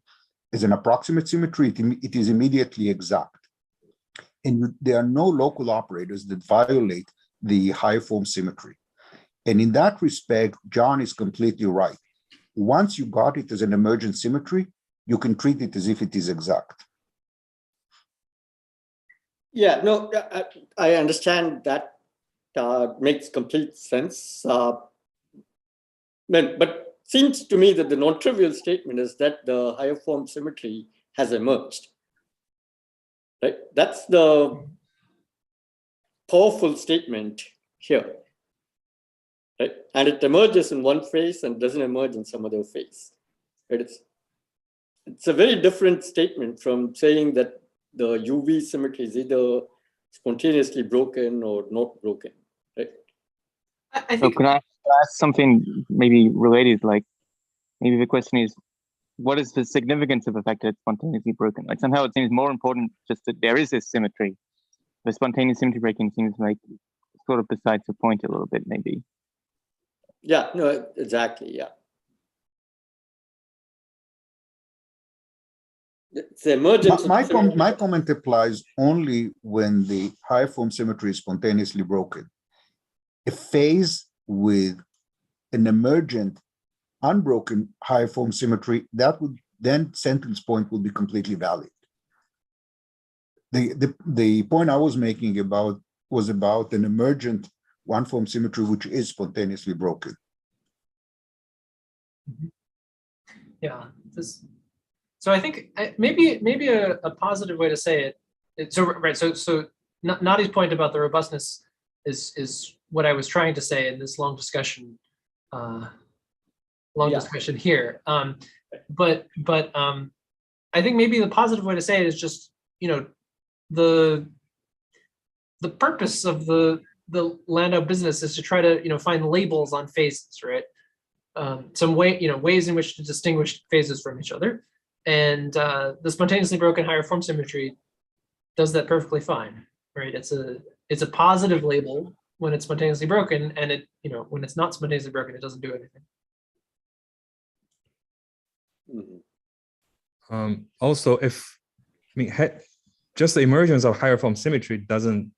as an approximate symmetry, it is immediately exact. And there are no local operators that violate the higher form symmetry. And in that respect, John is completely right. Once you got it as an emergent symmetry, you can treat it as if it is exact.
Yeah, no, I understand that makes complete sense. But seems to me that the non-trivial statement is that the higher form symmetry has emerged. Right? That's the powerful statement here. Right? And it emerges in one phase and doesn't emerge in some other phase. Right? It's a very different statement from saying that the UV symmetry is either spontaneously broken or not broken. Right?
I think.
So can I ask something maybe related? Like, maybe the question is, what is the significance of the fact that it's spontaneously broken? Like, somehow it seems more important just that there is this symmetry. The spontaneous symmetry breaking seems like sort of besides the point a little bit, maybe.
Yeah, no, exactly, yeah. The emergence
my comment applies only when the higher form symmetry is spontaneously broken. A phase with an emergent unbroken higher form symmetry, that would then sentence point would be completely valid. The point I was making was about an emergent one form symmetry which is spontaneously broken.
Yeah, this So I think maybe a positive way to say it. So right. So Nadi's point about the robustness is what I was trying to say in this long discussion. Discussion here. But I think maybe the positive way to say it is just, the purpose of the Landau business is to try to, find labels on phases, right? Some ways in which to distinguish phases from each other. And the spontaneously broken higher form symmetry does that perfectly fine, right? It's a positive label when it's spontaneously broken, and when it's not spontaneously broken, it doesn't do anything.
Also, just the emergence of higher form symmetry doesn't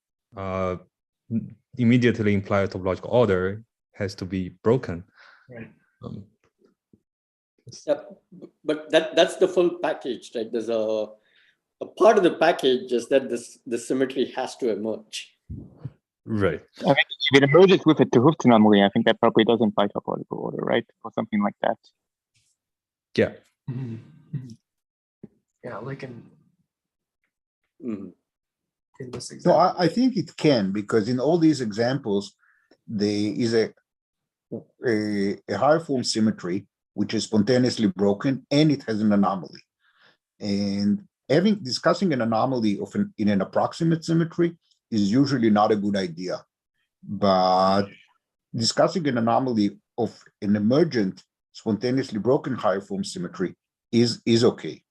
immediately imply a topological order has to be broken.
Right.
But that's the full package, right? There's a part of the package is that the symmetry has to emerge.
Right.
I think if it emerges with a 't Hooft anomaly, I think that probably does imply topological order, right? Or something like that.
Yeah.
Yeah, like in this
No,
example.
I think it can, because in all these examples, there is a higher form symmetry which is spontaneously broken, and it has an anomaly. And discussing an anomaly in an approximate symmetry is usually not a good idea. But discussing an anomaly of an emergent spontaneously broken higher form symmetry is okay,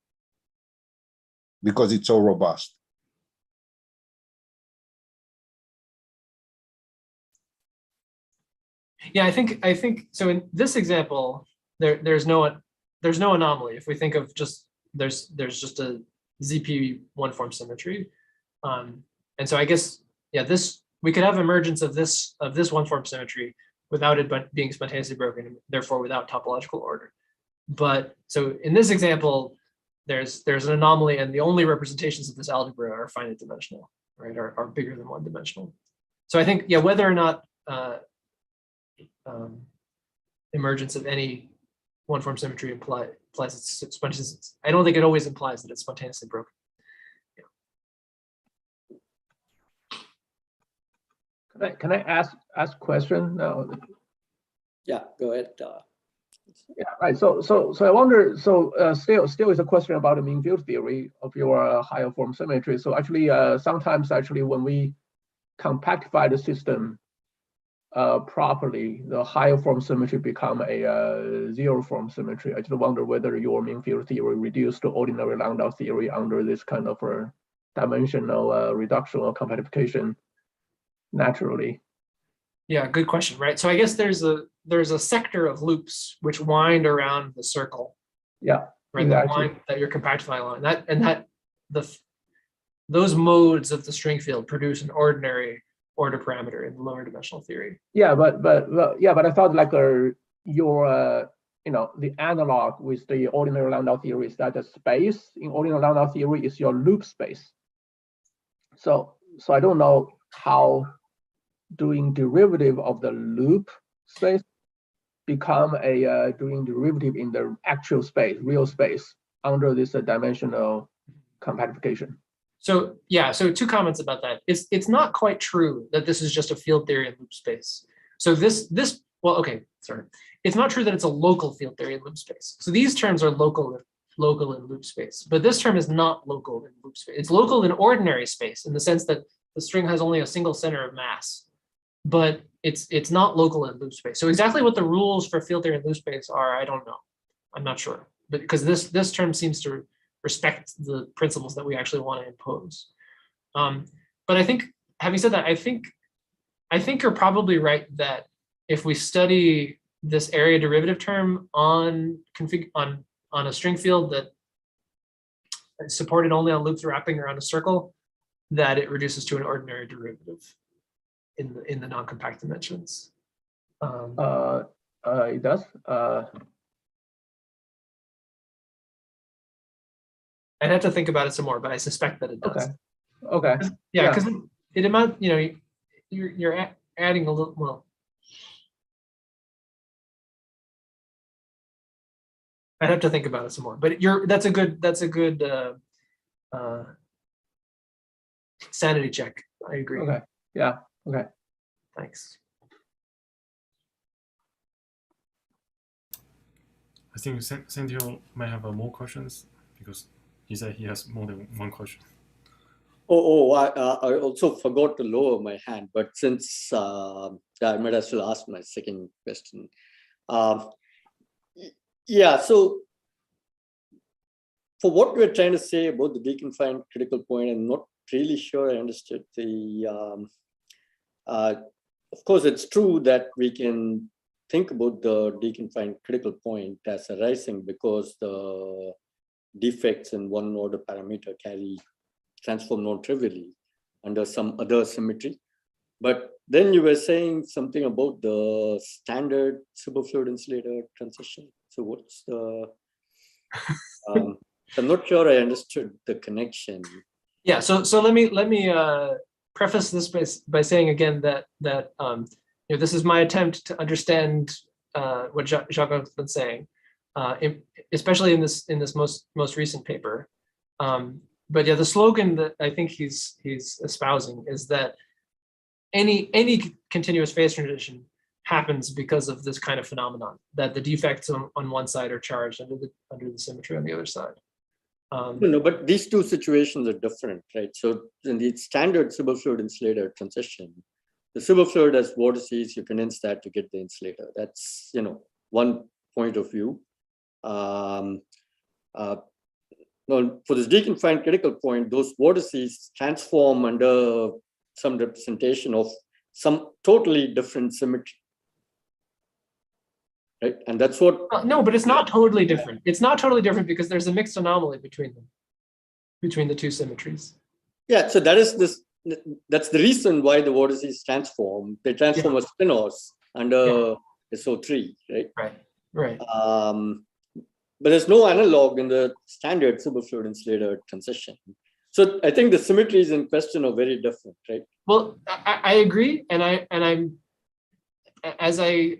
because it's so robust.
Yeah, I think so. In this example, there's no anomaly. If we think of just there's just a ZP one form symmetry, and so I guess we could have emergence of this one form symmetry without it being spontaneously broken, and therefore without topological order. But so in this example, there's an anomaly, and the only representations of this algebra are finite dimensional, right? Are bigger than one dimensional. So I think whether or not emergence of any one form symmetry implies it's spontaneous. I don't think it always implies that it's spontaneously broken.
Can I ask a question now?
Yeah, go ahead.
Yeah, right. So I wonder. Still is a question about the mean field theory of your higher form symmetry. So actually, sometimes when we compactify the system properly, the higher form symmetry become a zero form symmetry. I just wonder whether your mean field theory reduced to ordinary Landau theory under this kind of dimensional reduction or compactification naturally.
Yeah, good question, right? So I guess there's a sector of loops which wind around the circle.
Yeah,
right.
exactly.
That you're compactifying along. Those modes of the string field produce an ordinary order parameter in the lower dimensional theory.
Yeah, but I thought like your the analog with the ordinary Landau theory is that the space in ordinary Landau theory is your loop space. So I don't know how doing derivative of the loop space become a doing derivative in the actual space, real space, under this dimensional compactification.
So so two comments about that. It's not quite true that this is just a field theory in loop space. So it's not true that it's a local field theory in loop space. So these terms are local in loop space, but this term is not local in loop space. It's local in ordinary space in the sense that the string has only a single center of mass, but it's not local in loop space. So exactly what the rules for field theory in loop space are, I don't know. I'm not sure, but because this term seems to respect the principles that we actually want to impose. But I think, having said that, I think you're probably right that if we study this area derivative term on a string field that is supported only on loops wrapping around a circle, that it reduces to an ordinary derivative in the non-compact dimensions.
It does.
I'd have to think about it some more, but I suspect that it does.
Okay.
Yeah, because it amount, you're adding a little. Well, I'd have to think about it some more. But that's a good sanity check. I agree.
Okay. Yeah. Okay.
Thanks.
I think Santiago might have more questions because he said he has more than one question.
I also forgot to lower my hand, but since I might as well ask my second question. Yeah, so for what we're trying to say about the deconfined critical point, I'm not really sure I understood the. Of course, it's true that we can think about the deconfined critical point as arising because the defects in one order parameter transform non-trivially under some other symmetry. But then you were saying something about the standard superfluid insulator transition. So what's the, I'm not sure I understood the connection.
Yeah, so let me preface this by saying again that this is my attempt to understand what Jacques has been saying, especially in this most recent paper. But yeah, the slogan that I think he's espousing is that any continuous phase transition happens because of this kind of phenomenon, that the defects on one side are charged under the symmetry on the other side.
No, but these two situations are different, right? So in the standard superfluid insulator transition, the superfluid has vortices, you condense that to get the insulator. That's one point of view. No, for this deconfined critical point, those vortices transform under some representation of some totally different symmetry, right? And that's what.
No, but it's not totally different. It's not totally different because there's a mixed anomaly between them, between the two symmetries.
Yeah, so that's the reason why the vortices transform. They transform as spinors under SO3, right?
Right.
But there's no analog in the standard superfluid insulator transition. So I think the symmetries in question are very different, right?
Well, I agree, and I'm as I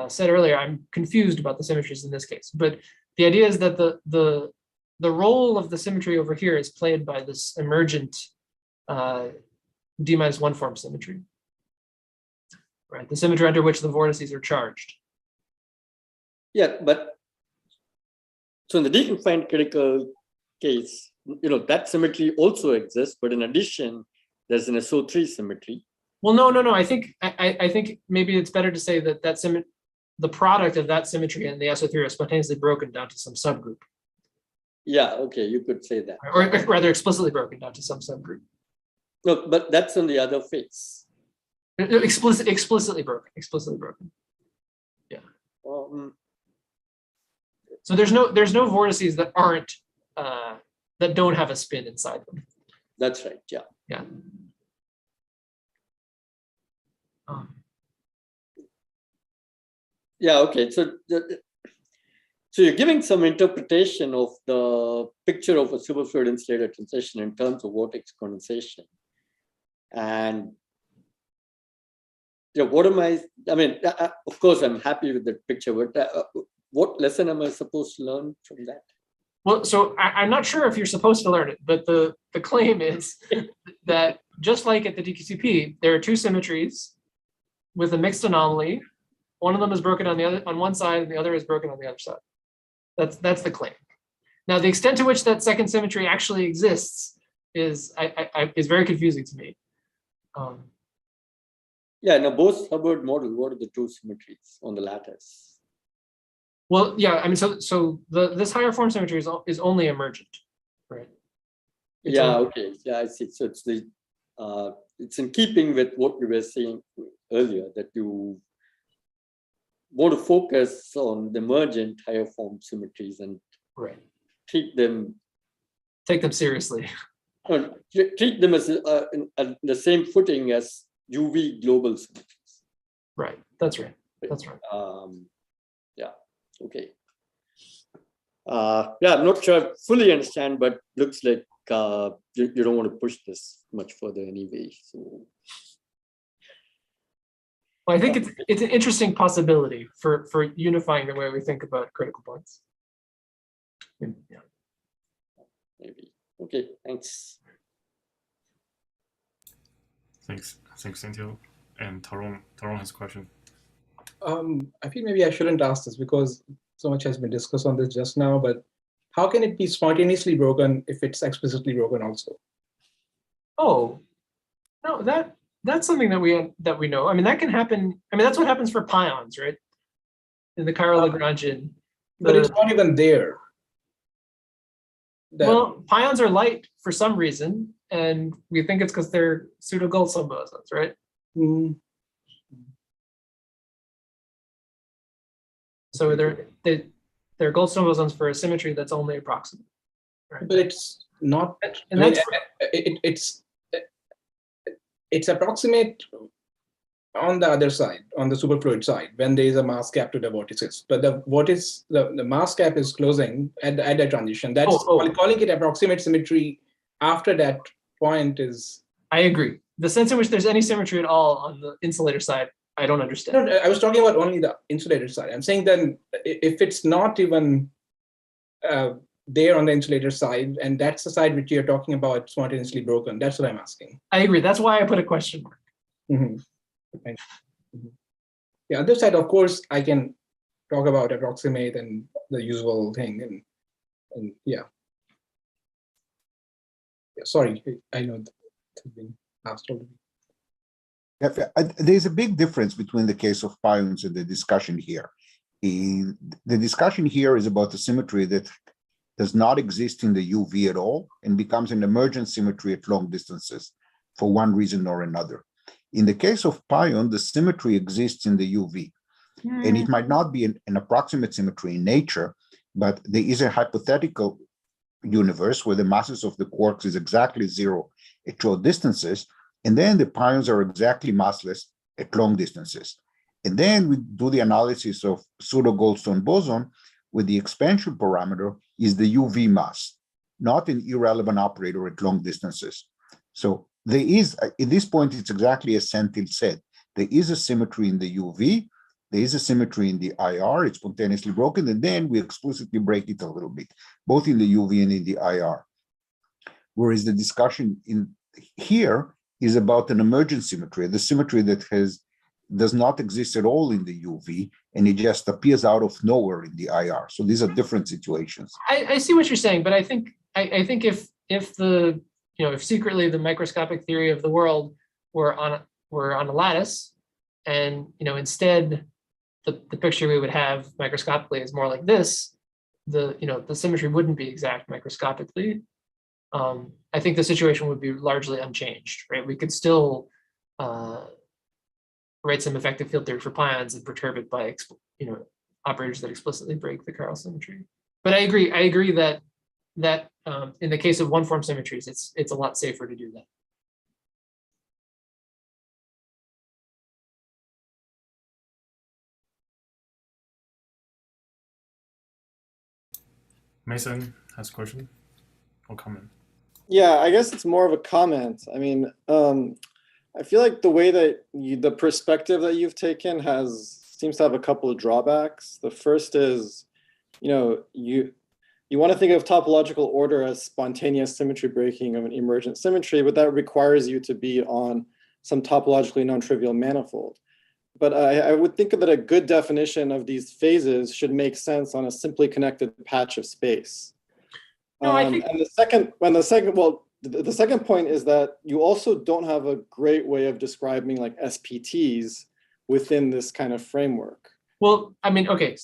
said earlier, I'm confused about the symmetries in this case. But the idea is that the role of the symmetry over here is played by this emergent d-1 form symmetry, right? The symmetry under which the vortices are charged.
Yeah, but so in the deconfined critical case, that symmetry also exists, but in addition, there's an SO3 symmetry.
Well, no. I think maybe it's better to say that the product of that symmetry and the SO3 are spontaneously broken down to some subgroup.
Yeah, okay, you could say that.
Or rather explicitly broken down to some subgroup.
No, but that's on the other face.
Explicitly broken. Yeah. So there's no vortices that aren't that don't have a spin inside them.
That's right. Yeah.
Yeah.
Yeah. Okay. So you're giving some interpretation of the picture of a superfluid insulator transition in terms of vortex condensation, and what am I mean, of course, I'm happy with the picture, but what lesson am I supposed to learn from that?
Well, so I'm not sure if you're supposed to learn it, but the claim is that just like at the DQCP, there are two symmetries with a mixed anomaly. One of them is broken on one side, and the other is broken on the other side. That's the claim. Now, the extent to which that second symmetry actually exists is very confusing to me.
Yeah, in a Bose-Hubbard model, what are the two symmetries on the lattice?
Well, yeah, I mean, so this higher form symmetry is only emergent, right?
Okay, yeah, I see. So it's in keeping with what we were saying earlier, that you want to focus on the emergent higher form symmetries and take them
seriously.
Treat them as the same footing as UV global symmetries.
Right. That's right. That's right.
Yeah. Okay. Yeah, I'm not sure I fully understand, but looks like you don't want to push this much further anyway. So
Well, I think it's an interesting possibility for unifying the way we think about critical points. Yeah.
Maybe. Okay, thanks.
Thanks, Cynthia. And Taron has a question.
I feel maybe I shouldn't ask this because so much has been discussed on this just now, but how can it be spontaneously broken if it's explicitly broken also?
Oh, no, that's something that we know. I mean, that can happen. I mean, that's what happens for pions, right? In the Cairo-Lagrangian.
But it's not even there.
Well, pions are light for some reason, and we think it's because they're pseudo-Goldstone bosons, right?
Mm.
So they're Goldstone bosons for a symmetry that's only approximate. Right?
But it's not.
And that's
it's approximate on the other side, on the superfluid side, when there is a mass cap to the vortices. But the mass cap is closing at the transition. That's calling it approximate symmetry after that point is.
I agree. The sense in which there's any symmetry at all on the insulator side, I don't understand.
No, I was talking about only the insulator side. I'm saying then if it's not even there on the insulator side, and that's the side which you're talking about spontaneously broken, that's what I'm asking.
I agree. That's why I put a question mark.
Mm-hmm. The other side, of course, I can talk about approximate and the usual thing, and yeah. Sorry, I know that's been asked already.
There's a big difference between the case of pions and the discussion here. The discussion here is about a symmetry that does not exist in the UV at all and becomes an emergent symmetry at long distances for one reason or another. In the case of pion, the symmetry exists in the UV, and it might not be an approximate symmetry in nature, but there is a hypothetical universe where the masses of the quarks is exactly zero at short distances, and then the pions are exactly massless at long distances. And then we do the analysis of pseudo-Goldstone boson, where the expansion parameter is the UV mass, not an irrelevant operator at long distances. So there is, at this point, it's exactly as Senthil said. There is a symmetry in the UV, there is a symmetry in the IR, it's spontaneously broken, and then we explicitly break it a little bit, both in the UV and in the IR. Whereas the discussion in here is about an emergent symmetry, the symmetry that does not exist at all in the UV, and it just appears out of nowhere in the IR. So these are different situations.
I see what you're saying, but I think if secretly the microscopic theory of the world were on a lattice, and instead the picture we would have microscopically is more like this, the symmetry wouldn't be exact microscopically. I think the situation would be largely unchanged, right? We could still write some effective field theory for pions and perturb it by operators that explicitly break the Carl symmetry. But I agree that in the case of one form symmetries, it's a lot safer to do that.
Mason has a question or comment.
Yeah, I guess it's more of a comment. I mean, I feel like the way that the perspective that you've taken seems to have a couple of drawbacks. The first is, you want to think of topological order as spontaneous symmetry breaking of an emergent symmetry, but that requires you to be on some topologically non-trivial manifold. But I would think that a good definition of these phases should make sense on a simply connected patch of space.
No, I think.
And the second point is that you also don't have a great way of describing like SPTs within this kind of framework.
Well, I mean, okay.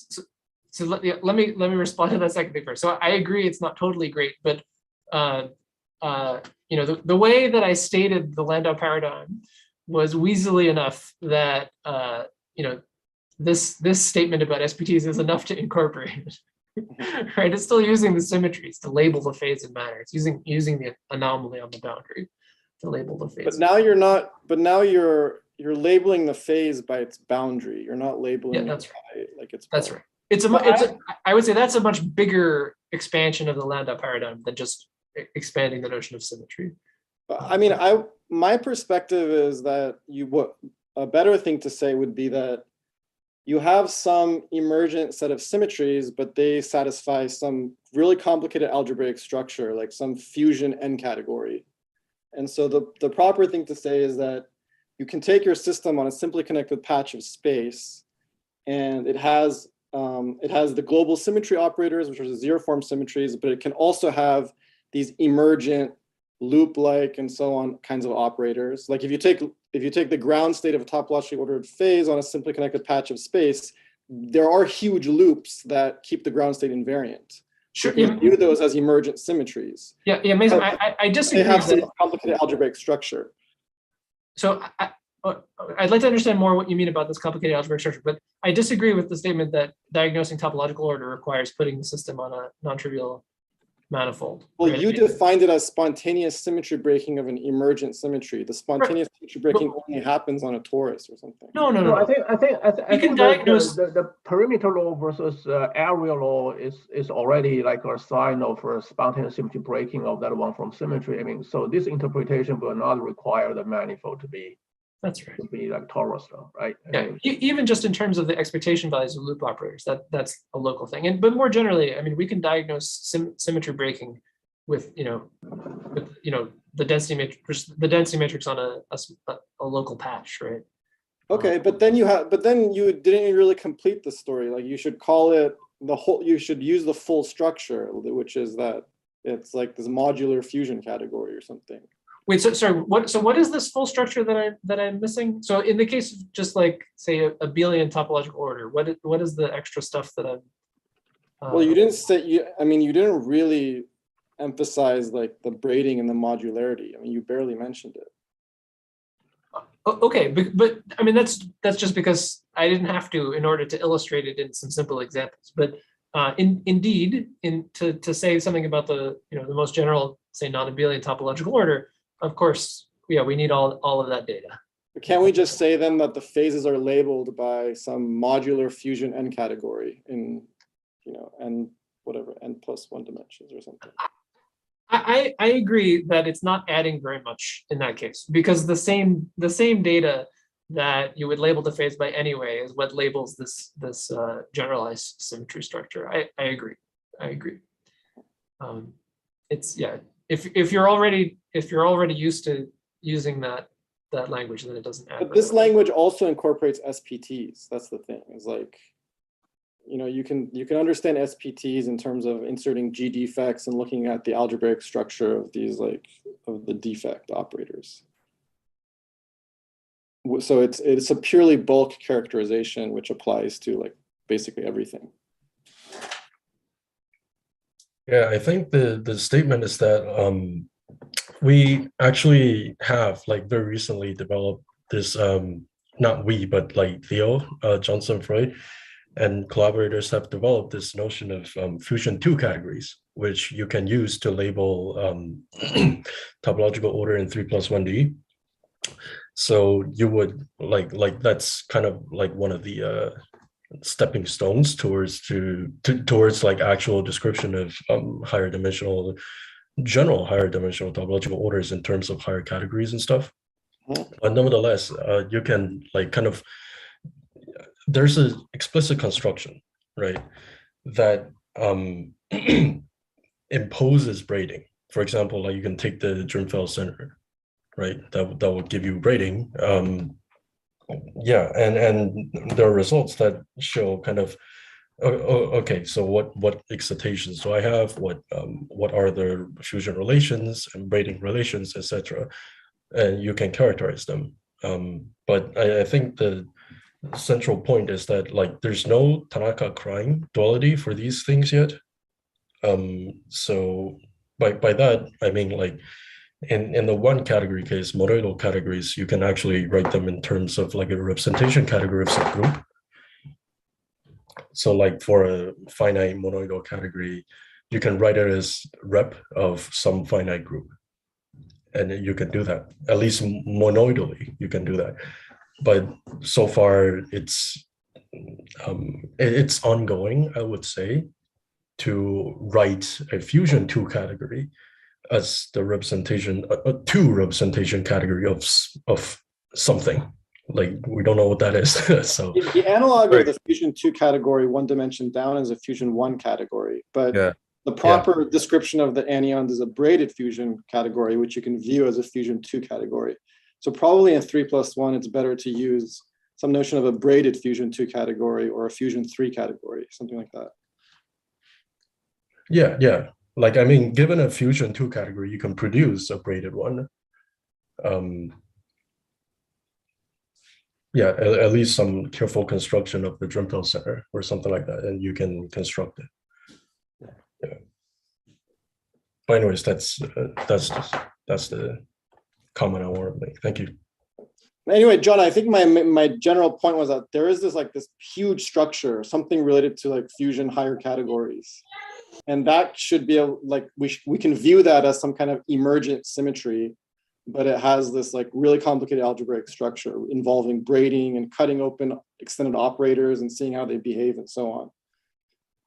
So let me respond to that second thing first. So I agree it's not totally great, but the way that I stated the Landau paradigm was weaselly enough that this statement about SPTs is enough to incorporate it. Right? It's still using the symmetries to label the phase of matter. It's using the anomaly on the boundary to label the phase.
But now you're not. But now you're labeling the phase by its boundary. You're not labeling
that's
it by like its.
That's right. I would say that's a much bigger expansion of the Landau paradigm than just expanding the notion of symmetry.
I mean, my perspective is that a better thing to say would be that you have some emergent set of symmetries, but they satisfy some really complicated algebraic structure, like some fusion n category. And so the proper thing to say is that you can take your system on a simply connected patch of space, and it has the global symmetry operators, which are the zero form symmetries, but it can also have these emergent loop-like and so on kinds of operators. Like if you take the ground state of a topologically ordered phase on a simply connected patch of space, there are huge loops that keep the ground state invariant.
Sure.
You can view those as emergent symmetries.
Yeah, Mason, I disagree.
They have some complicated algebraic structure.
So I'd like to understand more what you mean about this complicated algebraic structure, but I disagree with the statement that diagnosing topological order requires putting the system on a non-trivial manifold.
Well,
right?
you defined it as spontaneous symmetry breaking of an emergent symmetry. The spontaneous symmetry breaking only happens on a torus or something.
No.
I think
diagnose
the perimeter law versus area law is already like a sign of a spontaneous symmetry breaking of that one from symmetry. I mean, so this interpretation will not require the manifold to be.
That's right.
To be like torus though, right?
Yeah, even just in terms of the expectation values of loop operators, that's a local thing. But more generally, I mean, we can diagnose symmetry breaking with the density matrix on a local patch, right?
Okay, but then you didn't really complete the story. Like you should call it the whole. You should use the full structure, which is that it's like this modular fusion category or something.
Wait, so sorry, what is this full structure that I'm missing? So in the case of just like say a abelian topological order, what is the extra stuff that I'm
well, you didn't say you didn't really emphasize like the braiding and the modularity. I mean, you barely mentioned it.
Okay, but I mean that's just because I didn't have to in order to illustrate it in some simple examples. But indeed, to say something about the the most general, say, non-abelian topological order, of course, yeah, we need all of that data.
But can't we just say then that the phases are labeled by some modular fusion n category in n whatever n+1 dimensions or something?
I agree that it's not adding very much in that case, because the same data that you would label the phase by anyway is what labels this generalized symmetry structure. I agree. It's if you're already used to using that language, then it doesn't add.
But this language also incorporates SPTs. That's the thing. Is like, you can understand SPTs in terms of inserting G defects and looking at the algebraic structure of these of the defect operators. So it's a purely bulk characterization which applies to like basically everything.
Yeah, I think the statement is that we actually have like very recently developed this, not we, but like Theo, Johnson Freud, and collaborators have developed this notion of fusion 2 categories, which you can use to label topological order in 3+1D. So you would like that's kind of like one of the stepping stones towards like actual description of general higher dimensional topological orders in terms of higher categories and stuff. But nevertheless, you can like kind of, there's an explicit construction, right, that imposes braiding. For example, like you can take the Drinfeld center, right, that will give you braiding. Yeah, and there are results that show kind of, okay, so what excitations do I have? What are the fusion relations and braiding relations, etc. And you can characterize them. But I think the central point is that like there's no Tanaka-Krein duality for these things yet. So by that I mean like in the one category case, monoidal categories, you can actually write them in terms of like a representation category of subgroup. So like for a finite monoidal category, you can write it as rep of some finite group. And you can do that, at least monoidally, you can do that. But so far it's ongoing, I would say, to write a fusion 2 category as the representation, a 2 representation category of something like we don't know what that is. So
the analog
right.
of the fusion 2 category, one dimension down, is a fusion 1 category, but
Yeah.
the proper description of the anyons is a braided fusion category, which you can view as a fusion 2 category. So probably in 3+1, it's better to use some notion of a braided fusion 2 category or a fusion 3 category, something like that.
Yeah, yeah. Like, I mean, given a fusion 2 category, you can produce a braided one. Yeah, at least some careful construction of the Dremel center or something like that, and you can construct it. Yeah. But anyways, that's the comment I want to make. Thank you.
Anyway, John, I think my general point was that there is this huge structure, something related to like fusion higher categories, and that should be we can view that as some kind of emergent symmetry, but it has this like really complicated algebraic structure involving braiding and cutting open extended operators and seeing how they behave and so on.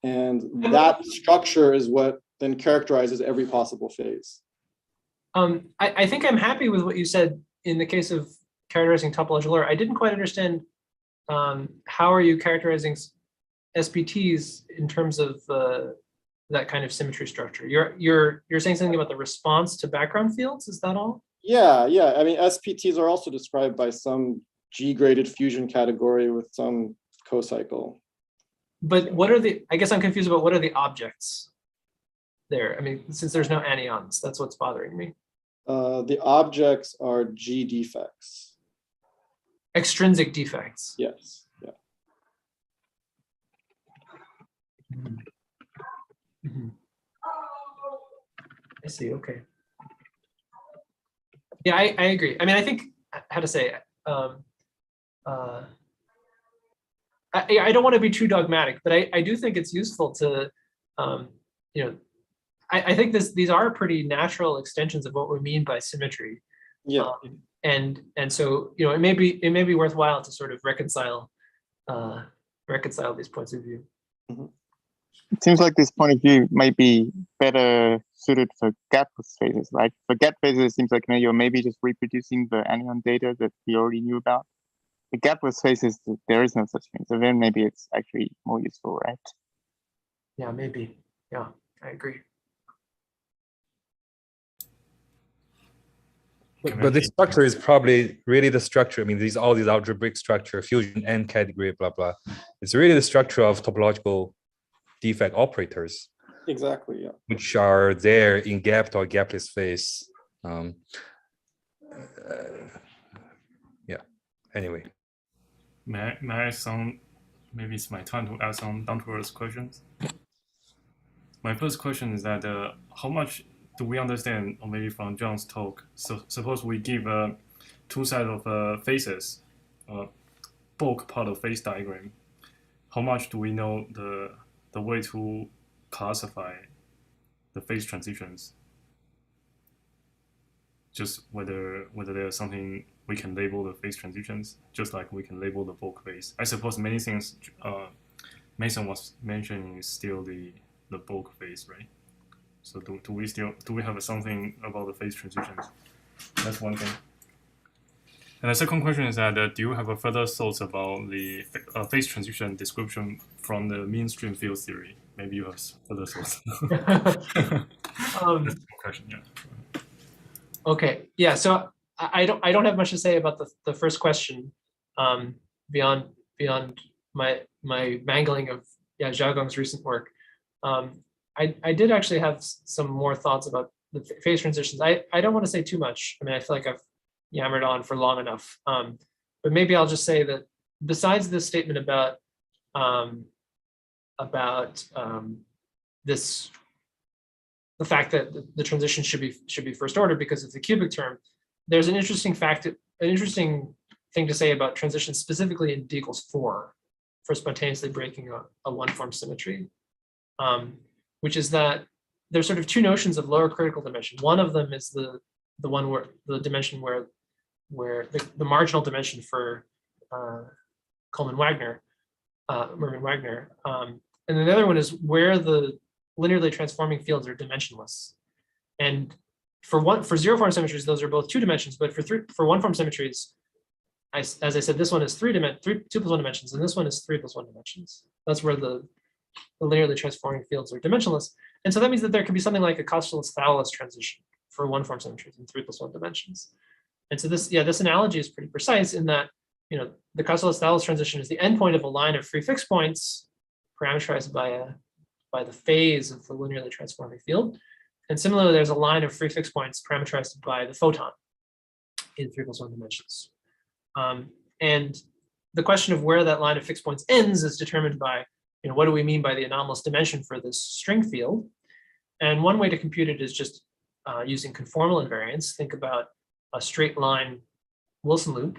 And that structure is what then characterizes every possible phase.
I think I'm happy with what you said in the case of characterizing topological order. I didn't quite understand how are you characterizing SPTs in terms of that kind of symmetry structure. You're saying something about the response to background fields. Is that all?
Yeah, yeah. I mean, SPTs are also described by some G-graded fusion category with some cocycle.
But what are the? I guess I'm confused about what are the objects there. I mean, since there's no anyons, that's what's bothering me.
The objects are G defects.
Extrinsic defects.
Yes. Yeah.
Mm-hmm. I see. Okay. Yeah, I agree. I mean, I think how to say. I don't want to be too dogmatic, but I do think it's useful to, I think these are pretty natural extensions of what we mean by symmetry.
Yeah.
And so it may be worthwhile to sort of reconcile these points of view.
Mm-hmm.
It seems like this point of view might be better suited for gapless phases. Like for gap phases, it seems like you're maybe just reproducing the anyon data that we already knew about. The gapless phases, there is no such thing. So then maybe it's actually more useful, right?
Yeah, maybe. Yeah, I agree.
But this structure is probably really the structure. I mean, all these algebraic structure, fusion and category, blah, blah. It's really the structure of topological defect operators.
Exactly, yeah.
Which are there in gapped or gapless phase. Yeah, anyway.
May I ask some, maybe it's my turn to ask some down-to-earth questions. My first question is that how much do we understand, or maybe from John's talk, so suppose we give two sides of phases, bulk part of phase diagram, how much do we know the way to classify the phase transitions? Just whether there's something we can label the phase transitions, just like we can label the bulk phase. I suppose many things Mason was mentioning is still the bulk phase, right? So do we have something about the phase transitions? That's one thing. And the second question is that do you have a further thoughts about the phase transition description from the mainstream field theory? Maybe you have further thoughts. Question, yeah.
Okay, yeah. So I don't have much to say about the first question, beyond my mangling of Xiaogong's recent work. I did actually have some more thoughts about the phase transitions. I don't want to say too much. I mean, I feel like I've yammered on for long enough. But maybe I'll just say that besides this statement about the fact that the transition should be first order because of the cubic term, there's an interesting thing to say about transitions specifically in D = 4 for spontaneously breaking a one-form symmetry, which is that there's sort of two notions of lower critical dimension. One of them is the one where the dimension where the marginal dimension for Coleman Wagner, Mermin Wagner, and then the other one is where the linearly transforming fields are dimensionless. And for zero form symmetries, those are both 2 dimensions, but for one form symmetries, as I said, this one is 2 plus 1 dimensions, and this one is 3 plus 1 dimensions. That's where the linearly transforming fields are dimensionless. And so that means that there can be something like a costless-Thouless transition for one-form symmetries in 3 plus 1 dimensions. And so this analogy is pretty precise in that, the costless-Thouless transition is the endpoint of a line of free fixed points parameterized by the phase of the linearly transforming field. And similarly, there's a line of free fixed points parameterized by the photon in 3 plus 1 dimensions. And the question of where that line of fixed points ends is determined by, what do we mean by the anomalous dimension for this string field? And one way to compute it is just using conformal invariance. Think about a straight line Wilson loop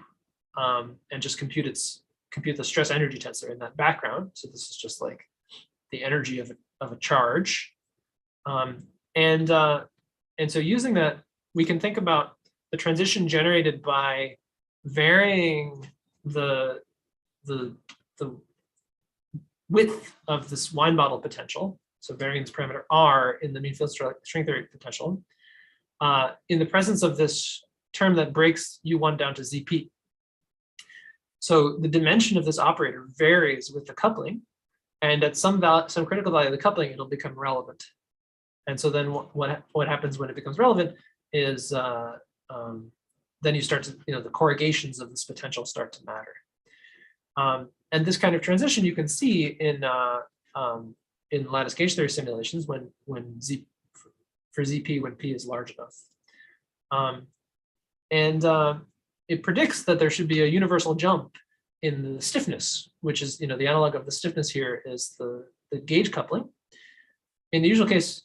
and just compute the stress energy tensor in that background. So this is just like the energy of a charge. And so using that, we can think about the transition generated by varying the width of this wine bottle potential, so varying this parameter R in the mean field string theory potential, in the presence of this term that breaks U1 down to ZP. So the dimension of this operator varies with the coupling, and at some critical value of the coupling, it'll become relevant. And so then what happens when it becomes relevant is then you start to, the corrugations of this potential start to matter. And this kind of transition you can see in lattice gauge theory simulations when for ZP when P is large enough. It predicts that there should be a universal jump in the stiffness, which is, the analog of the stiffness here is the gauge coupling. In the usual case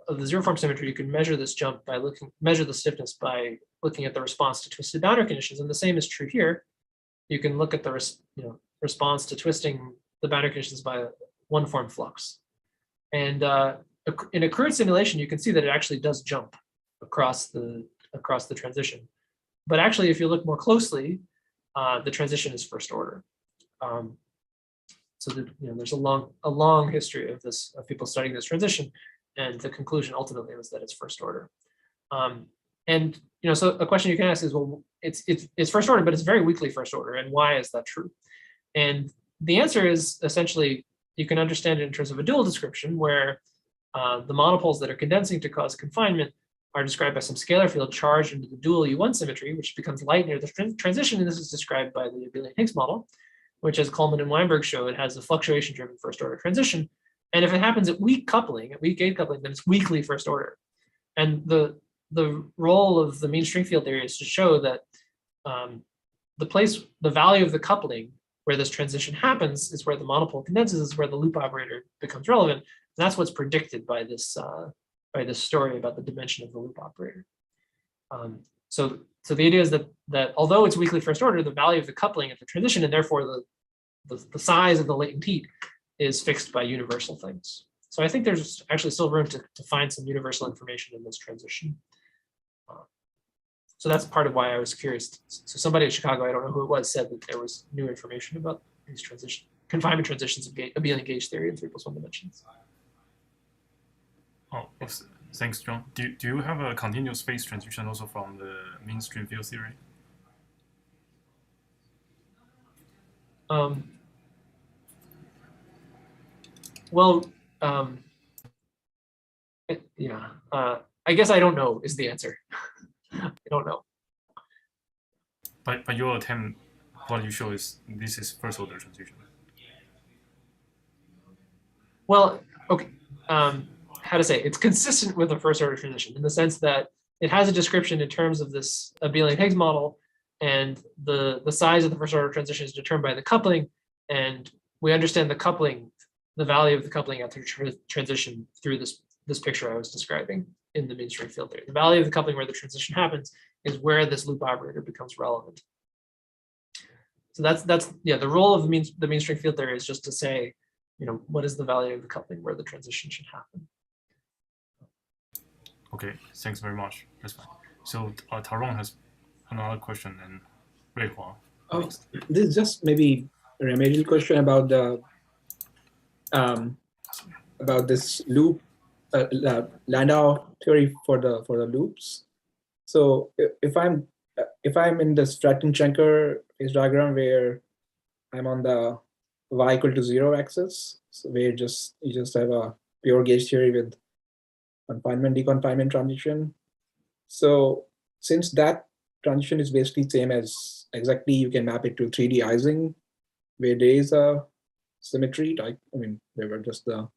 of the zero form symmetry, you can measure this jump by measure the stiffness by looking at the response to twisted boundary conditions, and the same is true here. You can look at the response to twisting the boundary conditions by one form flux. And in a crude simulation, you can see that it actually does jump across the transition. But actually, if you look more closely, the transition is first order. So that, there's a long history of this, of people studying this transition, and the conclusion ultimately was that it's first order. And so a question you can ask is, well, it's first order, but it's very weakly first order, and why is that true? And the answer is essentially you can understand it in terms of a dual description, where the monopoles that are condensing to cause confinement are described by some scalar field charged into the dual U1 symmetry, which becomes light near the transition, and this is described by the abelian Higgs model, which, as Coleman and Weinberg show, it has a fluctuation-driven first-order transition. And if it happens at weak coupling, at weak gauge coupling, then it's weakly first order. And the role of the mean string field theory is to show that the value of the coupling where this transition happens is where the monopole condenses, is where the loop operator becomes relevant. And that's what's predicted by this story about the dimension of the loop operator. So the idea is that although it's weakly first order, the value of the coupling at the transition, and therefore the size of the latent heat, is fixed by universal things. So I think there's actually still room to find some universal information in this transition. So that's part of why I was curious. So somebody at Chicago, I don't know who it was, said that there was new information about these confinement transitions of abelian gauge theory in 3 plus 1 dimensions.
Oh, thanks, John. Do you have a continuous phase transition also from the mainstream field theory? I guess I don't know is the answer. I don't know. But your attempt, what you show is this is first order transition. Well, okay. How to say, it's consistent with the first order transition in the sense that it has a description in terms of this abelian Higgs model, and the size of the first order transition is determined by the coupling, and we understand the coupling, the value of the coupling at the transition through this picture I was describing in the mean string field theory. The value of the coupling where the transition happens is where this loop operator becomes relevant. So that's the role of the mean string field theory is just to say, what is the value of the coupling where the transition should happen. Okay, thanks very much. That's fine. So Taron has another question, and Wei Hua.
This is just maybe a remedial question about the about this loop Landau theory for the loops. So if I'm in the Stratton-Schenker phase diagram where I'm on the y equal to 0 axis. So where you just have a pure gauge theory with confinement, deconfinement transition. So since that transition is basically same as exactly, you can map it to 3D Ising, where there is a symmetry, like, I mean, there were just the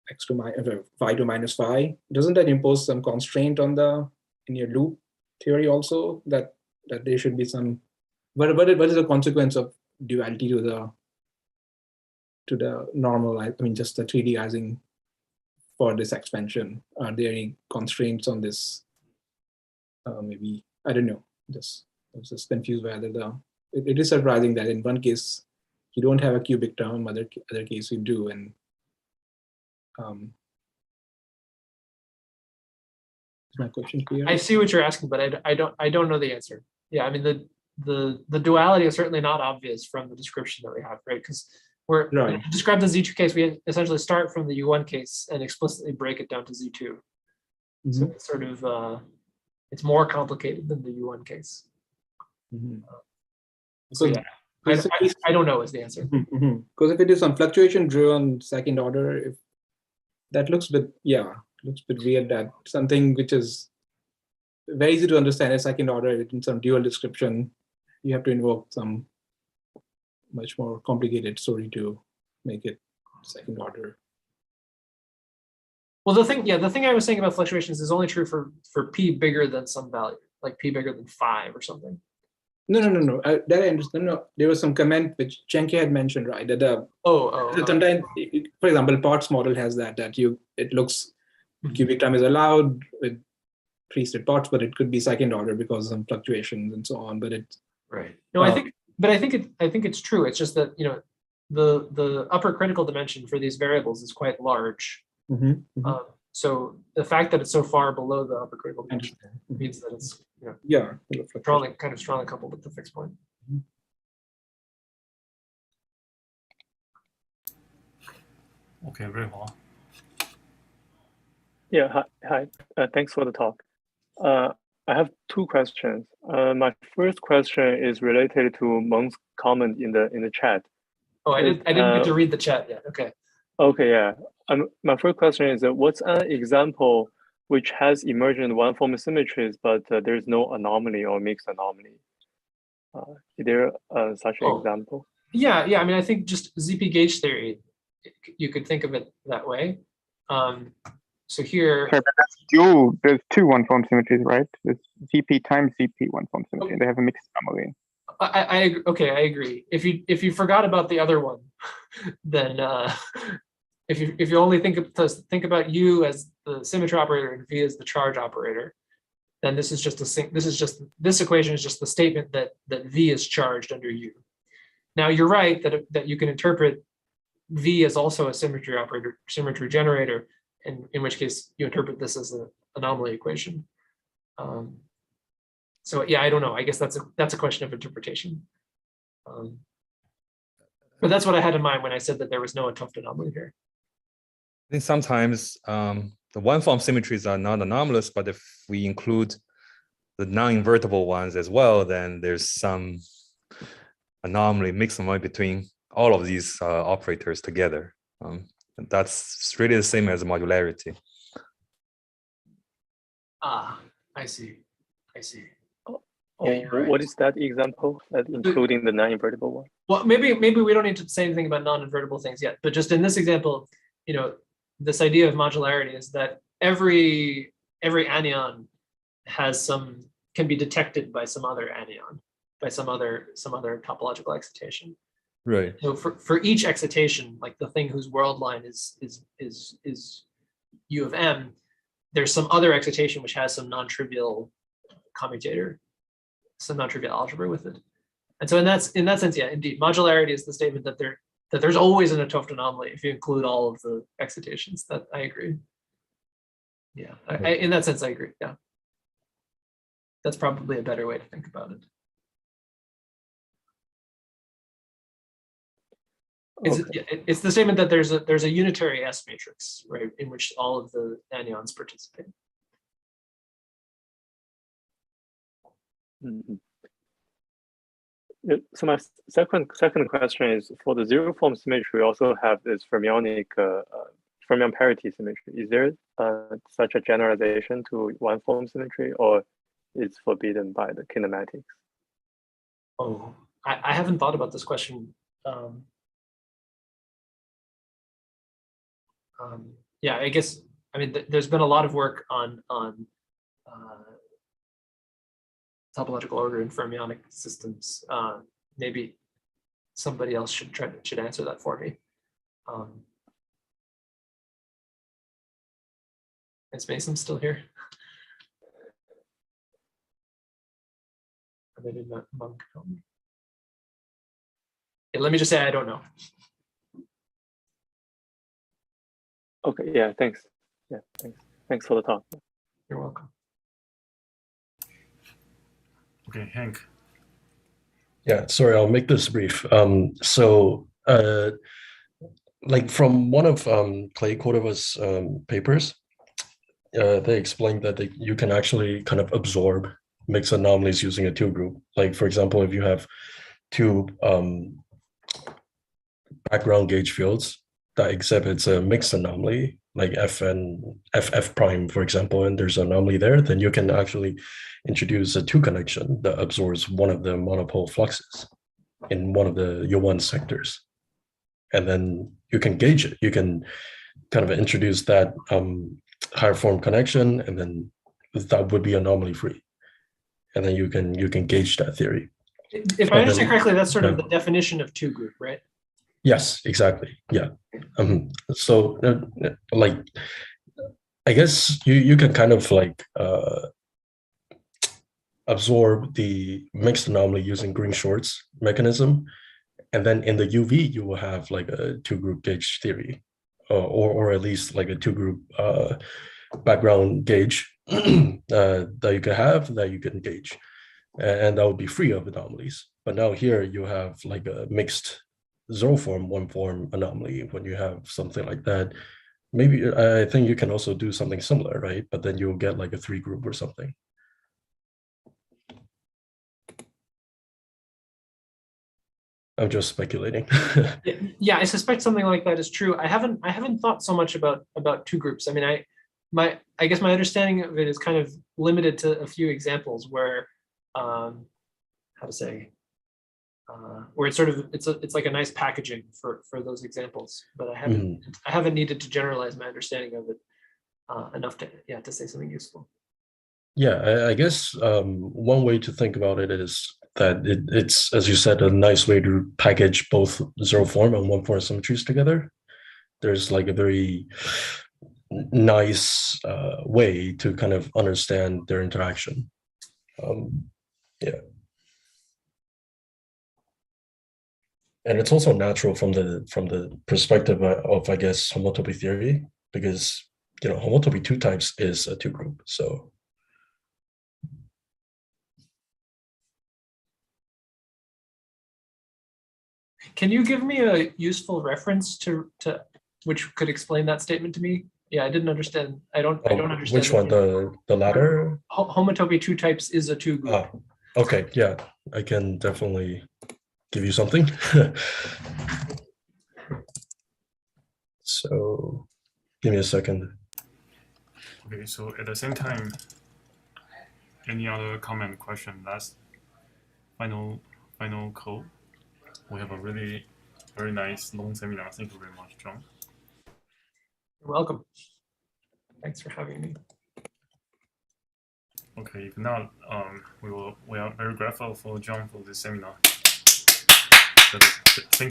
x to minus phi to minus phi. Doesn't that impose some constraint on in your loop theory also, that there should be some, what is the consequence of duality to the normal, I mean, just the 3D Ising for this expansion? Are there any constraints on this? Maybe, I don't know, I was just confused whether it is surprising that in one case you don't have a cubic term, other case you do, and is my question clear?
I see what you're asking, but I don't know the answer. Yeah, I mean the duality is certainly not obvious from the description that we have, right? Because we're
right.
to describe the Z2 case, we essentially start from the U1 case and explicitly break it down to Z2. Mm-hmm. So it's sort of it's more complicated than the U1 case.
Mm-hmm.
So yeah, I don't know is the answer.
Because if it is some fluctuation driven second order, if that looks a bit, looks a bit weird, that something which is very easy to understand as second order in some dual description, you have to invoke some much more complicated story to make it second order.
Well, the thing I was saying about fluctuations is only true for p bigger than some value, like p bigger than 5 or something.
No. That I understand. No, there was some comment which Chenke had mentioned, right? That sometimes, for example, Potts model has that it looks cubic term is allowed with pre-state Potts, but it could be second order because of some fluctuations and so on. But it's
right. No, I think it's true. It's just that the upper critical dimension for these variables is quite large. So the fact that it's so far below the upper critical dimension means that it's strongly coupled with the fixed point.
Okay, very well.
Yeah, hi. Thanks for the talk. I have two questions. My first question is related to Meng's comment in the chat.
Oh, I didn't get to read the chat yet. Okay.
Okay, yeah. My first question is, what's an example which has emergent one-form symmetries, but there's no anomaly or mixed anomaly? Is there such an example?
Yeah. I mean, I think just ZP gauge theory, you could think of it that way. So here,
sorry, but that's dual. There's two one-form symmetries, right? There's ZP times ZP one-form symmetry. They have a mixed anomaly.
I agree. If you forgot about the other one, then if you only think about U as the symmetry operator and V as the charge operator, then this equation is just the statement that V is charged under U. Now you're right that you can interpret V as also a symmetry operator, symmetry generator, and in which case you interpret this as an anomaly equation. So yeah, I don't know. I guess that's a question of interpretation. But that's what I had in mind when I said that there was no 't Hooft anomaly here.
I think sometimes the one-form symmetries are not anomalous, but if we include the non-invertible ones as well, then there's some anomaly, mixed anomaly between all of these operators together. And that's really the same as modularity.
Ah, I see.
Yeah, right. What is that example, including the non-invertible one?
Well, maybe we don't need to say anything about non-invertible things yet, but just in this example, this idea of modularity is that every anion can be detected by some other anion, by some other topological excitation.
Right.
So for each excitation, like the thing whose world line is U of M, there's some other excitation which has some non-trivial commutator, some non-trivial algebra with it. And so in that sense, yeah, indeed, modularity is the statement that there's always an 't Hooft anomaly if you include all of the excitations. That I agree. Yeah, in that sense, I agree. Yeah, that's probably a better way to think about it. It's the statement that there's a unitary S matrix, right, in which all of the anions participate.
So my second question is, for the zero form symmetry, we also have this fermionic fermion parity symmetry. Is there such a generalization to one form symmetry, or it's forbidden by the kinematics?
Oh, I haven't thought about this question. Yeah, I guess, I mean, there's been a lot of work on topological order in fermionic systems. Maybe somebody else should answer that for me. Is Mason still here? Or maybe Monk. Yeah, let me just say I don't know.
Okay, yeah, thanks. Yeah, thanks. Thanks for the talk.
You're welcome.
Okay, Hank.
Yeah, sorry, I'll make this brief. Like from one of Clay Cordova's papers, they explained that you can actually kind of absorb mixed anomalies using a two group. Like, for example, if you have two background gauge fields that exhibits a mixed anomaly, like F and FF prime, for example, and there's an anomaly there, then you can actually introduce a two connection that absorbs one of the monopole fluxes in one of the U1 sectors. And then you can gauge it. You can kind of introduce that higher form connection, and then that would be anomaly free. And then you can gauge that theory.
If I understand correctly, that's sort of the definition of two group, right?
Yes, exactly. Yeah. So like, I guess you can kind of like absorb the mixed anomaly using Green-Short's mechanism. And then in the UV, you will have like a two group gauge theory, or at least like a two group background gauge that you can have, that you can gauge. And that would be free of anomalies. But now here you have like a mixed zero form, one form anomaly. When you have something like that, maybe I think you can also do something similar, right? But then you'll get like a three group or something. I'm just speculating.
Yeah, I suspect something like that is true. I haven't thought so much about two groups. I mean, I guess my understanding of it is kind of limited to a few examples where, how to say, where it's sort of it's like a nice packaging for those examples. But I haven't needed to generalize my understanding of it enough to say something useful.
Yeah, I guess one way to think about it is that it's, as you said, a nice way to package both zero form and one form symmetries together. There's like a very nice way to kind of understand their interaction. Yeah. And it's also natural from the perspective of, I guess, homotopy theory, because, you know, homotopy two types is a two group. So
can you give me a useful reference to which could explain that statement to me? Yeah, I didn't understand. I don't understand.
Which one? The latter?
Homotopy two types is a two group.
Okay, yeah, I can definitely give you something. So give me a second.
Okay, so at the same time, any other comment, question, last final call? We have a really very nice long seminar. Thank you very much, John.
You're welcome. Thanks for having me.
Okay, if not, we are very grateful for John for this seminar. So, thank you.